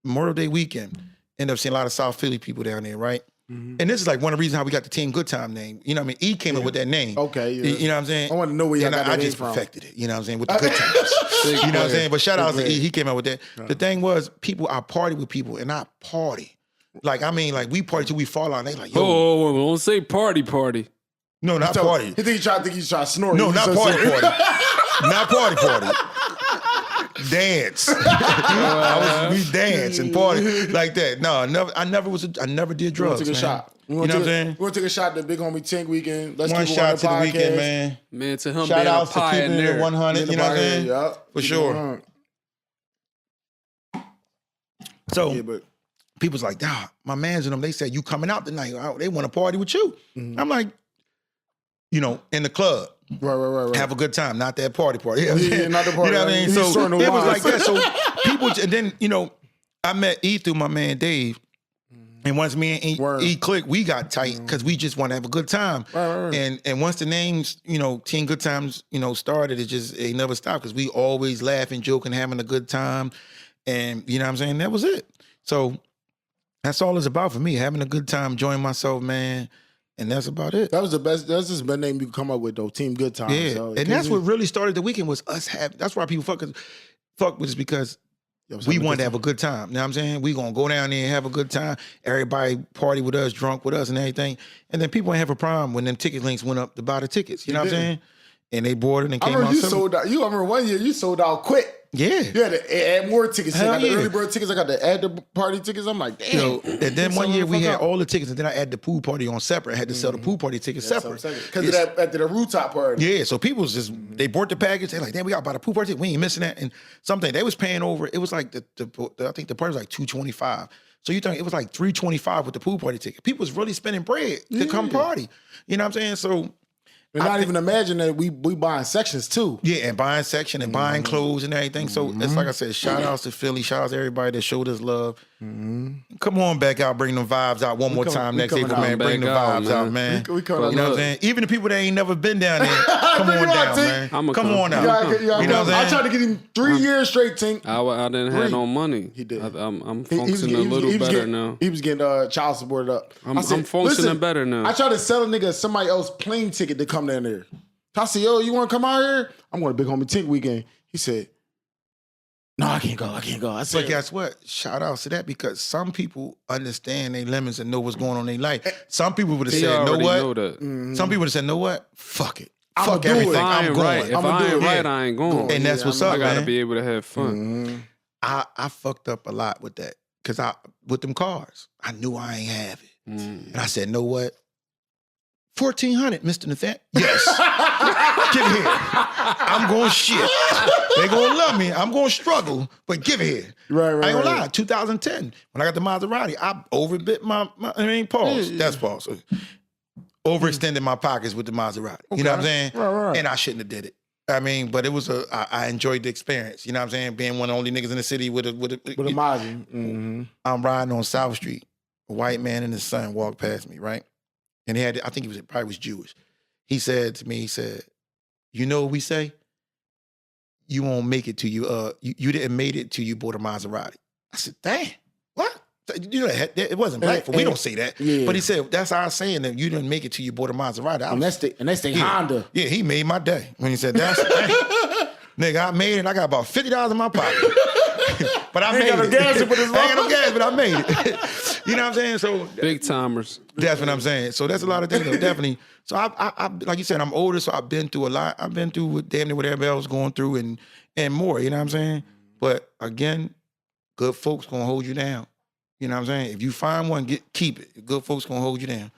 [SPEAKER 3] Memorial Day weekend. Ended up seeing a lot of South Philly people down there, right? And this is like one of the reasons how we got the Team Good Time name. You know what I mean? E came up with that name.
[SPEAKER 2] Okay, yeah.
[SPEAKER 3] You know what I'm saying?
[SPEAKER 2] I wanted to know where y'all
[SPEAKER 3] And
[SPEAKER 2] got that
[SPEAKER 3] I
[SPEAKER 2] name
[SPEAKER 3] just
[SPEAKER 2] from.
[SPEAKER 3] perfected it. You know what I'm saying? With the good times. You know what I'm saying? But shout out to E. He came out with that. The thing was, I party with people, and I party. Like, I mean, like, we party till we fall out. And they like, yo.
[SPEAKER 1] oh, don't say party.
[SPEAKER 3] No, not party.
[SPEAKER 2] He think he tried to snort.
[SPEAKER 3] No,
[SPEAKER 2] You
[SPEAKER 3] not
[SPEAKER 2] so
[SPEAKER 3] party
[SPEAKER 2] sorry.
[SPEAKER 3] party. Not party party. dance. We dance and party like that. No, I never did drugs.
[SPEAKER 2] Take a shot.
[SPEAKER 3] You know what I'm saying?
[SPEAKER 2] We're gonna take a shot at the Big Homie Tink weekend. Let's
[SPEAKER 3] One
[SPEAKER 2] keep
[SPEAKER 3] shot to the
[SPEAKER 2] podcast.
[SPEAKER 3] weekend, man.
[SPEAKER 1] Man, to him
[SPEAKER 3] Shout
[SPEAKER 1] being
[SPEAKER 3] outs
[SPEAKER 1] a
[SPEAKER 3] to keeping
[SPEAKER 1] pioneer.
[SPEAKER 3] it 100. You know what I'm saying?
[SPEAKER 2] Yep.
[SPEAKER 3] For sure. So
[SPEAKER 2] Yeah, but
[SPEAKER 3] people's like, "Dawg, my mans and them, they said you coming out tonight. They want to party with you." I'm like, you know, in the club.
[SPEAKER 2] Right.
[SPEAKER 3] Have a good time, not that party. You know what I'm
[SPEAKER 2] Yeah,
[SPEAKER 3] saying?
[SPEAKER 2] not the party.
[SPEAKER 3] You know what I mean?
[SPEAKER 2] He's
[SPEAKER 3] So
[SPEAKER 2] sorting
[SPEAKER 3] it
[SPEAKER 2] those
[SPEAKER 3] was like
[SPEAKER 2] lines.
[SPEAKER 3] that. So people, and then, you know, I met E through my man Dave. And once me and E clicked, we got tight because we just want to have a good time.
[SPEAKER 2] Right.
[SPEAKER 3] And once the names, you know, Team Good Times, you know, started, it never stopped because we always laughing, joking, having a good time. And you know what I'm saying? That was it. So that's all it's about for me, having a good time, enjoying myself, man. And that's about it.
[SPEAKER 2] That was the best. That's just the best name you could come up with, though. Team Good Times.
[SPEAKER 3] Yeah,
[SPEAKER 2] So,
[SPEAKER 3] and that's what really started the weekend was us having. That's why people fuck with us because we wanted to have a good time. You know what I'm saying? We gonna go down there and have a good time. Everybody party with us, drunk with us, and everything. And then people ain't have a problem when them ticket links went up to buy the tickets. You know what I'm saying? And they bought it and
[SPEAKER 2] I
[SPEAKER 3] came
[SPEAKER 2] remember
[SPEAKER 3] out.
[SPEAKER 2] you sold out. You remember one year you sold out quick.
[SPEAKER 3] Yeah.
[SPEAKER 2] You had to add more tickets. I
[SPEAKER 3] Hell
[SPEAKER 2] got the
[SPEAKER 3] yeah.
[SPEAKER 2] early bird tickets. I got the add the party tickets. I'm like, damn.
[SPEAKER 3] So, and then one year we had all the tickets, and then I had the pool party on separate. I had to sell the pool party tickets separate.
[SPEAKER 2] Because of that after the rooftop party.
[SPEAKER 3] Yeah, so people was just they bought the package. They're like, damn, we got to buy the pool party ticket. We ain't missing that. And something they was paying over. It was like the I think the party was like $225. So you think it was like $325 with the pool party ticket. People was really spending bread to come party. You know what I'm saying? So.
[SPEAKER 2] And not even imagine that we buying sections too.
[SPEAKER 3] Yeah, and buying section and buying clothes and everything. So it's like I said, shout outs to Philly, shout outs to everybody that showed us love. Come on back out, bring them vibes out one more time next April, man. Bring the vibes out, man.
[SPEAKER 2] We
[SPEAKER 3] You know what I'm saying? Even the people that ain't never been down there, come on down, man.
[SPEAKER 1] I'ma
[SPEAKER 3] Come
[SPEAKER 1] come.
[SPEAKER 3] on out. You know what I'm
[SPEAKER 2] I
[SPEAKER 3] saying?
[SPEAKER 2] tried to get him 3 years straight, Tink.
[SPEAKER 1] I didn't have no money.
[SPEAKER 2] He did.
[SPEAKER 1] I'm
[SPEAKER 2] He was
[SPEAKER 1] functioning a little better now.
[SPEAKER 2] He was getting child support up.
[SPEAKER 1] I'm
[SPEAKER 2] I said,
[SPEAKER 1] functioning
[SPEAKER 2] "Listen,
[SPEAKER 1] better now."
[SPEAKER 2] I tried to sell a nigga somebody else plane ticket to come down there. I said, yo, you want to come out here? I'm going to Big Homie Tink weekend. He said, no, I can't go. I said,
[SPEAKER 3] But guess what? Shout outs to that because some people understand their limits and know what's going on in their life. Some people would have
[SPEAKER 1] He
[SPEAKER 3] said, know
[SPEAKER 1] already
[SPEAKER 3] what?
[SPEAKER 1] know that.
[SPEAKER 3] Some people would have said, know what? Fuck it.
[SPEAKER 2] I'ma
[SPEAKER 3] Fuck
[SPEAKER 2] do it.
[SPEAKER 3] everything.
[SPEAKER 1] If I
[SPEAKER 3] I'm
[SPEAKER 1] ain't
[SPEAKER 3] going.
[SPEAKER 1] right, if
[SPEAKER 2] I'ma
[SPEAKER 1] I
[SPEAKER 2] do
[SPEAKER 1] ain't
[SPEAKER 2] it.
[SPEAKER 1] right,
[SPEAKER 2] Yeah.
[SPEAKER 1] I ain't going.
[SPEAKER 3] And that's what's up,
[SPEAKER 1] I gotta
[SPEAKER 3] man.
[SPEAKER 1] be able to have fun.
[SPEAKER 3] I fucked up a lot with that because with them cars, I knew I ain't have it. And I said, know what? 1,400, Mr. Nathan. Yes. Give it here. I'm going shit. They gonna love me. I'm gonna struggle, but give it here.
[SPEAKER 2] Right.
[SPEAKER 3] I ain't gonna lie. 2010, when I got the Maserati, I overbit pause. That's pause. Overextended my pockets with the Maserati. You know what I'm saying?
[SPEAKER 2] Right.
[SPEAKER 3] And I shouldn't have did it. I mean, but it was I enjoyed the experience. You know what I'm saying? Being one of the only niggas in the city with a
[SPEAKER 2] Mazda.
[SPEAKER 3] I'm riding on South Street. A white man and his son walked past me, right? And he had, I think he probably was Jewish. He said to me, he said, you know what we say? You won't make it till you didn't made it till you bought a Maserati. I said, dang, what? You know, it wasn't black, we don't say that.
[SPEAKER 2] Yeah.
[SPEAKER 3] But he said, that's our saying that you didn't make it till you bought a Maserati.
[SPEAKER 2] And that's the Honda.
[SPEAKER 3] Yeah, he made my day when he said, that's nigga, I made it. I got about $50 in my pocket. But I made it.
[SPEAKER 2] got no gas to put his
[SPEAKER 3] I ain't got no gas, but I made it. You know what I'm saying? So
[SPEAKER 1] Big timers.
[SPEAKER 3] that's what I'm saying. So that's a lot of things, though, definitely. So I like you said, I'm older, so I've been through a lot. I've been through damn near what everybody else was going through and more. You know what I'm saying? But again, good folks gonna hold you down. You know what I'm saying? If you find one, keep it. Good folks gonna hold you down.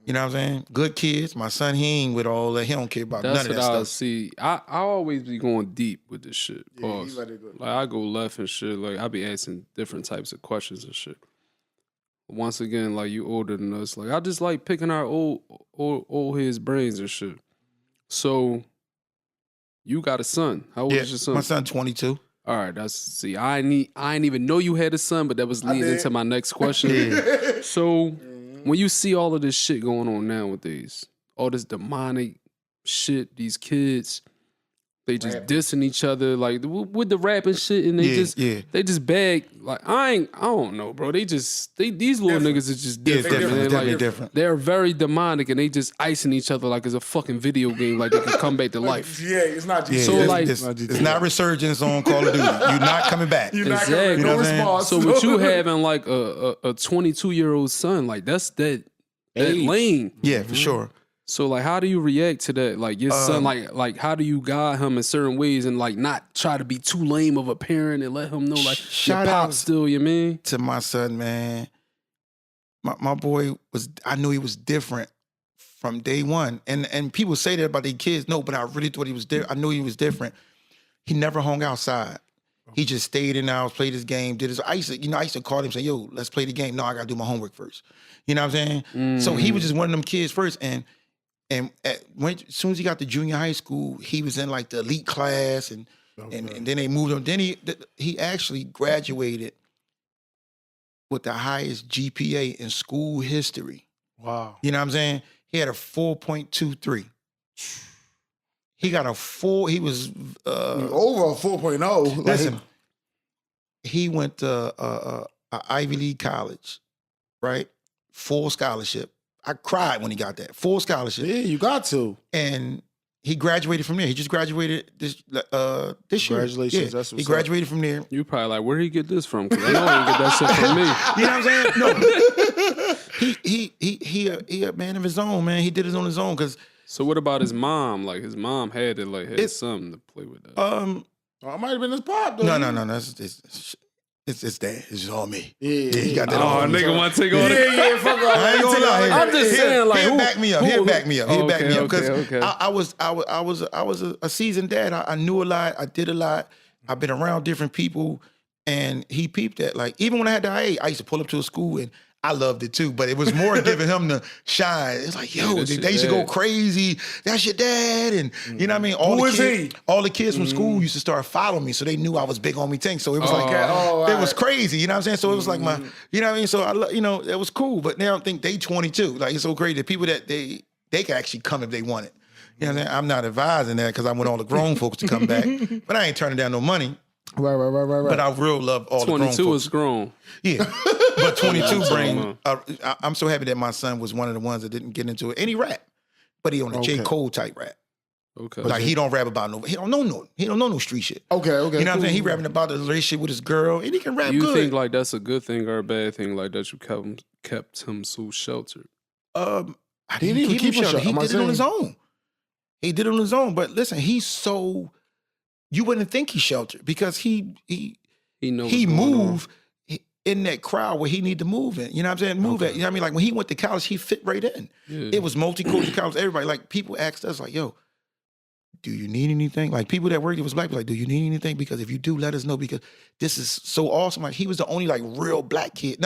[SPEAKER 3] You know what I'm saying? Good kids. My son, he ain't with all that. He don't care about
[SPEAKER 1] That's
[SPEAKER 3] none of
[SPEAKER 1] what
[SPEAKER 3] that
[SPEAKER 1] I
[SPEAKER 3] stuff.
[SPEAKER 1] see. I always be going deep with this shit. Pause.
[SPEAKER 2] you let it go.
[SPEAKER 1] Like I go left and shit. Like I be asking different types of questions and shit. Once again, like you older than us. Like I just like picking our old heads brains and shit. So you got a son. How old is your son?
[SPEAKER 3] My son 22.
[SPEAKER 1] All right, I ain't even know you had a son, but that was leading
[SPEAKER 2] did.
[SPEAKER 1] into my next question. So when you see all of this shit going on nowadays, all this demonic shit, these kids, they just dissing each other like with the rap and shit, and they just beg like I don't know, bro. These little niggas is just different, man.
[SPEAKER 3] Definitely
[SPEAKER 1] Like,
[SPEAKER 3] different.
[SPEAKER 1] they're very demonic, and they just icing each other like it's a fucking video game, like they can come back to life.
[SPEAKER 2] Yeah, it's not
[SPEAKER 3] Yeah,
[SPEAKER 2] GTA.
[SPEAKER 1] So, like-
[SPEAKER 3] it's not resurgence on Call of Duty. You're not coming back.
[SPEAKER 2] You're not
[SPEAKER 1] Exactly.
[SPEAKER 2] gonna
[SPEAKER 1] You know
[SPEAKER 2] no
[SPEAKER 3] what I'm saying?
[SPEAKER 2] response.
[SPEAKER 1] So with you having like a 22-year-old son, like that's that
[SPEAKER 2] Age.
[SPEAKER 1] lane.
[SPEAKER 3] Yeah, for sure.
[SPEAKER 1] So like, how do you react to that? Like your son, like how do you guide him in certain ways and like not try to be too lame of a parent and let him know like
[SPEAKER 3] Shout
[SPEAKER 1] your
[SPEAKER 3] out
[SPEAKER 1] pop still, you mean?
[SPEAKER 3] to my son, man. My boy I knew he was different from day one. And people say that about their kids. No, but I really thought he was different. I knew he was different. He never hung outside. He just stayed in the house, played his game, did his. I used to call him and say, yo, let's play the game. No, I gotta do my homework first. You know what I'm saying? So he was just one of them kids first. And as soon as he got to junior high school, he was in like the elite class and then they moved him. Then he actually graduated with the highest GPA in school history.
[SPEAKER 2] Wow.
[SPEAKER 3] You know what I'm saying? He had a 4.23. He got a 4. He was
[SPEAKER 2] over a 4.0.
[SPEAKER 3] Listen, he went to a Ivy League college, right? Full scholarship. I cried when he got that. Full scholarship.
[SPEAKER 2] Yeah, you got to.
[SPEAKER 3] And he graduated from there. He just graduated this year.
[SPEAKER 2] Congratulations.
[SPEAKER 3] Yeah,
[SPEAKER 2] That's what's
[SPEAKER 3] he graduated from there.
[SPEAKER 1] You probably like, where did he get this from? Because I know he didn't get that shit from me.
[SPEAKER 3] You know what I'm saying? No. he a man of his own, man. He did it on his own because.
[SPEAKER 1] So what about his mom? Like his mom had to like had something to play with that.
[SPEAKER 2] It might have been his pop though.
[SPEAKER 3] No. It's that. It's just all me.
[SPEAKER 2] Yeah,
[SPEAKER 3] he got that.
[SPEAKER 1] Oh, nigga want to take all the.
[SPEAKER 2] Yeah, fuck off.
[SPEAKER 3] I ain't gonna lie.
[SPEAKER 1] I'm just saying, like,
[SPEAKER 3] he'll back me up. He'll back me up. He'll back me up because
[SPEAKER 1] okay.
[SPEAKER 3] I was a seasoned dad. I knew a lot. I did a lot. I've been around different people, and he peeped that. Like even when I had the IA, I used to pull up to a school and I loved it too. But it was more giving him the shine. It's like, yo, they used to go crazy. That's your dad, and you know what I mean. All the kids from school used to start following me, so they knew I was big on me Tink. So it was it was crazy. You know what I'm saying? So it was like my, you know what I mean. So it was cool. But now I think they 22. Like it's so crazy. The people that they can actually come if they want it. You know what I'm saying? I'm not advising that because I want all the grown folks to come back, but I ain't turning down no money.
[SPEAKER 2] Right.
[SPEAKER 3] But I real love all the grown folks.
[SPEAKER 1] 22 is grown.
[SPEAKER 3] Yeah, but 22 bring. I'm so happy that my son was one of the ones that didn't get into it. And he rap, but he on a J. Cole type rap.
[SPEAKER 1] Okay.
[SPEAKER 3] Like he don't rap about he don't know no street shit.
[SPEAKER 2] Okay.
[SPEAKER 3] You know what I'm saying? He rapping about the relationship with his girl, and he can rap
[SPEAKER 1] You
[SPEAKER 3] good.
[SPEAKER 1] think like that's a good thing or a bad thing? Like that you kept him so sheltered?
[SPEAKER 3] I didn't even keep him sheltered. He did it on his own. He did it on his own. But listen, he's so. You wouldn't think he's sheltered because he moved in that crowd where he need to move in. You know what I'm saying? Move at. You know what I mean? Like when he went to college, he fit right in. Yeah. It was multicultural college. Everybody, like people asked us like, yo, do you need anything? Like people that worked, it was black people like, do you need anything? Because if you do, let us know because this is so awesome. Like he was the only like real black kid.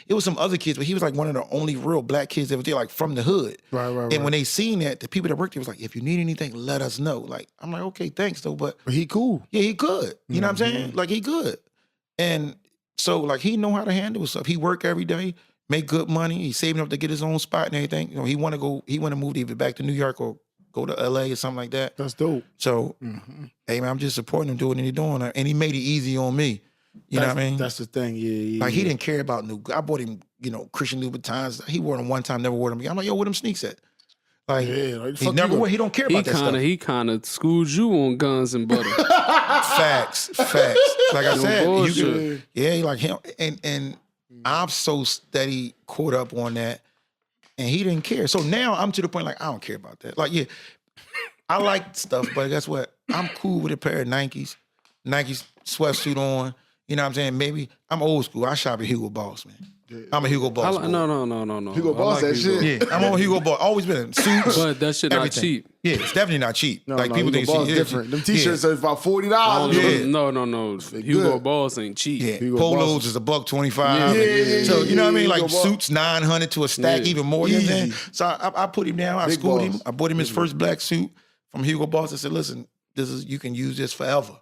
[SPEAKER 3] It was some other kids, but he was like one of the only real black kids that was there, like from the hood. Right. And when they seen that, the people that worked there was like, if you need anything, let us know. Like, I'm like, okay, thanks though. But
[SPEAKER 2] he cool.
[SPEAKER 3] Yeah, he good. You know what I'm saying? Like he good. And so like he know how to handle stuff. He work every day, make good money. He's saving up to get his own spot and everything. You know, he want to move either back to New York or go to LA or something like that.
[SPEAKER 2] That's dope.
[SPEAKER 3] So, hey man, I'm just supporting him doing what he's doing. And he made it easy on me. You know what I mean?
[SPEAKER 2] That's the thing, yeah.
[SPEAKER 3] Like he didn't care about I bought him, Christian Louboutins. He wore them one time, never wore them again. I'm like, yo, where them sneaks at? Like, he never wore, he don't care about that stuff.
[SPEAKER 1] He kind of schooled you on guns and butter.
[SPEAKER 3] Facts. Like I said, like him. And I'm so steady caught up on that. And he didn't care. So now I'm to the point like, I don't care about that. Like, yeah, I like stuff, but guess what? I'm cool with a pair of Nike sweatsuit on. You know what I'm saying? Maybe I'm old school. I shop at Hugo Boss, man. I'm a Hugo Boss.
[SPEAKER 1] No.
[SPEAKER 2] Hugo Boss, that shit.
[SPEAKER 3] Yeah, I'm on Hugo Boss. Always been in suits.
[SPEAKER 1] But that shit not cheap.
[SPEAKER 3] Yeah, it's definitely not cheap.
[SPEAKER 2] Like people think it's different. Them t-shirts are about $40.
[SPEAKER 1] No. Hugo Boss ain't cheap.
[SPEAKER 3] Yeah, polos is $125.
[SPEAKER 2] Yeah.
[SPEAKER 3] So you know what I mean? Like suits $900 to a stack, even more. You know what I'm saying? So I put him down. I schooled him. I bought him his first black suit from Hugo Boss. I said, listen, you can use this forever.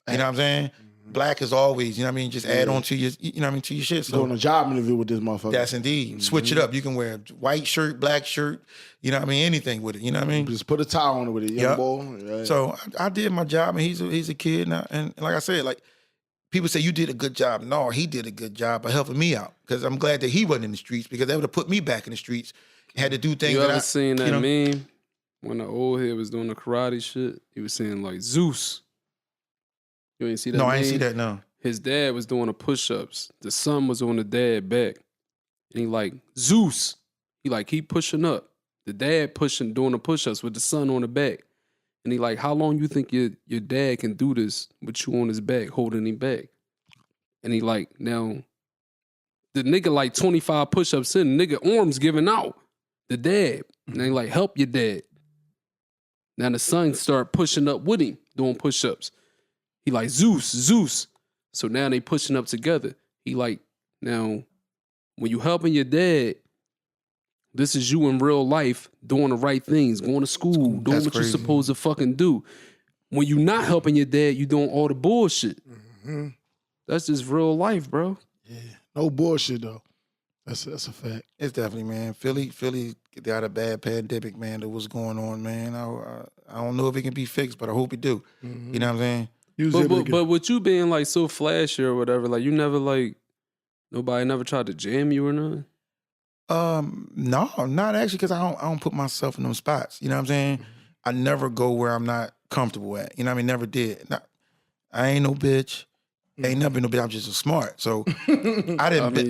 [SPEAKER 3] You know what I'm saying? Black is always, you know what I mean? Just add on to your, you know what I mean, to your shit. So
[SPEAKER 2] doing a job interview with this motherfucker.
[SPEAKER 3] That's indeed. Switch it up. You can wear a white shirt, black shirt, you know what I mean? Anything with it, you know what I mean?
[SPEAKER 2] Just put a tie on it with it, young boy. Right.
[SPEAKER 3] So I did my job, and he's a kid now. And like I said, like, people say, you did a good job. No, he did a good job of helping me out. Because I'm glad that he wasn't in the streets, because that would have put me back in the streets. Had to do things
[SPEAKER 1] you ever seen that meme? When the old head was doing the karate shit, he was saying, like, Zeus. You ain't see that? No,
[SPEAKER 3] I ain't see that, no.
[SPEAKER 1] His dad was doing the push-ups. The son was on the dad back. And he like, Zeus. He like, keep pushing up. The dad doing the push-ups with the son on the back. And he like, how long you think your dad can do this with you on his back, holding him back? And he like, now, the nigga like 25 push-ups in, the nigga arms giving out. The dad. And they like, help your dad. Now the son start pushing up with him, doing push-ups. He like, Zeus. So now they pushing up together. He like, now, when you helping your dad, this is you in real life doing the right things, going to school, doing
[SPEAKER 3] That's
[SPEAKER 1] what
[SPEAKER 3] crazy.
[SPEAKER 1] you're supposed to fucking do. When you not helping your dad, you doing all the bullshit.
[SPEAKER 2] Mm-hmm.
[SPEAKER 1] That's just real life, bro.
[SPEAKER 2] Yeah, no bullshit though. That's a fact.
[SPEAKER 3] It's definitely, man. Philly got a bad pandemic, man. That was going on, man. I don't know if it can be fixed, but I hope it do.
[SPEAKER 2] Mm-hmm.
[SPEAKER 3] You know what I'm saying?
[SPEAKER 1] But with you being like so flashy or whatever, like you never like nobody never tried to jam you or nothing.
[SPEAKER 3] No, not actually, because I don't put myself in them spots. You know what I'm saying?
[SPEAKER 2] Mm-hmm.
[SPEAKER 3] I never go where I'm not comfortable at. You know what I mean? Never did. I ain't no bitch. Ain't never been no bitch. I'm just a smart. So I didn't been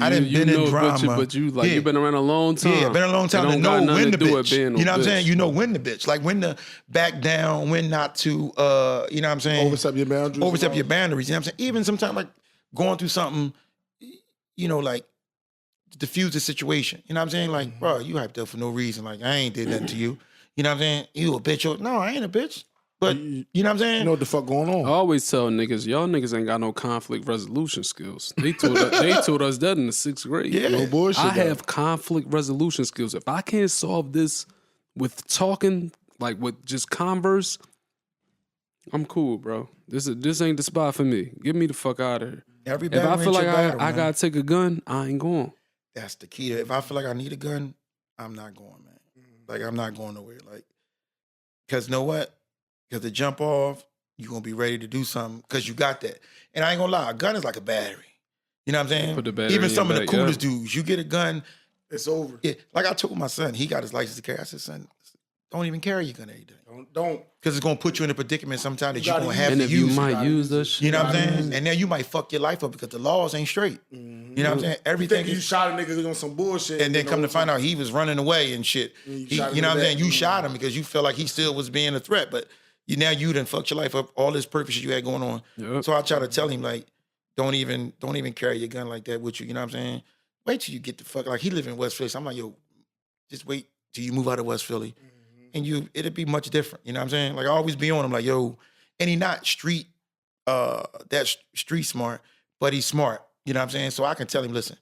[SPEAKER 3] in drama.
[SPEAKER 1] But you like you've been around a long time.
[SPEAKER 3] Yeah, been a long time to
[SPEAKER 1] It don't
[SPEAKER 3] know
[SPEAKER 1] got nothing
[SPEAKER 3] when
[SPEAKER 1] to
[SPEAKER 3] to
[SPEAKER 1] do with
[SPEAKER 3] bitch.
[SPEAKER 1] being no
[SPEAKER 3] You know what I'm
[SPEAKER 1] bitch.
[SPEAKER 3] saying? You know when to bitch. Like when to back down, when not to, you know what I'm saying?
[SPEAKER 2] Overstep your boundaries.
[SPEAKER 3] Overstep your boundaries. You know what I'm saying? Even sometimes like going through something, you know, like diffuse the situation. You know what I'm saying? Like, bro, you hyped up for no reason. Like, I ain't did nothing to you. You know what I'm saying? You a bitch. No, I ain't a bitch. But you know what I'm saying?
[SPEAKER 2] You know what the fuck going on.
[SPEAKER 1] I always tell niggas, y'all niggas ain't got no conflict resolution skills. They told us that in the 6th grade.
[SPEAKER 3] Yeah.
[SPEAKER 2] No bullshit.
[SPEAKER 1] I
[SPEAKER 2] though.
[SPEAKER 1] have conflict resolution skills. If I can't solve this with talking, like with just converse, I'm cool, bro. This ain't the spot for me. Get me the fuck out of here.
[SPEAKER 3] Every
[SPEAKER 1] If
[SPEAKER 3] battle
[SPEAKER 1] I feel
[SPEAKER 3] ain't
[SPEAKER 1] like
[SPEAKER 3] your battle,
[SPEAKER 1] I
[SPEAKER 3] man.
[SPEAKER 1] gotta take a gun, I ain't going.
[SPEAKER 3] That's the key. If I feel like I need a gun, I'm not going, man. Like, I'm not going nowhere. Like, because you know what? Because to jump off, you're going to be ready to do something because you got that. And I ain't going to lie, a gun is like a battery. You know what I'm saying?
[SPEAKER 1] Put the battery
[SPEAKER 3] Even
[SPEAKER 1] in
[SPEAKER 3] some
[SPEAKER 1] your
[SPEAKER 3] of the
[SPEAKER 1] back,
[SPEAKER 3] coolest dudes, you get a gun.
[SPEAKER 2] It's over.
[SPEAKER 3] Yeah, like I told my son, he got his license to carry. I said, son, don't even carry your gun every day.
[SPEAKER 2] Don't.
[SPEAKER 3] Because it's going to put you in a predicament sometime that
[SPEAKER 2] You
[SPEAKER 3] you're
[SPEAKER 2] gotta
[SPEAKER 3] going to have
[SPEAKER 1] And
[SPEAKER 3] to
[SPEAKER 1] if you
[SPEAKER 3] use it.
[SPEAKER 1] might use that shit,
[SPEAKER 3] You know what I'm saying? And then you might fuck your life up because the laws ain't straight. You know what I'm saying?
[SPEAKER 2] You
[SPEAKER 3] Everything
[SPEAKER 2] think you
[SPEAKER 3] is...
[SPEAKER 2] shot a nigga on some bullshit.
[SPEAKER 3] And then come to find out he was running away and shit.
[SPEAKER 2] You
[SPEAKER 3] You
[SPEAKER 2] shot him
[SPEAKER 3] know what I'm
[SPEAKER 2] in the
[SPEAKER 3] saying? You
[SPEAKER 2] back.
[SPEAKER 3] shot him because you felt like he still was being a threat. But now you done fucked your life up, all this perfect shit you had going on.
[SPEAKER 1] Yep.
[SPEAKER 3] So I try to tell him, like, don't even carry your gun like that with you. You know what I'm saying? Wait till you get the fuck, like, he live in West Philly. So I'm like, yo, just wait till you move out of West Philly. And it'll be much different. You know what I'm saying? Like, I always be on him, like, yo, and he not street smart, but he's smart. You know what I'm saying? So I can tell him, listen,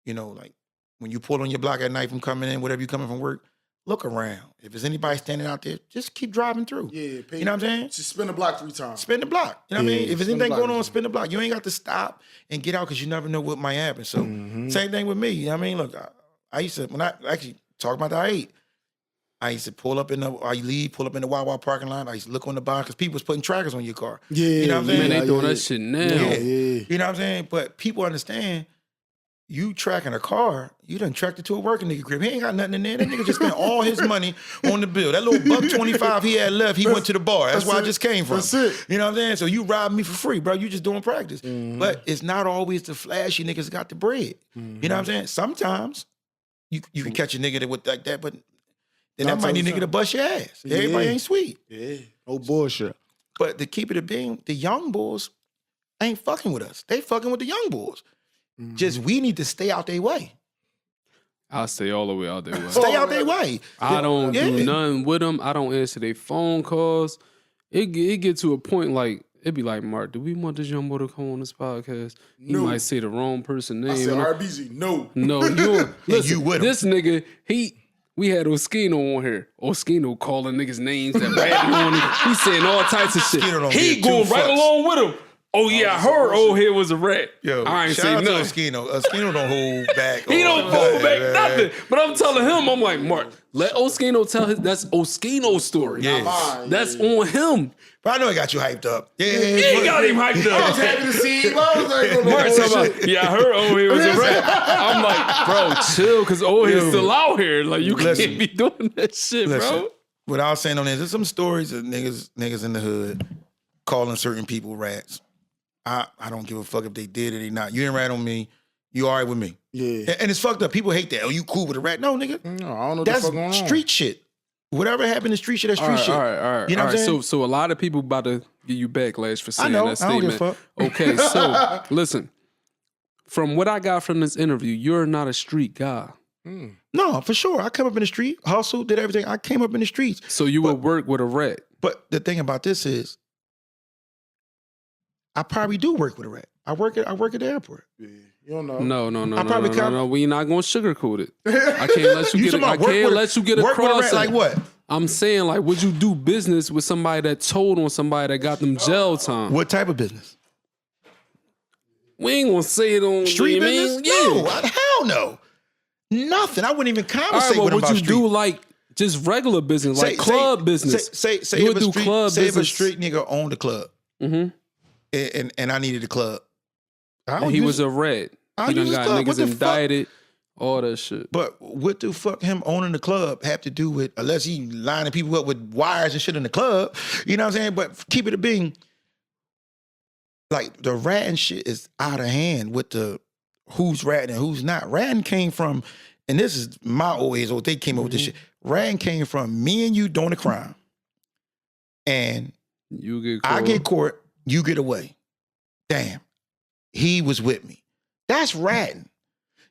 [SPEAKER 3] you know, like, when you pull on your block at night from coming in, whatever you coming from work, look around. If there's anybody standing out there, just keep driving through.
[SPEAKER 2] Yeah,
[SPEAKER 3] You know what I'm saying?
[SPEAKER 2] Just spin the block 3 times.
[SPEAKER 3] Spin the block. You know what I
[SPEAKER 2] Yeah,
[SPEAKER 3] mean? If there's
[SPEAKER 2] spin the
[SPEAKER 3] anything
[SPEAKER 2] block.
[SPEAKER 3] going on, spin the block. You ain't got to stop and get out because you never know what might happen. So same thing with me. You know what I mean? Look, I used to, when I actually talk about the I-8, I used to pull up in the Wawa parking lot. I used to look on the bar because people was putting trackers on your car.
[SPEAKER 2] Yeah,
[SPEAKER 3] You know what I'm saying?
[SPEAKER 1] Man, they
[SPEAKER 2] Yeah,
[SPEAKER 1] doing
[SPEAKER 2] yeah.
[SPEAKER 1] that shit now.
[SPEAKER 2] Yeah.
[SPEAKER 3] You know what I'm saying? But people understand you tracking a car, you done tracked it to a working nigga crib. He ain't got nothing in there. That nigga just spent all his money on the bill. That little $1.25 he had left, he went to the bar. That's where I just came from.
[SPEAKER 2] That's it.
[SPEAKER 3] You know what I'm saying? So you robbed me for free, bro. You just doing practice. But it's not always the flashy niggas that got the bread. You know what I'm saying? Sometimes you can catch a nigga that with like that, but then that might need a nigga to bust your ass. Everybody
[SPEAKER 2] Yeah.
[SPEAKER 3] ain't sweet.
[SPEAKER 2] Yeah, no bullshit.
[SPEAKER 3] But to keep it a being, the young bulls ain't fucking with us. They fucking with the young bulls. Just we need to stay out their way.
[SPEAKER 1] I'll stay all the way out there.
[SPEAKER 3] Stay out their way.
[SPEAKER 1] I don't do
[SPEAKER 3] Yeah.
[SPEAKER 1] nothing with them. I don't answer their phone calls. It get to a point like, it'd be like, Mark, do we want this young boy to come on this podcast? He
[SPEAKER 2] No.
[SPEAKER 1] might say the wrong person name.
[SPEAKER 2] I said
[SPEAKER 1] And
[SPEAKER 2] RBZ, no.
[SPEAKER 1] no, you listen,
[SPEAKER 3] you with him.
[SPEAKER 1] this nigga, we had Oskino on here. Oskino calling niggas names that ratting on him. He saying all types of shit.
[SPEAKER 3] Oskino don't
[SPEAKER 1] He
[SPEAKER 3] give two
[SPEAKER 1] going right
[SPEAKER 3] fucks.
[SPEAKER 1] along with him. Oh yeah, I heard old head was a rat.
[SPEAKER 3] Yo,
[SPEAKER 1] I ain't
[SPEAKER 3] shout
[SPEAKER 1] say
[SPEAKER 3] out to
[SPEAKER 1] nothing.
[SPEAKER 3] Oskino. Oskino don't hold back.
[SPEAKER 1] He don't
[SPEAKER 3] on
[SPEAKER 1] hold back
[SPEAKER 3] man.
[SPEAKER 1] nothing. But I'm telling him, I'm like, Mark, let Oskino tell that's Oskino's story.
[SPEAKER 3] Yeah.
[SPEAKER 2] Mine,
[SPEAKER 1] That's
[SPEAKER 2] yeah.
[SPEAKER 1] on him.
[SPEAKER 3] But I know he got you hyped up. Yeah,
[SPEAKER 1] He got him hyped
[SPEAKER 2] I was
[SPEAKER 1] up.
[SPEAKER 2] happy to see him. I was like, no
[SPEAKER 1] Mark talking
[SPEAKER 2] bullshit.
[SPEAKER 1] about, yeah, I heard old head was a rat. I'm like, bro, chill, because old head's
[SPEAKER 3] Yo.
[SPEAKER 1] still out here. Like, you
[SPEAKER 3] Listen.
[SPEAKER 1] can't be doing that shit,
[SPEAKER 3] Listen,
[SPEAKER 1] bro.
[SPEAKER 3] what I was saying on this, there's some stories of niggas in the hood calling certain people rats. I don't give a fuck if they did it or not. You ain't rat on me. You all right with me.
[SPEAKER 2] Yeah.
[SPEAKER 3] And it's fucked up. People hate that. Oh, you cool with a rat? No, nigga.
[SPEAKER 2] No, I don't know what
[SPEAKER 3] That's
[SPEAKER 2] the fuck going on.
[SPEAKER 3] street shit. Whatever happened in street shit, that's street shit.
[SPEAKER 1] All right.
[SPEAKER 3] You know what I'm saying?
[SPEAKER 1] So a lot of people about to give you backlash for saying
[SPEAKER 3] I know.
[SPEAKER 1] that
[SPEAKER 3] I don't
[SPEAKER 1] statement.
[SPEAKER 3] give a fuck.
[SPEAKER 1] Okay, so listen. From what I got from this interview, you're not a street guy.
[SPEAKER 3] No, for sure. I come up in the street, hustled, did everything. I came up in the streets.
[SPEAKER 1] So you would work with a rat.
[SPEAKER 3] But the thing about this is, I probably do work with a rat. I work at the airport.
[SPEAKER 2] Yeah. You don't know.
[SPEAKER 1] No. We not gonna sugarcoat it. I can't let you get. I can't let you get across.
[SPEAKER 3] Like what?
[SPEAKER 1] I'm saying, like, would you do business with somebody that told on somebody that got them jail time?
[SPEAKER 3] What type of business?
[SPEAKER 1] We ain't gonna say it on
[SPEAKER 3] Street business?
[SPEAKER 1] Yeah.
[SPEAKER 3] No, hell no. Nothing. I wouldn't even conversate with them
[SPEAKER 1] would
[SPEAKER 3] about
[SPEAKER 1] you
[SPEAKER 3] street.
[SPEAKER 1] do like just regular business, like club business?
[SPEAKER 3] Say
[SPEAKER 1] you
[SPEAKER 3] if
[SPEAKER 1] would do club
[SPEAKER 3] say if a
[SPEAKER 1] business.
[SPEAKER 3] street nigga owned a club,
[SPEAKER 1] Mm-hmm.
[SPEAKER 3] and I needed a club.
[SPEAKER 1] He was a rat. He done got niggas indicted, all that shit.
[SPEAKER 3] But what the fuck him owning the club have to do with, unless he lining people up with wires and shit in the club, you know what I'm saying? But keep it a being, like the ratting shit is out of hand with the who's ratting and who's not. Ratting came from, and this is my old age, they came up with this shit. Ratting came from me and you doing a crime. And
[SPEAKER 1] you get caught.
[SPEAKER 3] I get caught, you get away. Damn. He was with me. That's ratting.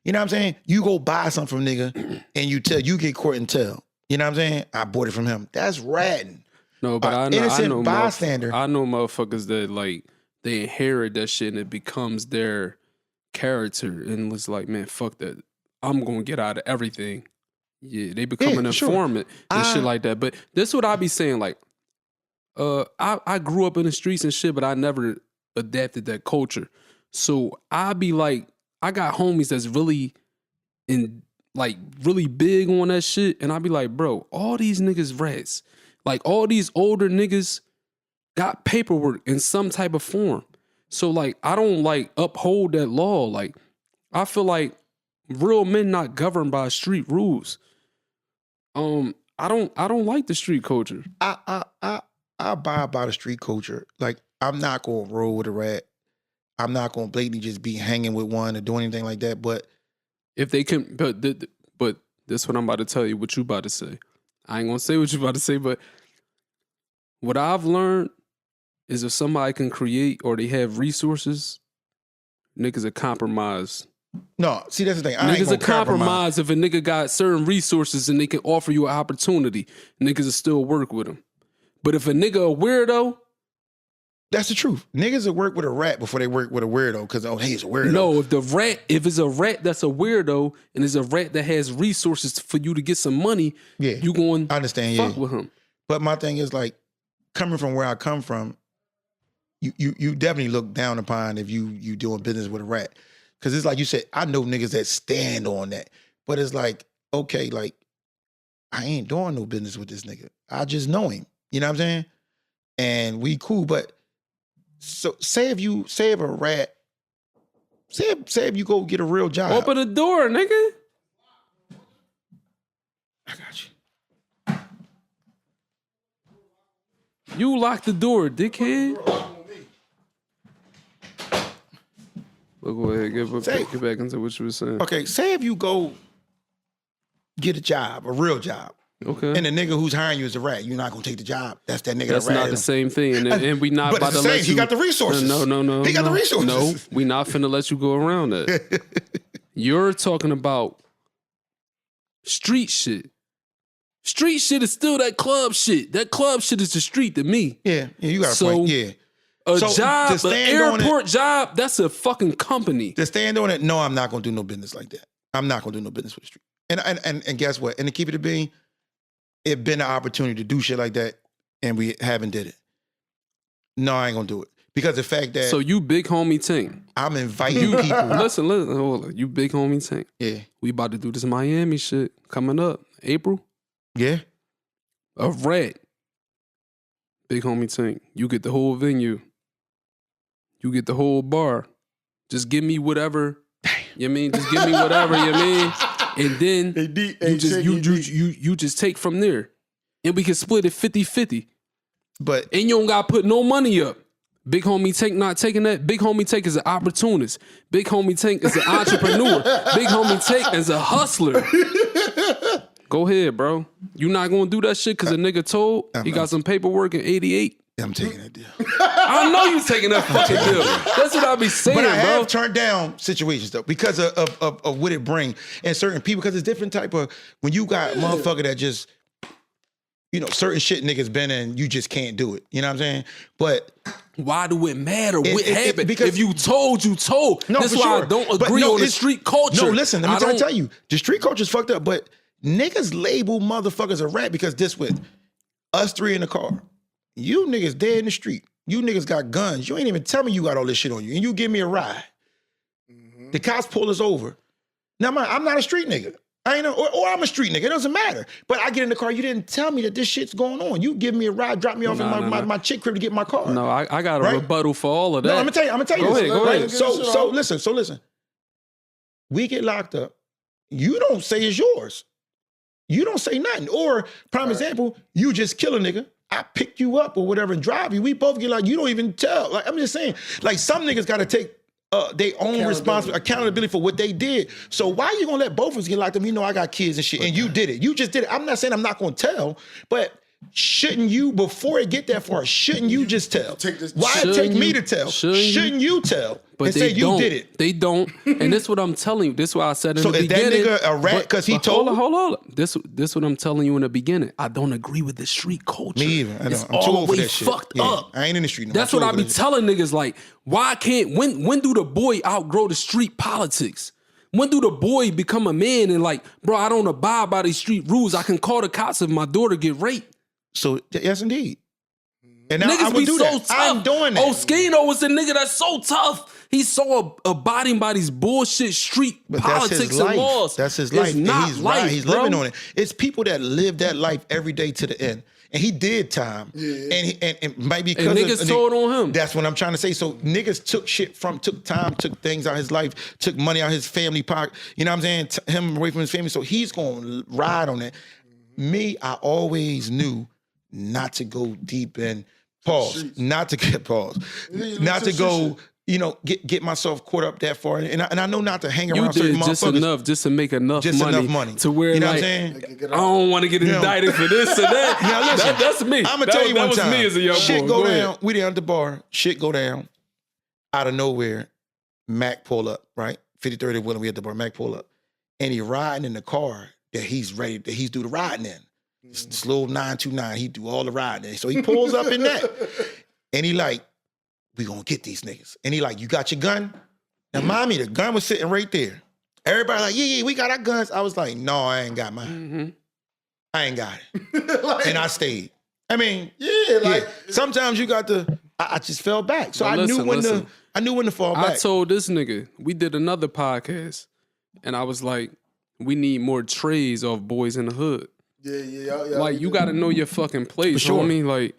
[SPEAKER 3] You know what I'm saying? You go buy something from nigga and you get caught and tell. You know what I'm saying? I bought it from him. That's ratting.
[SPEAKER 1] No, but I know
[SPEAKER 3] bystander.
[SPEAKER 1] I know motherfuckers that like they inherit that shit and it becomes their character and it's like, man, fuck that. I'm gonna get out of everything. Yeah, they become an informant and shit like that. But this is what I be saying, like, I grew up in the streets and shit, but I never adapted that culture. So I be like, I got homies that's really really big on that shit. And I be like, bro, all these niggas rats. Like all these older niggas got paperwork in some type of form. So like, I don't like uphold that law. Like, I feel like real men not governed by street rules. I don't like the street culture.
[SPEAKER 3] I abide by the street culture. Like, I'm not gonna roll with a rat. I'm not gonna blatantly just be hanging with one or doing anything like that. But
[SPEAKER 1] if they can, but this is what I'm about to tell you. What you about to say? I ain't gonna say what you about to say. But what I've learned is if somebody can create or they have resources, niggas are compromised.
[SPEAKER 3] No, see, that's the thing.
[SPEAKER 1] Niggas are compromised if a nigga got certain resources and they can offer you an opportunity. Niggas will still work with them. But if a nigga a weirdo,
[SPEAKER 3] that's the truth. Niggas will work with a rat before they work with a weirdo because, oh, hey, he's a weirdo.
[SPEAKER 1] No, if it's a rat that's a weirdo and it's a rat that has resources for you to get some money, you going to fuck with him.
[SPEAKER 3] But my thing is, like, coming from where I come from, you definitely look down upon if you doing business with a rat. Because it's like you said, I know niggas that stand on that. But it's like, okay, like, I ain't doing no business with this nigga. I just know him. You know what I'm saying? And we cool, but so say if a rat, say if you go get a real job.
[SPEAKER 1] Open the door, nigga.
[SPEAKER 3] I got you.
[SPEAKER 1] You lock the door, dickhead. Look, go ahead, get back into what you were saying.
[SPEAKER 3] Okay, say if you go get a job, a real job.
[SPEAKER 1] Okay.
[SPEAKER 3] And the nigga who's hiring you is a rat. You're not gonna take the job. That's that nigga.
[SPEAKER 1] That's not the same thing. And we not about to let you.
[SPEAKER 3] He got the resources.
[SPEAKER 1] No.
[SPEAKER 3] He got the resources.
[SPEAKER 1] No, we not finna let you go around that. You're talking about street shit. Street shit is still that club shit. That club shit is the street to me.
[SPEAKER 3] Yeah, you got a point. Yeah.
[SPEAKER 1] A job, an airport job, that's a fucking company.
[SPEAKER 3] To stand on it, no, I'm not gonna do no business like that. I'm not gonna do no business with the street. And guess what? And to keep it a being, it been an opportunity to do shit like that, and we haven't did it. No, I ain't gonna do it. Because the fact that...
[SPEAKER 1] So you big homie Tink.
[SPEAKER 3] I'm inviting people.
[SPEAKER 1] Listen, hold on. You big homie Tink.
[SPEAKER 3] Yeah.
[SPEAKER 1] We about to do this Miami shit coming up. April.
[SPEAKER 3] Yeah.
[SPEAKER 1] A rat. Big homie Tink. You get the whole venue. You get the whole bar. Just give me whatever. You mean? Just give me whatever, you mean? And then you just take from there. And we can split it 50-50.
[SPEAKER 3] But
[SPEAKER 1] and you don't got to put no money up. Big homie Tink not taking that. Big homie Tink is an opportunist. Big homie Tink is an entrepreneur. Big homie Tink is a hustler. Go ahead, bro. You not gonna do that shit because a nigga told he got some paperwork in 88.
[SPEAKER 3] I'm taking that deal.
[SPEAKER 1] I know you taking that fucking deal. That's what I be saying,
[SPEAKER 3] But I
[SPEAKER 1] bro.
[SPEAKER 3] have turned down situations though because of what it bring and certain people because it's different type of when you got motherfucker that just certain shit niggas been in, you just can't do it. You know what I'm saying? But
[SPEAKER 1] why do it matter what happened?
[SPEAKER 3] Because
[SPEAKER 1] if you told, you told.
[SPEAKER 3] No,
[SPEAKER 1] that's
[SPEAKER 3] for
[SPEAKER 1] why
[SPEAKER 3] sure.
[SPEAKER 1] I don't agree on the street culture.
[SPEAKER 3] No, listen, let me tell you, the street culture's fucked up, but niggas label motherfuckers a rat because this with us three in the car. You niggas dead in the street. You niggas got guns. You ain't even tell me you got all this shit on you. And you give me a ride. Mm-hmm. The cops pull us over. Now, I'm not a street nigga. I ain't or I'm a street nigga. It doesn't matter. But I get in the car. You didn't tell me that this shit's going on. You give me a ride, drop me off in my chick crib to get my car.
[SPEAKER 1] No, I got a rebuttal for all of that.
[SPEAKER 3] No, I'm gonna tell you this.
[SPEAKER 1] Go ahead.
[SPEAKER 3] So listen. We get locked up. You don't say it's yours. You don't say nothing. Or, prime example, you just kill a nigga. I pick you up or whatever and drive you. We both get like, you don't even tell. Like, I'm just saying, like some niggas got to take their own accountability for what they did. So why you gonna let both of us get locked up? You know I got kids and shit, and you did it. You just did it. I'm not saying I'm not gonna tell, but shouldn't you, before it get that far, shouldn't you just tell? Why take me to tell? Shouldn't you tell?
[SPEAKER 1] But
[SPEAKER 3] and say you did it.
[SPEAKER 1] They don't. And this is what I'm telling you. This is what I said in the beginning.
[SPEAKER 3] So is that nigga a rat because he told?
[SPEAKER 1] Hold on. This what I'm telling you in the beginning. I don't agree with the street culture.
[SPEAKER 3] Me either. I know.
[SPEAKER 1] It's
[SPEAKER 3] I'm too
[SPEAKER 1] all
[SPEAKER 3] old
[SPEAKER 1] the
[SPEAKER 3] for
[SPEAKER 1] way
[SPEAKER 3] that shit.
[SPEAKER 1] fucked up.
[SPEAKER 3] I ain't in the street no more.
[SPEAKER 1] That's what I be telling niggas. Like, why can't, when do the boy outgrow the street politics? When do the boy become a man and like, bro, I don't abide by these street rules. I can call the cops if my daughter get raped.
[SPEAKER 3] So, yes, indeed. And now
[SPEAKER 1] Niggas
[SPEAKER 3] I would do that.
[SPEAKER 1] tough.
[SPEAKER 3] I'm doing that.
[SPEAKER 1] Oskino was the nigga that's so tough. He's so abiding by these bullshit street politics and laws.
[SPEAKER 3] That's his life.
[SPEAKER 1] It's not
[SPEAKER 3] he's
[SPEAKER 1] life,
[SPEAKER 3] right. He's living on it. It's people that live that life every day to the end. And he did time. Yeah. And maybe because
[SPEAKER 1] and niggas told on him.
[SPEAKER 3] That's what I'm trying to say. So niggas took time, took things out of his life, took money out of his family pocket. You know what I'm saying? Him away from his family. So he's gonna ride on that. Me, I always knew not to go deep in not to get not to go, get myself caught up that far, and I know not to hang around certain motherfuckers.
[SPEAKER 1] Just to make enough money to where,
[SPEAKER 3] you know
[SPEAKER 1] like,
[SPEAKER 3] what I'm saying?
[SPEAKER 1] I don't want to get indicted for this or that.
[SPEAKER 3] Now listen,
[SPEAKER 1] that's me.
[SPEAKER 3] I'm gonna tell you one time.
[SPEAKER 1] That was me as a young
[SPEAKER 3] shit
[SPEAKER 1] boy.
[SPEAKER 3] Go down. We there at the bar. Shit go down. Out of nowhere, Mac pull up. Right, 50-30 Willem. We at the bar. Mac pull up, and he riding in the car that he's ready. That he's do the riding in. This little 929, he do all the riding. So he pulls up in that. And he like, we gonna get these niggas. And he like, you got your gun? Now, mommy, the gun was sitting right there. Everybody like, yeah, we got our guns. I was like, no, I ain't got mine. Mm-hmm. I ain't got it. And I stayed. I mean, sometimes you got to, I just fell back. So I knew when to fall back.
[SPEAKER 1] I told this nigga, we did another podcast, and I was like, we need more trays off Boys in the Hood.
[SPEAKER 2] Yeah.
[SPEAKER 1] Like, you got to know your fucking place. For sure. You know what I mean? Like,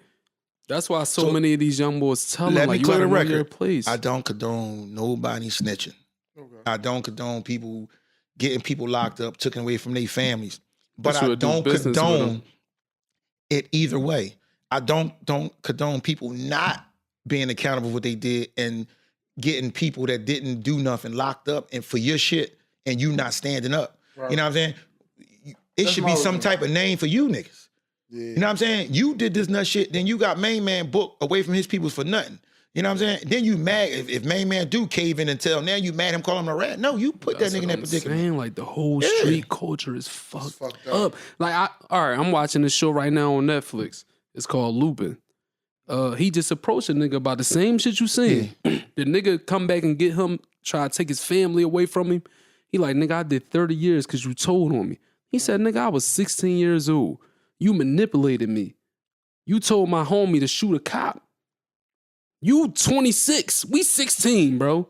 [SPEAKER 1] that's why so many of these young boys tell them, like, you got to know your place.
[SPEAKER 3] I don't condone nobody snitching. Okay. I don't condone people getting people locked up, taken away from their families. But I don't condone it either way. I don't condone people not being accountable for what they did and getting people that didn't do nothing locked up and for your shit and you not standing up. Right. You know what I'm saying? It should be some type of name for you niggas. Yeah. You know what I'm saying? You did this nut shit, then you got Main Man booked away from his people for nothing. You know what I'm saying? Then you mad if Main Man do cave in and tell, now you mad him calling him a rat. No, you put that nigga in that predicament.
[SPEAKER 1] Saying, like, the whole street culture is fucked up. Like, I'm watching this show right now on Netflix. It's called Lupin. He just approached a nigga about the same shit you saying. Yeah. The nigga come back and get him, try to take his family away from him. He like, nigga, I did 30 years because you told on me. He said, nigga, I was 16 years old. You manipulated me. You told my homie to shoot a cop. You 26. We 16, bro.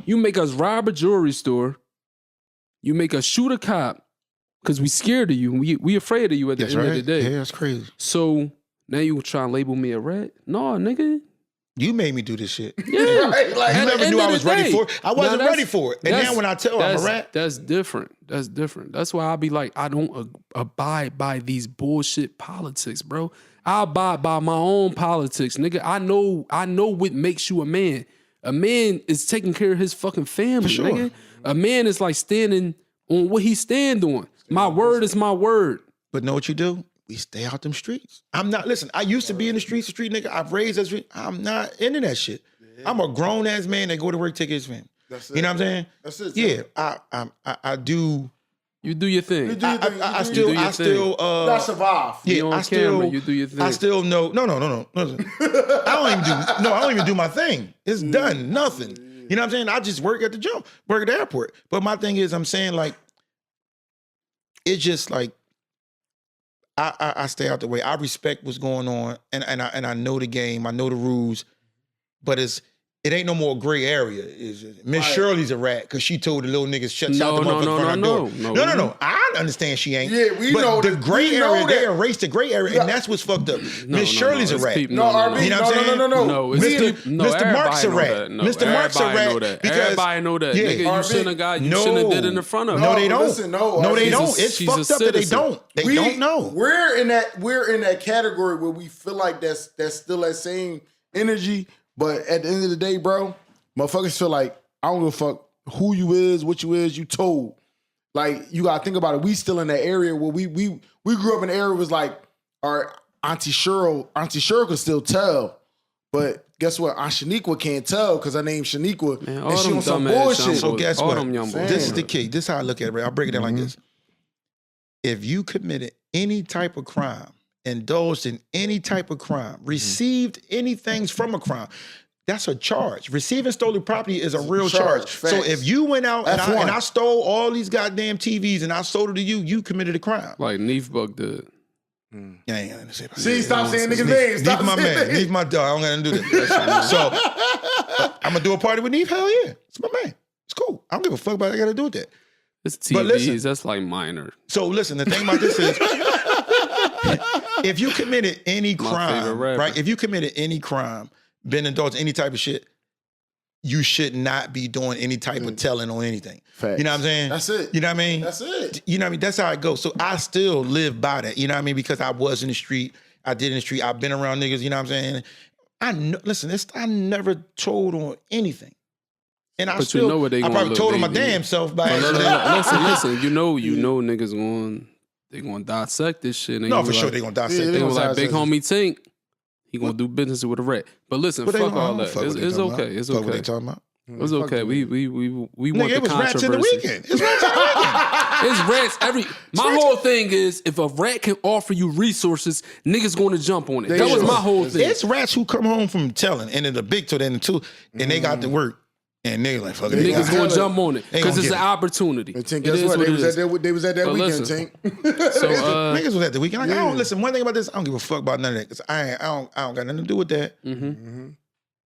[SPEAKER 1] You make us rob a jewelry store. You make us shoot a cop because we scared of you. We afraid of you at the end of the day.
[SPEAKER 3] Yeah, that's crazy.
[SPEAKER 1] So now you try to label me a rat? No, nigga.
[SPEAKER 3] You made me do this shit.
[SPEAKER 1] Yeah.
[SPEAKER 2] Right? Like,
[SPEAKER 3] You never knew I was ready for it. I wasn't
[SPEAKER 1] Now,
[SPEAKER 3] ready for it. And now when I tell I'm a rat.
[SPEAKER 1] That's different. That's different. That's why I be like, I don't abide by these bullshit politics, bro. I abide by my own politics, nigga. I know what makes you a man. A man is taking care of his fucking family,
[SPEAKER 3] sure.
[SPEAKER 1] nigga. A man is like standing on what he stand on. My word is my word.
[SPEAKER 3] But know what you do? We stay out them streets. I'm not, listen, I used to be in the streets, a street nigga. I've raised that street. I'm not into that shit. Yeah. I'm a grown ass man that go to work, take his family.
[SPEAKER 2] That's it.
[SPEAKER 3] You know what I'm saying?
[SPEAKER 2] That's it.
[SPEAKER 3] Yeah, I do.
[SPEAKER 1] You do your thing.
[SPEAKER 2] You do your thing.
[SPEAKER 3] I
[SPEAKER 2] You do your
[SPEAKER 3] still,
[SPEAKER 2] You gotta survive.
[SPEAKER 3] yeah,
[SPEAKER 1] You on
[SPEAKER 3] I still,
[SPEAKER 1] camera, you do your thing.
[SPEAKER 3] I still know. No. Listen, I don't even do my thing. It's done. Nothing. You know what I'm saying? I just work at the jump, work at the airport. But my thing is, I'm saying like, it's just like, I stay out the way. I respect what's going on, and I know the game. I know the rules, but it ain't no more gray area. Miss Shirley's a rat because she told the little niggas shut the motherfucker front door. No. I understand she ain't.
[SPEAKER 2] Yeah, we
[SPEAKER 3] but
[SPEAKER 2] know
[SPEAKER 3] the
[SPEAKER 2] that.
[SPEAKER 3] gray
[SPEAKER 2] We know
[SPEAKER 3] area.
[SPEAKER 2] that.
[SPEAKER 3] They erased the gray area, and that's what's fucked up. Miss Shirley's a rat.
[SPEAKER 2] RB,
[SPEAKER 3] You know what I'm saying?
[SPEAKER 2] No.
[SPEAKER 3] Mr. Mark's a rat. Mr. Mark's a rat because
[SPEAKER 1] everybody know that.
[SPEAKER 3] Yeah.
[SPEAKER 1] Nigga, you shouldn't have got. You shouldn't have did in the front of.
[SPEAKER 3] No, they don't.
[SPEAKER 2] Listen,
[SPEAKER 3] no, they don't. It's
[SPEAKER 1] she's a
[SPEAKER 3] fucked up that they
[SPEAKER 1] citizen.
[SPEAKER 3] don't. They don't know.
[SPEAKER 2] We're in that category where we feel like that's still that same energy, but at the end of the day, bro, motherfuckers feel like I don't give a fuck who you is, what you is, you told. Like, you gotta think about it. We still in that area where we grew up in the area was like our Auntie Cheryl could still tell. But guess what? Aunt Shaniqua can't tell because her name's Shaniqua.
[SPEAKER 1] Man,
[SPEAKER 2] and she on some bullshit.
[SPEAKER 3] So guess
[SPEAKER 1] all
[SPEAKER 3] what?
[SPEAKER 1] them young boys.
[SPEAKER 3] This is the key. This is how I look at it, right? I'll break it down like this. If you committed any type of crime, indulged in any type of crime, received anything from a crime, that's a charge. Receiving stolen property is a real charge. So if you went out and I stole all these goddamn TVs and I sold it to you, you committed a crime.
[SPEAKER 1] Like Neef Buck did.
[SPEAKER 3] Yeah, I ain't gonna say about
[SPEAKER 2] See,
[SPEAKER 3] that.
[SPEAKER 2] stop saying niggas' names.
[SPEAKER 3] Neef my man. Neef my dog. I don't gotta do that. So I'm gonna do a party with Neef. Hell yeah. It's my man. It's cool. I don't give a fuck about it. I gotta do with that.
[SPEAKER 1] It's TVs. That's like minor.
[SPEAKER 3] So listen, the thing about this is, if you committed any crime, right? If you committed any crime, been indulged in any type of shit, you should not be doing any type of telling on anything.
[SPEAKER 2] Facts.
[SPEAKER 3] You know what I'm saying?
[SPEAKER 2] That's it.
[SPEAKER 3] You know what I mean?
[SPEAKER 2] That's it.
[SPEAKER 3] You know what I mean? That's how it goes. So I still live by that. You know what I mean? Because I was in the street. I did in the street. I've been around niggas. You know what I'm saying? Listen, I never told on anything. And I
[SPEAKER 1] you know what they
[SPEAKER 3] I probably told on my damn self by
[SPEAKER 1] listen. You know niggas gonna dissect this shit.
[SPEAKER 3] No, for sure they gonna dissect.
[SPEAKER 1] They gonna like big homie Tink. He gonna do business with a rat. But listen, fuck all that. It's okay. It's
[SPEAKER 3] okay. What they
[SPEAKER 1] okay.
[SPEAKER 3] talking about?
[SPEAKER 1] It's okay. We want
[SPEAKER 3] Nigga,
[SPEAKER 1] the
[SPEAKER 3] it was rats in the
[SPEAKER 1] controversy.
[SPEAKER 3] weekend. It's rats in the weekend.
[SPEAKER 1] It's rats every. My whole thing is if a rat can offer you resources, niggas gonna jump on it. That was my whole thing.
[SPEAKER 3] It's rats who come home from telling, and then the big two, then the two, and they got to work, and niggas like fuck it.
[SPEAKER 1] Niggas gonna jump on it because it's an opportunity.
[SPEAKER 2] Tink, guess what? They was at that weekend, Tink.
[SPEAKER 1] So
[SPEAKER 3] niggas was at the weekend. Like, I don't listen. One thing about this, I don't give a fuck about none of that because I don't got nothing to do with that.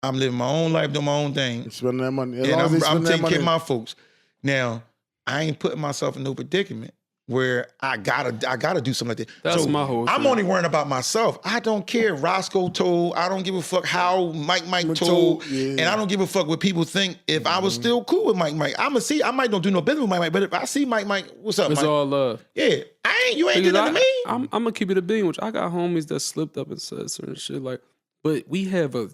[SPEAKER 3] I'm living my own life, doing my own thing.
[SPEAKER 2] Spending that money.
[SPEAKER 3] And I'm taking care of my folks. Now, I ain't putting myself in no predicament where I gotta do something like that.
[SPEAKER 1] That's
[SPEAKER 3] so
[SPEAKER 1] my whole thing.
[SPEAKER 3] I'm only worrying about myself. I don't care if Roscoe told. I don't give a fuck how Mike told. And I don't give a fuck what people think. If I was still cool with Mike, I'ma see. I might don't do no business with Mike, but if I see Mike, what's up,
[SPEAKER 1] it's
[SPEAKER 3] Mike?
[SPEAKER 1] all love.
[SPEAKER 3] Yeah, you ain't doing nothing to me.
[SPEAKER 1] I'm gonna keep it a bean, which I got homies that slipped up and said certain shit like, but we have a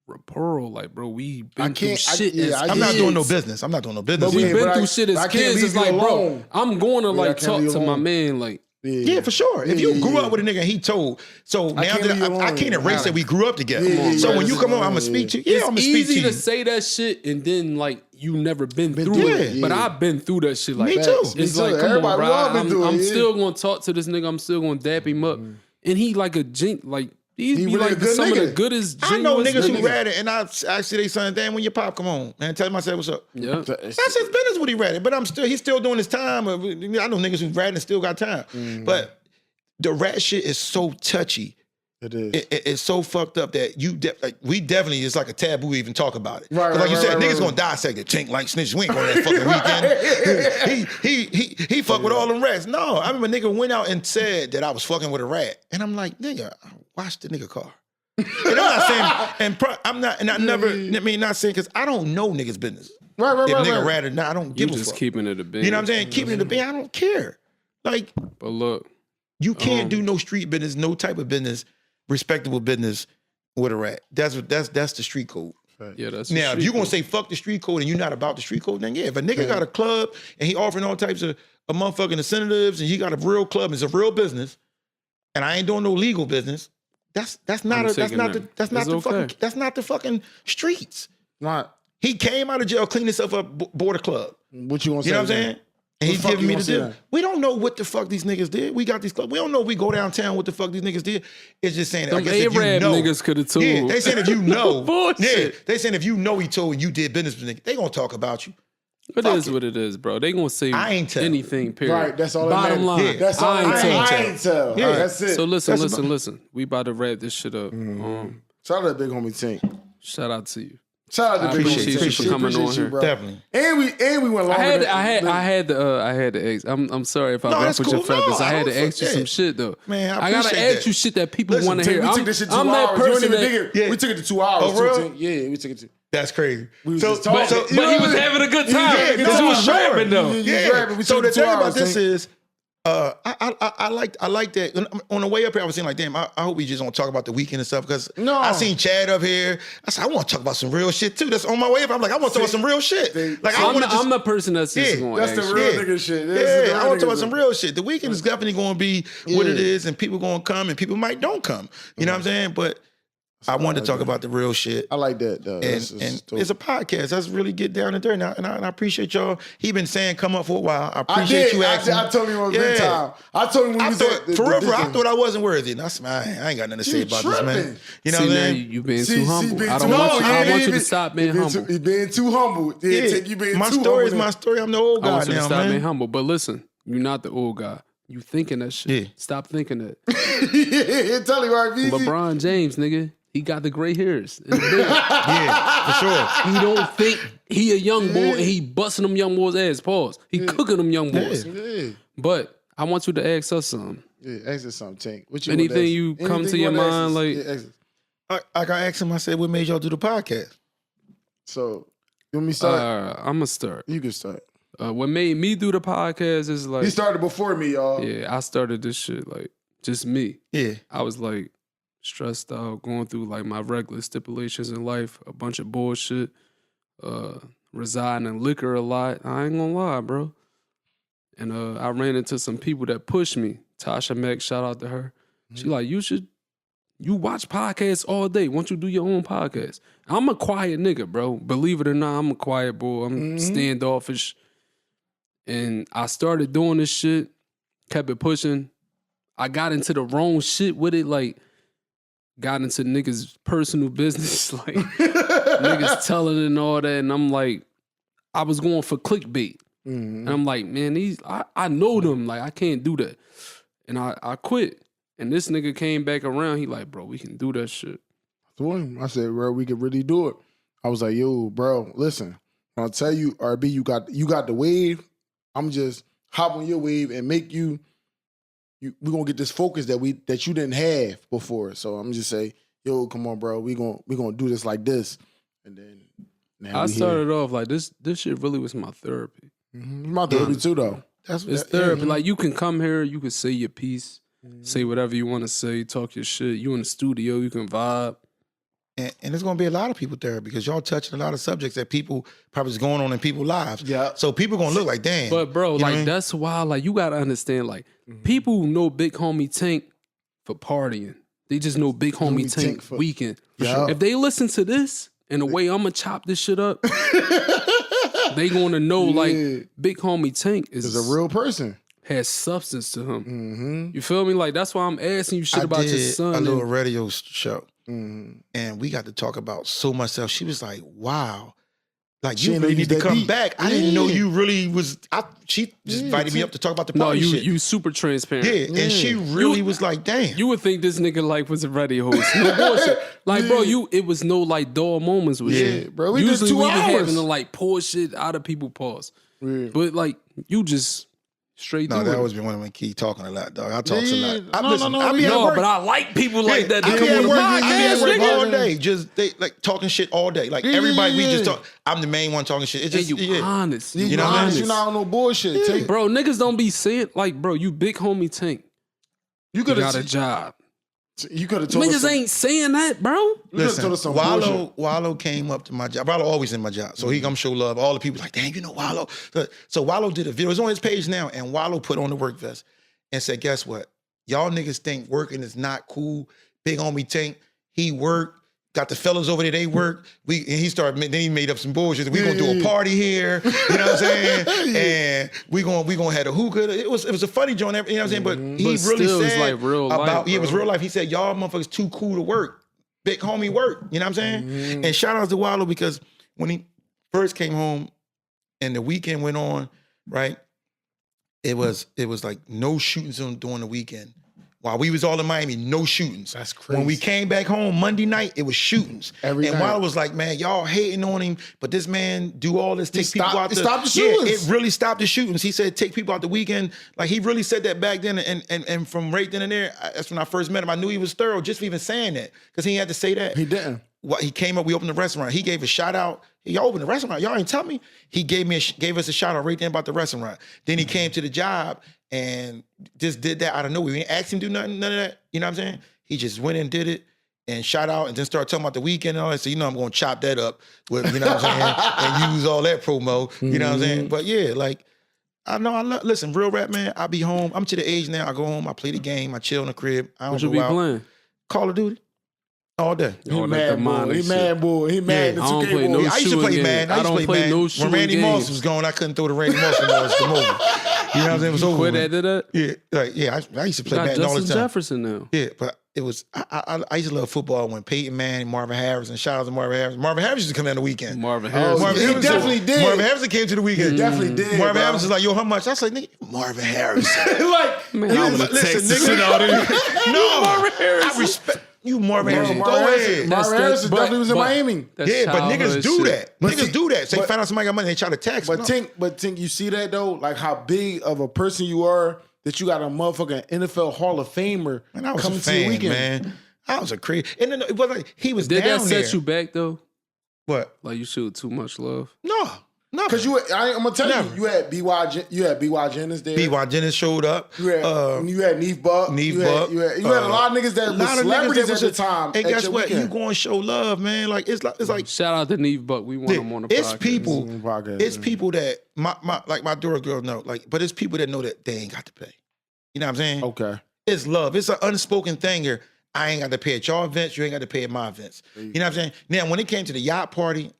[SPEAKER 1] rapport, like, bro, we been through shit as kids.
[SPEAKER 3] I'm not doing no business. But
[SPEAKER 1] we've been through shit as kids. It's like, bro, I'm going to like talk to my man, like,
[SPEAKER 3] yeah, for sure. If you grew up with a nigga and he told, so now I can't erase that we grew up together. So when you come on, I'm gonna speak to you. Yeah, I'm gonna speak to you.
[SPEAKER 1] It's easy to say that shit and then like you never been through it. But I've been through that shit. Like,
[SPEAKER 3] me too.
[SPEAKER 1] It's like, come on, bro. I'm still gonna talk to this nigga. I'm still gonna dap him up, and he like a gent, like. He be
[SPEAKER 2] really
[SPEAKER 1] like some of the goodest.
[SPEAKER 3] I know niggas who read it, and I see they son, damn, when your pop come on, and tell him I said what's up.
[SPEAKER 1] Yeah,
[SPEAKER 3] that's his business what he read it, but he's still doing his time. I know niggas who read and still got time, but the rat shit is so touchy.
[SPEAKER 2] It is.
[SPEAKER 3] It's so fucked up that we definitely, it's like a taboo to even talk about it.
[SPEAKER 2] Right,
[SPEAKER 3] like you said, niggas gonna dissect it. Tink like snitch. We ain't going that fucking weekend. he fuck with all them rats. No, I remember a nigga went out and said that I was fucking with a rat, and I'm like, nigga, I watched the nigga car. And I'm not saying, not saying because I don't know niggas' business.
[SPEAKER 2] Right.
[SPEAKER 3] If nigga rather not, I don't give a fuck.
[SPEAKER 1] You just keeping it a band.
[SPEAKER 3] You know what I'm saying? Keeping it a band, I don't care. Like,
[SPEAKER 1] but look,
[SPEAKER 3] you can't do no street business, no type of business, respectable business with a rat. That's the street code.
[SPEAKER 1] Yeah, that's
[SPEAKER 3] now. If you're gonna say fuck the street code and you're not about the street code, then yeah. If a nigga got a club and he offering all types of motherfucking incentives and he got a real club, it's a real business, and I ain't doing no legal business. That's not the fucking streets.
[SPEAKER 2] Not.
[SPEAKER 3] He came out of jail, cleaned himself up, bought a club.
[SPEAKER 2] What you gonna say?
[SPEAKER 3] You know what I'm saying? And he's giving me the deal.
[SPEAKER 2] That?
[SPEAKER 3] We don't know what the fuck these niggas did. We got these clubs. We don't know if we go downtown what the fuck these niggas did. It's just saying, I guess if you know.
[SPEAKER 1] Niggas could have told.
[SPEAKER 3] Yeah, they saying if you know.
[SPEAKER 1] Bullshit.
[SPEAKER 3] Yeah, they saying if you know he told you did business with niggas, they gonna talk about you.
[SPEAKER 1] It is what it is, bro. They gonna say
[SPEAKER 3] I ain't tell.
[SPEAKER 1] anything, period.
[SPEAKER 2] Right, that's all.
[SPEAKER 1] Bottom line,
[SPEAKER 2] yeah, that's all. I ain't tell.
[SPEAKER 3] Yeah.
[SPEAKER 2] That's it.
[SPEAKER 1] So listen. We about to wrap this shit up.
[SPEAKER 2] Shout out to big homie Tink.
[SPEAKER 1] Shout out to you.
[SPEAKER 2] Shout out to big homie
[SPEAKER 1] appreciate you for coming on here.
[SPEAKER 2] bro.
[SPEAKER 3] Definitely.
[SPEAKER 2] And we went longer.
[SPEAKER 1] I had to ask. I'm sorry if I ruffled your feathers. I had to ask you some shit though.
[SPEAKER 3] Man,
[SPEAKER 1] I gotta ask you shit that people want to hear.
[SPEAKER 2] We took this shit 2
[SPEAKER 1] I'm
[SPEAKER 2] hours.
[SPEAKER 1] that person
[SPEAKER 2] We took it to 2 hours.
[SPEAKER 3] Oh, real?
[SPEAKER 2] Yeah, we took it to.
[SPEAKER 3] That's crazy.
[SPEAKER 2] We was just talking.
[SPEAKER 1] But he was having a good time because he was rapping though.
[SPEAKER 3] Yeah. So the thing about this is, I like that. On the way up here, I was saying like, damn, I hope we just don't talk about the weekend and stuff because I seen Chad up here. I said, I want to talk about some real shit too. That's on my way up. I'm like, I want to talk about some real shit. Like
[SPEAKER 1] I'm the person that's just going.
[SPEAKER 2] That's the real nigga shit.
[SPEAKER 3] Yeah, I want to talk about some real shit. The weekend is definitely going to be what it is, and people going to come, and people might don't come. You know what I'm saying? But I wanted to talk about the real shit.
[SPEAKER 2] I like that, though.
[SPEAKER 3] And it's a podcast. Let's really get down and dirty. And I appreciate y'all. He been saying come up for a while. I appreciate you asking.
[SPEAKER 2] I told him it was big time. I told him when you said
[SPEAKER 3] for real, I thought I wasn't worthy. And I ain't got nothing to say about this, man. You know what I mean?
[SPEAKER 1] You being too humble. I want you to stop being humble.
[SPEAKER 2] He's being too humble. You being
[SPEAKER 3] my
[SPEAKER 2] too
[SPEAKER 3] story
[SPEAKER 2] humble.
[SPEAKER 3] is my story. I'm the old guy now, man.
[SPEAKER 1] I want you to stop being humble. But listen, you're not the old guy. You thinking that shit.
[SPEAKER 3] Yeah.
[SPEAKER 1] Stop thinking that.
[SPEAKER 2] Tell him, right, BZ.
[SPEAKER 1] LeBron James, nigga. He got the gray hairs.
[SPEAKER 3] Yeah, for sure.
[SPEAKER 1] He don't think he a young boy and he busting them young boys' ass. Pause. He cooking them young boys.
[SPEAKER 2] Yeah.
[SPEAKER 1] But I want you to ask us something.
[SPEAKER 2] Yeah, ask us something, Tink. What you
[SPEAKER 1] Anything you come to your mind, like
[SPEAKER 3] I got asked him. I said, "What made y'all do the podcast?"
[SPEAKER 2] So you want me to start?
[SPEAKER 1] I'm gonna start.
[SPEAKER 2] You can start.
[SPEAKER 1] What made me do the podcast is like
[SPEAKER 2] he started before me, y'all.
[SPEAKER 1] Yeah, I started this shit like just me.
[SPEAKER 3] Yeah,
[SPEAKER 1] I was like stressed out, going through like my regular stipulations in life, a bunch of bullshit, residing in liquor a lot. I ain't gonna lie, bro. And I ran into some people that pushed me. Tasha Mack, shout out to her. She like, you watch podcasts all day. Why don't you do your own podcast? I'm a quiet nigga, bro. Believe it or not, I'm a quiet boy. I'm standoffish. And I started doing this shit, kept it pushing. I got into the wrong shit with it, like, got into niggas' personal business, like niggas telling and all that. And I'm like, I was going for clickbait. And I'm like, man, I know them. Like, I can't do that. And I quit. And this nigga came back around. He like, bro, we can do that shit.
[SPEAKER 2] I said, bro, we can really do it. I was like, yo, bro, listen. I'll tell you, RB, you got the wave. I'm just hop on your wave and make you we're gonna get this focus that you didn't have before. So I'm just say, yo, come on, bro, we gonna do this like this. And then now
[SPEAKER 1] I started off like this shit really was my therapy.
[SPEAKER 2] My therapy too, though.
[SPEAKER 1] It's therapy. Like, you can come here, you can say your piece, say whatever you want to say, talk your shit. You in the studio, you can vibe.
[SPEAKER 3] And there's going to be a lot of people there because y'all touching a lot of subjects that people probably is going on in people's lives.
[SPEAKER 2] Yeah.
[SPEAKER 3] So people going to look like, damn.
[SPEAKER 1] But bro, like, that's why, like, you got to understand, like, people know Big Homie Tink for partying. They just know Big Homie Tink for weekend.
[SPEAKER 2] Yeah.
[SPEAKER 1] If they listen to this and the way I'm going to chop this shit up, they going to know, like, Big Homie Tink is
[SPEAKER 2] a real person.
[SPEAKER 1] Has substance to him. You feel me? Like, that's why I'm asking you shit about your son.
[SPEAKER 3] A little radio show. And we got to talk about so much stuff. She was like, wow. Like, you really need to come back. I didn't know you really was. She just invited me up to talk about the party shit.
[SPEAKER 1] You super transparent.
[SPEAKER 3] Yeah, and she really was like, damn.
[SPEAKER 1] You would think this nigga like was a radio host. No bullshit. Like, bro, it was no like dull moments with you.
[SPEAKER 2] Bro,
[SPEAKER 1] Usually
[SPEAKER 2] did 2
[SPEAKER 1] we be
[SPEAKER 2] hours.
[SPEAKER 1] having to like pour shit out of people pause. But like, you just Straight
[SPEAKER 3] No,
[SPEAKER 1] through
[SPEAKER 3] that
[SPEAKER 1] it.
[SPEAKER 3] always been one of my key talking a lot, dog. I talk a lot.
[SPEAKER 2] No,
[SPEAKER 3] I be at
[SPEAKER 1] No,
[SPEAKER 3] work.
[SPEAKER 1] but I like people like that.
[SPEAKER 3] I
[SPEAKER 1] That
[SPEAKER 3] be
[SPEAKER 1] come
[SPEAKER 3] at
[SPEAKER 1] on the
[SPEAKER 3] work, I be at
[SPEAKER 1] podcast,
[SPEAKER 3] work
[SPEAKER 1] nigga.
[SPEAKER 3] all day. Just they like talking shit all day. Like everybody, we just talk. I'm the main one talking shit. It's
[SPEAKER 1] And
[SPEAKER 3] just
[SPEAKER 1] you honest.
[SPEAKER 2] You
[SPEAKER 3] know what I mean?
[SPEAKER 2] You're not on no bullshit. Tink.
[SPEAKER 1] Bro, niggas don't be saying, like, bro, you big homie Tink.
[SPEAKER 2] You
[SPEAKER 1] You
[SPEAKER 2] could
[SPEAKER 1] got a
[SPEAKER 2] have.
[SPEAKER 1] job.
[SPEAKER 2] You could have told us.
[SPEAKER 1] Niggas ain't saying that, bro.
[SPEAKER 2] You could have
[SPEAKER 3] Listen,
[SPEAKER 2] told us some bullshit.
[SPEAKER 3] Wallow came up to my job. Wallow always in my job. So he come show love. All the people like, damn, you know Wallow. So Wallow did a video. It's on his page now. And Wallow put on the work vest and said, guess what? Y'all niggas think working is not cool. Big homie Tink, he worked. Got the fellas over there, they work. And he started, then he made up some bullshit. We gonna do a party here, you know what I'm saying? And we gonna have a hookah. It was a funny joint, you know what I'm saying? But he
[SPEAKER 1] But
[SPEAKER 3] really
[SPEAKER 1] still,
[SPEAKER 3] said
[SPEAKER 1] it's like real life,
[SPEAKER 3] it was
[SPEAKER 1] bro.
[SPEAKER 3] real life. He said, y'all motherfuckers too cool to work. Big homie work, you know what I'm saying? And shout out to Wallow because when he first came home and the weekend went on, right? It was like no shootings during the weekend. While we was all in Miami, no shootings.
[SPEAKER 2] That's crazy.
[SPEAKER 3] When we came back home Monday night, it was shootings.
[SPEAKER 2] Every
[SPEAKER 3] and
[SPEAKER 2] night.
[SPEAKER 3] Wallow was like, man, y'all hating on him, but this man do all this, take people out
[SPEAKER 2] It stopped the shootings.
[SPEAKER 3] Yeah, it really stopped the shootings. He said, take people out the weekend. Like he really said that back then. And from right then and there, that's when I first met him. I knew he was thorough just for even saying that. Because he had to say that.
[SPEAKER 2] He didn't.
[SPEAKER 3] What he came up, we opened the restaurant. He gave a shout out. Y'all opened the restaurant. Y'all ain't tell me. He gave us a shout out right then about the restaurant. Then he came to the job and just did that out of nowhere. We didn't ask him to do none of that. You know what I'm saying? He just went and did it and shout out and then started talking about the weekend and all that. So, I'm going to chop that up with, you know what I'm saying? And use all that promo, you know what I'm saying? But yeah, like, I know listen, real rap, man, I be home. I'm to the age now. I go home, I play the game, I chill in the crib. I don't
[SPEAKER 1] What you
[SPEAKER 3] go
[SPEAKER 1] be
[SPEAKER 3] out.
[SPEAKER 1] playing?
[SPEAKER 3] Call of Duty. All day.
[SPEAKER 2] He
[SPEAKER 1] Oh, that
[SPEAKER 2] mad, boy.
[SPEAKER 1] demonic
[SPEAKER 2] He
[SPEAKER 1] shit.
[SPEAKER 2] mad, boy. He mad.
[SPEAKER 3] Yeah,
[SPEAKER 2] The
[SPEAKER 1] I don't
[SPEAKER 2] 2K
[SPEAKER 1] play no
[SPEAKER 2] boy.
[SPEAKER 3] I used to
[SPEAKER 1] shooting
[SPEAKER 3] play
[SPEAKER 1] games.
[SPEAKER 3] Madden.
[SPEAKER 1] I don't play no
[SPEAKER 3] When
[SPEAKER 1] shooting
[SPEAKER 3] Randy
[SPEAKER 1] games.
[SPEAKER 3] Moss was gone, I couldn't throw the Randy Moss when it come over. You know what I'm saying? It was over.
[SPEAKER 1] Quit
[SPEAKER 3] with.
[SPEAKER 1] after that?
[SPEAKER 3] I used to play
[SPEAKER 1] Got
[SPEAKER 3] Madden all the
[SPEAKER 1] Justin
[SPEAKER 3] time.
[SPEAKER 1] Jefferson now.
[SPEAKER 3] Yeah, but it was I used to love football when Peyton Manning, Marvin Harrison, shout out to Marvin Harrison. Marvin Harrison used to come down the weekend.
[SPEAKER 1] Marvin
[SPEAKER 2] Oh,
[SPEAKER 1] Harrison.
[SPEAKER 3] Marvin
[SPEAKER 2] he
[SPEAKER 3] Harrison-
[SPEAKER 2] definitely did.
[SPEAKER 3] Marvin Harrison came to the weekend.
[SPEAKER 2] Definitely did.
[SPEAKER 3] Marvin
[SPEAKER 2] bro.
[SPEAKER 3] Harrison was like, yo, how much? I was like, nigga, Marvin Harrison.
[SPEAKER 2] like,
[SPEAKER 1] Man,
[SPEAKER 3] You
[SPEAKER 1] I
[SPEAKER 3] was
[SPEAKER 1] would
[SPEAKER 3] like,
[SPEAKER 1] have
[SPEAKER 3] listen,
[SPEAKER 1] texted
[SPEAKER 3] nigga.
[SPEAKER 1] shit out of you.
[SPEAKER 3] No,
[SPEAKER 1] Marvin Harrison.
[SPEAKER 3] I respect you, Marvin
[SPEAKER 2] bro,
[SPEAKER 3] Harrison.
[SPEAKER 2] Marvin
[SPEAKER 3] Go
[SPEAKER 2] Harrison,
[SPEAKER 3] ahead.
[SPEAKER 2] Marvin Harrison
[SPEAKER 1] but-
[SPEAKER 2] definitely was in
[SPEAKER 1] but-
[SPEAKER 2] Miami.
[SPEAKER 1] That's
[SPEAKER 3] Yeah, but niggas
[SPEAKER 1] childhood
[SPEAKER 3] do
[SPEAKER 1] shit.
[SPEAKER 3] that.
[SPEAKER 2] But
[SPEAKER 3] Niggas
[SPEAKER 2] see-
[SPEAKER 3] do that. Say,
[SPEAKER 2] but-
[SPEAKER 3] find out somebody got money, they try to tax.
[SPEAKER 2] But
[SPEAKER 3] No.
[SPEAKER 2] Tink, you see that though? Like how big of a person you are that you got a motherfucking NFL Hall of Famer
[SPEAKER 3] Man, I was
[SPEAKER 2] coming
[SPEAKER 3] a
[SPEAKER 2] to your
[SPEAKER 3] fan,
[SPEAKER 2] weekend.
[SPEAKER 3] man. I was a crazy. And then it wasn't like he was
[SPEAKER 1] Did
[SPEAKER 3] down
[SPEAKER 1] that
[SPEAKER 3] there.
[SPEAKER 1] set you back though?
[SPEAKER 3] What?
[SPEAKER 1] Like you showed too much love?
[SPEAKER 3] No.
[SPEAKER 2] Because I'm gonna tell
[SPEAKER 3] Never.
[SPEAKER 2] you had BY Jennings there.
[SPEAKER 3] B.Y. Jennings showed up.
[SPEAKER 2] You had Neef Buck.
[SPEAKER 3] Neef Buck.
[SPEAKER 2] You had a lot of niggas that were celebrities at the time.
[SPEAKER 3] And
[SPEAKER 2] at
[SPEAKER 3] guess
[SPEAKER 2] your
[SPEAKER 3] what?
[SPEAKER 2] weekend.
[SPEAKER 3] You going to show love, man. Like it's like
[SPEAKER 1] Shout out to Neve Buck. We want him on the
[SPEAKER 3] it's
[SPEAKER 1] podcast.
[SPEAKER 3] people.
[SPEAKER 2] Podcast,
[SPEAKER 3] It's
[SPEAKER 2] man.
[SPEAKER 3] people that my daughter girls know. Like, but it's people that know that they ain't got to pay. You know what I'm saying?
[SPEAKER 2] Okay.
[SPEAKER 3] It's love. It's an unspoken thing here. I ain't got to pay at y'all events. You ain't got to pay at my events. You know what I'm saying? Now, when it came to the yacht party,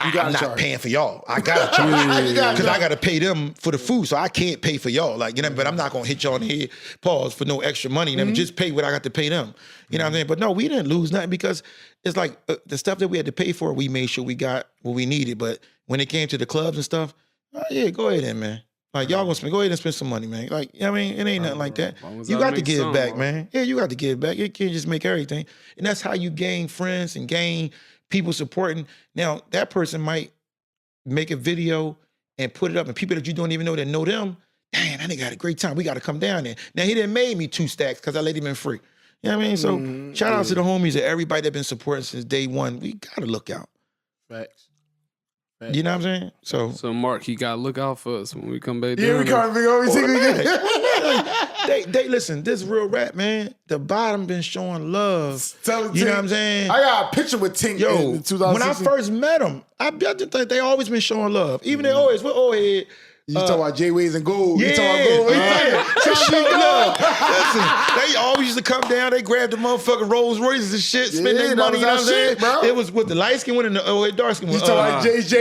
[SPEAKER 3] I'm
[SPEAKER 2] gotta
[SPEAKER 3] not
[SPEAKER 2] charge.
[SPEAKER 3] paying for y'all. I gotta charge
[SPEAKER 2] You gotta
[SPEAKER 3] because I
[SPEAKER 2] charge.
[SPEAKER 3] gotta pay them for the food, so I can't pay for y'all. Like but I'm not gonna hit y'all in the head, pause for no extra money. Just pay what I got to pay them. You know what I'm saying? But no, we didn't lose nothing because it's like the stuff that we had to pay for, we made sure we got what we needed. But when it came to the clubs and stuff, yeah, go ahead then, man. Like y'all gonna go ahead and spend some money, man. Like you know what I mean, it ain't nothing like that.
[SPEAKER 1] long as
[SPEAKER 3] You
[SPEAKER 1] I
[SPEAKER 3] got to
[SPEAKER 1] make
[SPEAKER 3] give
[SPEAKER 1] some,
[SPEAKER 3] back,
[SPEAKER 1] bro.
[SPEAKER 3] man. Yeah, you got to give back. You can't just make everything, and that's how you gain friends and gain people supporting. Now that person might make a video and put it up, and people that you don't even know that know them, damn, that nigga had a great time. We got to come down there. Now he didn't made me 2 stacks because I let him in free. You know what I mean? So shout out to the homies and everybody that been supporting since day one. We gotta look out.
[SPEAKER 2] Facts.
[SPEAKER 3] You know what I'm saying? So
[SPEAKER 1] Mark, he got to look out for us when we come back
[SPEAKER 2] Yeah,
[SPEAKER 1] down
[SPEAKER 2] we
[SPEAKER 1] there.
[SPEAKER 2] coming big over.
[SPEAKER 3] they listen, this real rap, man. The bottom been showing love.
[SPEAKER 2] Tell
[SPEAKER 3] You know what I'm saying?
[SPEAKER 2] I got a picture with Tink
[SPEAKER 3] Yo,
[SPEAKER 2] in 2016.
[SPEAKER 3] when I first met them, I just think they always been showing love. Even they always, what old head?
[SPEAKER 2] You talking about J-Ways and Gold.
[SPEAKER 3] Yeah,
[SPEAKER 2] You talking about Gold.
[SPEAKER 3] They showed love. Listen, they always used to come down. They grabbed the motherfucking Rolls Royces and shit, spend
[SPEAKER 2] Yeah,
[SPEAKER 3] their
[SPEAKER 2] that
[SPEAKER 3] money.
[SPEAKER 2] was
[SPEAKER 3] You know
[SPEAKER 2] our
[SPEAKER 3] what I'm saying?
[SPEAKER 2] shit, bro.
[SPEAKER 3] It was with the light skin one and the dark skin one.
[SPEAKER 2] You talking about J-Ways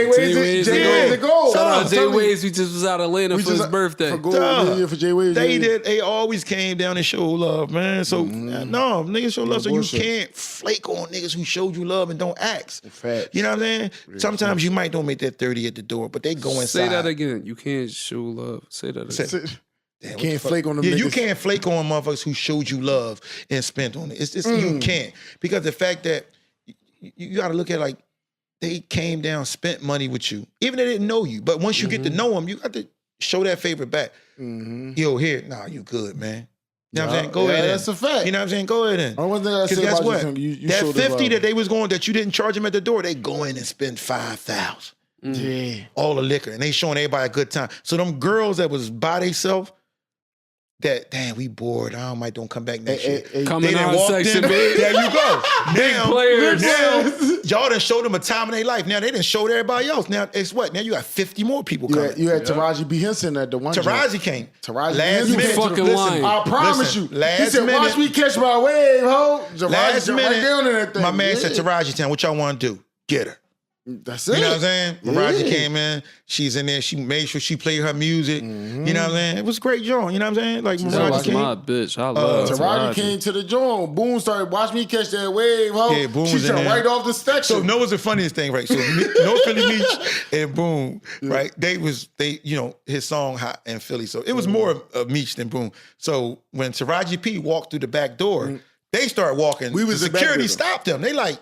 [SPEAKER 2] and Gold.
[SPEAKER 1] Shout out
[SPEAKER 2] I'm
[SPEAKER 1] Jay
[SPEAKER 2] telling you.
[SPEAKER 1] Ways. We just was out of Atlanta for his birthday.
[SPEAKER 2] For Gold,
[SPEAKER 3] Duh.
[SPEAKER 2] yeah, for J-Ways.
[SPEAKER 3] They
[SPEAKER 2] yeah.
[SPEAKER 3] did. They always came down and showed love, man. So no, niggas show love. So
[SPEAKER 2] bullshit.
[SPEAKER 3] you can't flake on niggas who showed you love and don't ask.
[SPEAKER 2] Facts.
[SPEAKER 3] You know what I'm saying? Sometimes you might don't make that 30 at the door, but they go inside.
[SPEAKER 1] Say that again. You can't show love. Say that again.
[SPEAKER 3] Damn, what
[SPEAKER 2] Can't
[SPEAKER 3] the fuck?
[SPEAKER 2] flake on them
[SPEAKER 3] Yeah, you
[SPEAKER 2] niggas.
[SPEAKER 3] can't flake on motherfuckers who showed you love and spent on it. It's you can't, because the fact that you got to look at like they came down, spent money with you, even they didn't know you. But once you get to know them, you got to show that favor back. Yo, here, nah, you good, man. You know what I'm saying? Go
[SPEAKER 2] Yeah,
[SPEAKER 3] ahead.
[SPEAKER 2] that's a fact.
[SPEAKER 3] You know what I'm saying? Go ahead in.
[SPEAKER 2] One thing I say
[SPEAKER 3] guess
[SPEAKER 2] about
[SPEAKER 3] what?
[SPEAKER 2] you
[SPEAKER 3] that
[SPEAKER 2] showed
[SPEAKER 3] 50
[SPEAKER 2] us,
[SPEAKER 3] that they was going, that you didn't charge them at the door, they go in and spend 5,000.
[SPEAKER 2] Yeah.
[SPEAKER 3] All the liquor. And they showing everybody a good time. So them girls that was by themselves, that, damn, we bored. I might don't come back next year.
[SPEAKER 1] Coming
[SPEAKER 3] They done
[SPEAKER 1] out
[SPEAKER 3] walked
[SPEAKER 1] section,
[SPEAKER 3] in.
[SPEAKER 1] big.
[SPEAKER 3] There you go. Now,
[SPEAKER 1] players.
[SPEAKER 3] now, y'all done showed them a time in their life. Now they done showed everybody else. Now it's what? Now you got 50 more people coming.
[SPEAKER 2] You had Taraji B. Henson at the one.
[SPEAKER 3] Taraji came.
[SPEAKER 2] Taraji
[SPEAKER 3] last
[SPEAKER 2] B.
[SPEAKER 3] minute.
[SPEAKER 1] fucking
[SPEAKER 3] listen,
[SPEAKER 1] lying.
[SPEAKER 2] I promise
[SPEAKER 3] listen,
[SPEAKER 2] you.
[SPEAKER 3] Last
[SPEAKER 2] He said,
[SPEAKER 3] minute,
[SPEAKER 2] watch me catch my wave, ho.
[SPEAKER 3] last
[SPEAKER 2] Taraji
[SPEAKER 3] minute,
[SPEAKER 2] right down in that thing.
[SPEAKER 3] my man
[SPEAKER 2] Yeah.
[SPEAKER 3] said, Taraji town, what y'all want to do? Get her.
[SPEAKER 2] That's it.
[SPEAKER 3] You know what I'm saying? Taraji
[SPEAKER 2] Yeah.
[SPEAKER 3] came in. She's in there. She made sure she played her music. You know what I'm saying? It was great, John. You know what I'm saying? Like
[SPEAKER 1] That
[SPEAKER 3] Taraji
[SPEAKER 1] was
[SPEAKER 3] came.
[SPEAKER 1] my bitch. I love
[SPEAKER 2] Taraji came to the joint. Boom started, watch me catch that wave, ho.
[SPEAKER 3] Yeah, Boom
[SPEAKER 2] She
[SPEAKER 3] was in
[SPEAKER 2] turned
[SPEAKER 3] there.
[SPEAKER 2] right off the section.
[SPEAKER 3] So no, what's the funniest thing, right? So No Philly Meech and Boom, right? They you know, his song Hot in Philly. So it was more of Meech than Boom. So when Taraji P walked through the back door, they started walking.
[SPEAKER 2] We was
[SPEAKER 3] the
[SPEAKER 2] the back
[SPEAKER 3] security
[SPEAKER 2] door.
[SPEAKER 3] stopped them. They like,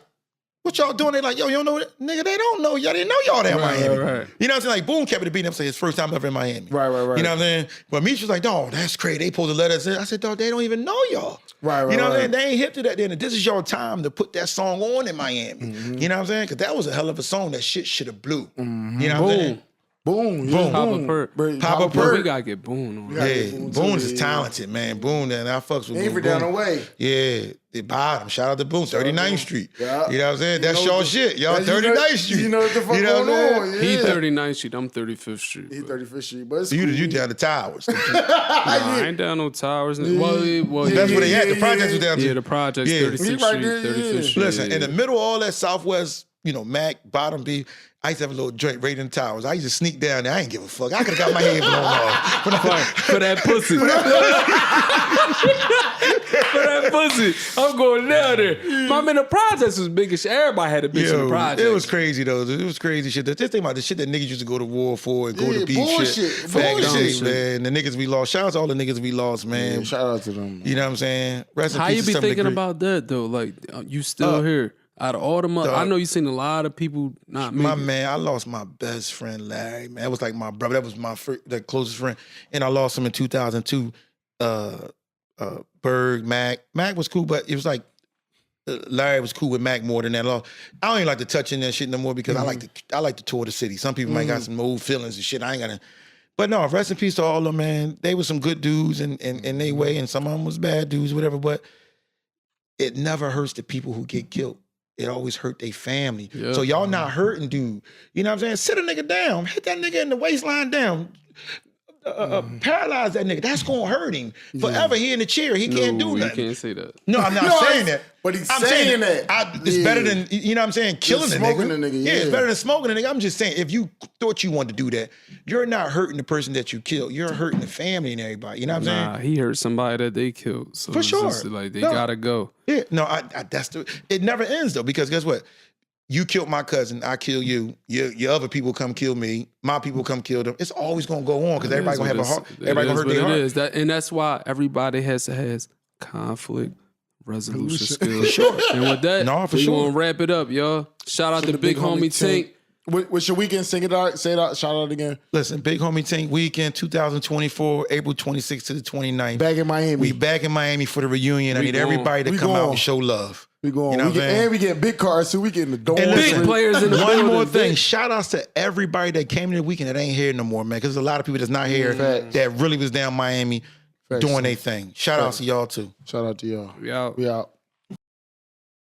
[SPEAKER 3] what y'all doing? They like, yo, you don't know that? Nigga, they don't know. Y'all didn't know y'all there in Miami.
[SPEAKER 1] right.
[SPEAKER 3] You know what I'm saying? Like Boom kept it beating up, say his first time ever in Miami.
[SPEAKER 2] Right.
[SPEAKER 3] You know what I'm saying? But Meech was like, dog, that's crazy. They pulled the letters in. I said, dog, they don't even know y'all.
[SPEAKER 2] Right.
[SPEAKER 3] You know what I'm saying? They ain't hip to that then. This is your time to put that song on in Miami. You know what I'm saying? Because that was a hell of a song. That shit should have blew. You know what I'm saying?
[SPEAKER 2] Boom.
[SPEAKER 1] Papa Perk.
[SPEAKER 3] Papa
[SPEAKER 1] Bro,
[SPEAKER 3] Perk.
[SPEAKER 1] we gotta get Boone on.
[SPEAKER 3] Yeah,
[SPEAKER 2] Boone
[SPEAKER 3] Boone
[SPEAKER 2] too,
[SPEAKER 3] is
[SPEAKER 2] yeah.
[SPEAKER 3] talented, man. Boone, and I fucks with
[SPEAKER 2] Avery
[SPEAKER 3] Boone.
[SPEAKER 2] down the way.
[SPEAKER 3] Yeah, they bottom. Shout out to Boone, 39th Street.
[SPEAKER 2] Yeah.
[SPEAKER 3] You know what I'm saying? That's
[SPEAKER 2] know
[SPEAKER 3] y'all
[SPEAKER 2] the-
[SPEAKER 3] shit. Y'all
[SPEAKER 2] you know-
[SPEAKER 3] 39th Street.
[SPEAKER 2] You know what the fuck
[SPEAKER 3] You know what
[SPEAKER 2] going
[SPEAKER 3] I'm
[SPEAKER 2] on.
[SPEAKER 1] He
[SPEAKER 2] Yeah.
[SPEAKER 1] 39th Street, I'm 35th Street.
[SPEAKER 2] He
[SPEAKER 1] bro.
[SPEAKER 2] 35th Street. But it's
[SPEAKER 3] You
[SPEAKER 2] cool.
[SPEAKER 3] down the towers.
[SPEAKER 1] Nah, I ain't down no towers. Well,
[SPEAKER 3] That's where they at. The
[SPEAKER 2] yeah,
[SPEAKER 3] projects was down
[SPEAKER 1] yeah,
[SPEAKER 3] to.
[SPEAKER 1] the projects,
[SPEAKER 3] Yeah.
[SPEAKER 1] 36th
[SPEAKER 2] He right
[SPEAKER 1] Street,
[SPEAKER 2] there,
[SPEAKER 1] 35th
[SPEAKER 2] yeah.
[SPEAKER 1] Street.
[SPEAKER 3] Listen,
[SPEAKER 1] yeah.
[SPEAKER 3] in the middle of all that Southwest, you know, Mac, Bottom B, I used to have a little joint right in the towers. I used to sneak down there. I ain't give a fuck. I could have got my head blown off.
[SPEAKER 1] For that pussy. For that pussy. I'm going down there. I mean, the projects was big as shit. Everybody had a bitch in the
[SPEAKER 3] Yo,
[SPEAKER 1] projects.
[SPEAKER 3] it was crazy though. It was crazy shit. Just think about the shit that niggas used to go to war for and go
[SPEAKER 2] Yeah,
[SPEAKER 3] to beef
[SPEAKER 2] bullshit.
[SPEAKER 3] shit. Back in the
[SPEAKER 2] Bullshit.
[SPEAKER 3] day, man. The niggas we lost. Shout out to all the niggas we lost, man.
[SPEAKER 2] Yeah, shout out to them.
[SPEAKER 3] You know what I'm saying? Rest in
[SPEAKER 1] How
[SPEAKER 3] peace
[SPEAKER 1] you
[SPEAKER 3] to
[SPEAKER 1] be
[SPEAKER 3] some of the
[SPEAKER 1] thinking
[SPEAKER 3] great-
[SPEAKER 1] about that though? Like, you still here? Out of all the money, I know you seen a lot of people not make
[SPEAKER 3] My
[SPEAKER 1] it.
[SPEAKER 3] man, I lost my best friend Larry. Man, that was like my brother. That was my the closest friend, and I lost him in 2002. Berg, Mac was cool, but it was like Larry was cool with Mac more than that. I don't even like to touch in that shit no more because I like to tour the city. Some people might got some old feelings and shit. I ain't gonna. But no, rest in peace to all of them, man. They were some good dudes in their way, and some of them was bad dudes, whatever. But it never hurts the people who get killed. It always hurt their family.
[SPEAKER 1] Yeah.
[SPEAKER 3] So y'all not hurting, dude. You know what I'm saying? Sit a nigga down. Hit that nigga in the waistline down. Paralyze that nigga. That's gonna hurt him forever. He in the chair. He can't do
[SPEAKER 1] you
[SPEAKER 3] nothing.
[SPEAKER 1] can't say that.
[SPEAKER 3] No, I'm not
[SPEAKER 2] No,
[SPEAKER 3] saying that.
[SPEAKER 2] but he's
[SPEAKER 3] I'm
[SPEAKER 2] saying that.
[SPEAKER 3] It's
[SPEAKER 2] Yeah.
[SPEAKER 3] better than, you know what I'm saying, killing the
[SPEAKER 2] smoking
[SPEAKER 3] nigga.
[SPEAKER 2] the nigga,
[SPEAKER 3] Yeah, it's
[SPEAKER 2] yeah.
[SPEAKER 3] better than smoking the nigga. I'm just saying, if you thought you wanted to do that, you're not hurting the person that you killed. You're hurting the family and everybody. You know what I'm
[SPEAKER 1] Nah, he hurt somebody that they killed. So
[SPEAKER 3] For
[SPEAKER 1] it's
[SPEAKER 3] sure.
[SPEAKER 1] just like they
[SPEAKER 3] No.
[SPEAKER 1] gotta go.
[SPEAKER 3] saying? Yeah, no, it never ends though, because guess what? You killed my cousin, I kill you. Your other people come kill me. My people come kill them. It's always gonna go on because everybody gonna have a heart. Everybody gonna hurt their heart.
[SPEAKER 1] Is. And that's why everybody has conflict resolution skills.
[SPEAKER 3] sure.
[SPEAKER 1] And with that,
[SPEAKER 3] No, for
[SPEAKER 1] we
[SPEAKER 3] sure.
[SPEAKER 1] gonna wrap it up, y'all. Shout out to the big homie Tink.
[SPEAKER 2] What's your weekend? Sing it out. Say it out. Shout out again.
[SPEAKER 3] Listen, Big Homie Tink Weekend 2024, April 26th to the 29th.
[SPEAKER 2] Back in Miami.
[SPEAKER 3] We back in Miami for the reunion. I
[SPEAKER 1] We
[SPEAKER 3] need
[SPEAKER 1] going.
[SPEAKER 3] everybody to
[SPEAKER 2] We
[SPEAKER 3] come out
[SPEAKER 2] going.
[SPEAKER 3] and show love.
[SPEAKER 2] We going.
[SPEAKER 3] You know what I'm saying?
[SPEAKER 2] And we get big cars too. We getting the door.
[SPEAKER 3] And listen,
[SPEAKER 1] Big players in the
[SPEAKER 3] one
[SPEAKER 1] building.
[SPEAKER 3] more thing.
[SPEAKER 1] Big.
[SPEAKER 3] Shout outs to everybody that came to the weekend that ain't here no more, man. Because there's a lot of people that's not here
[SPEAKER 2] Facts.
[SPEAKER 3] that really was down Miami
[SPEAKER 2] Facts,
[SPEAKER 3] doing
[SPEAKER 2] son.
[SPEAKER 3] their thing. Shout outs to y'all too.
[SPEAKER 2] Shout out to y'all.
[SPEAKER 1] We out.
[SPEAKER 2] We out.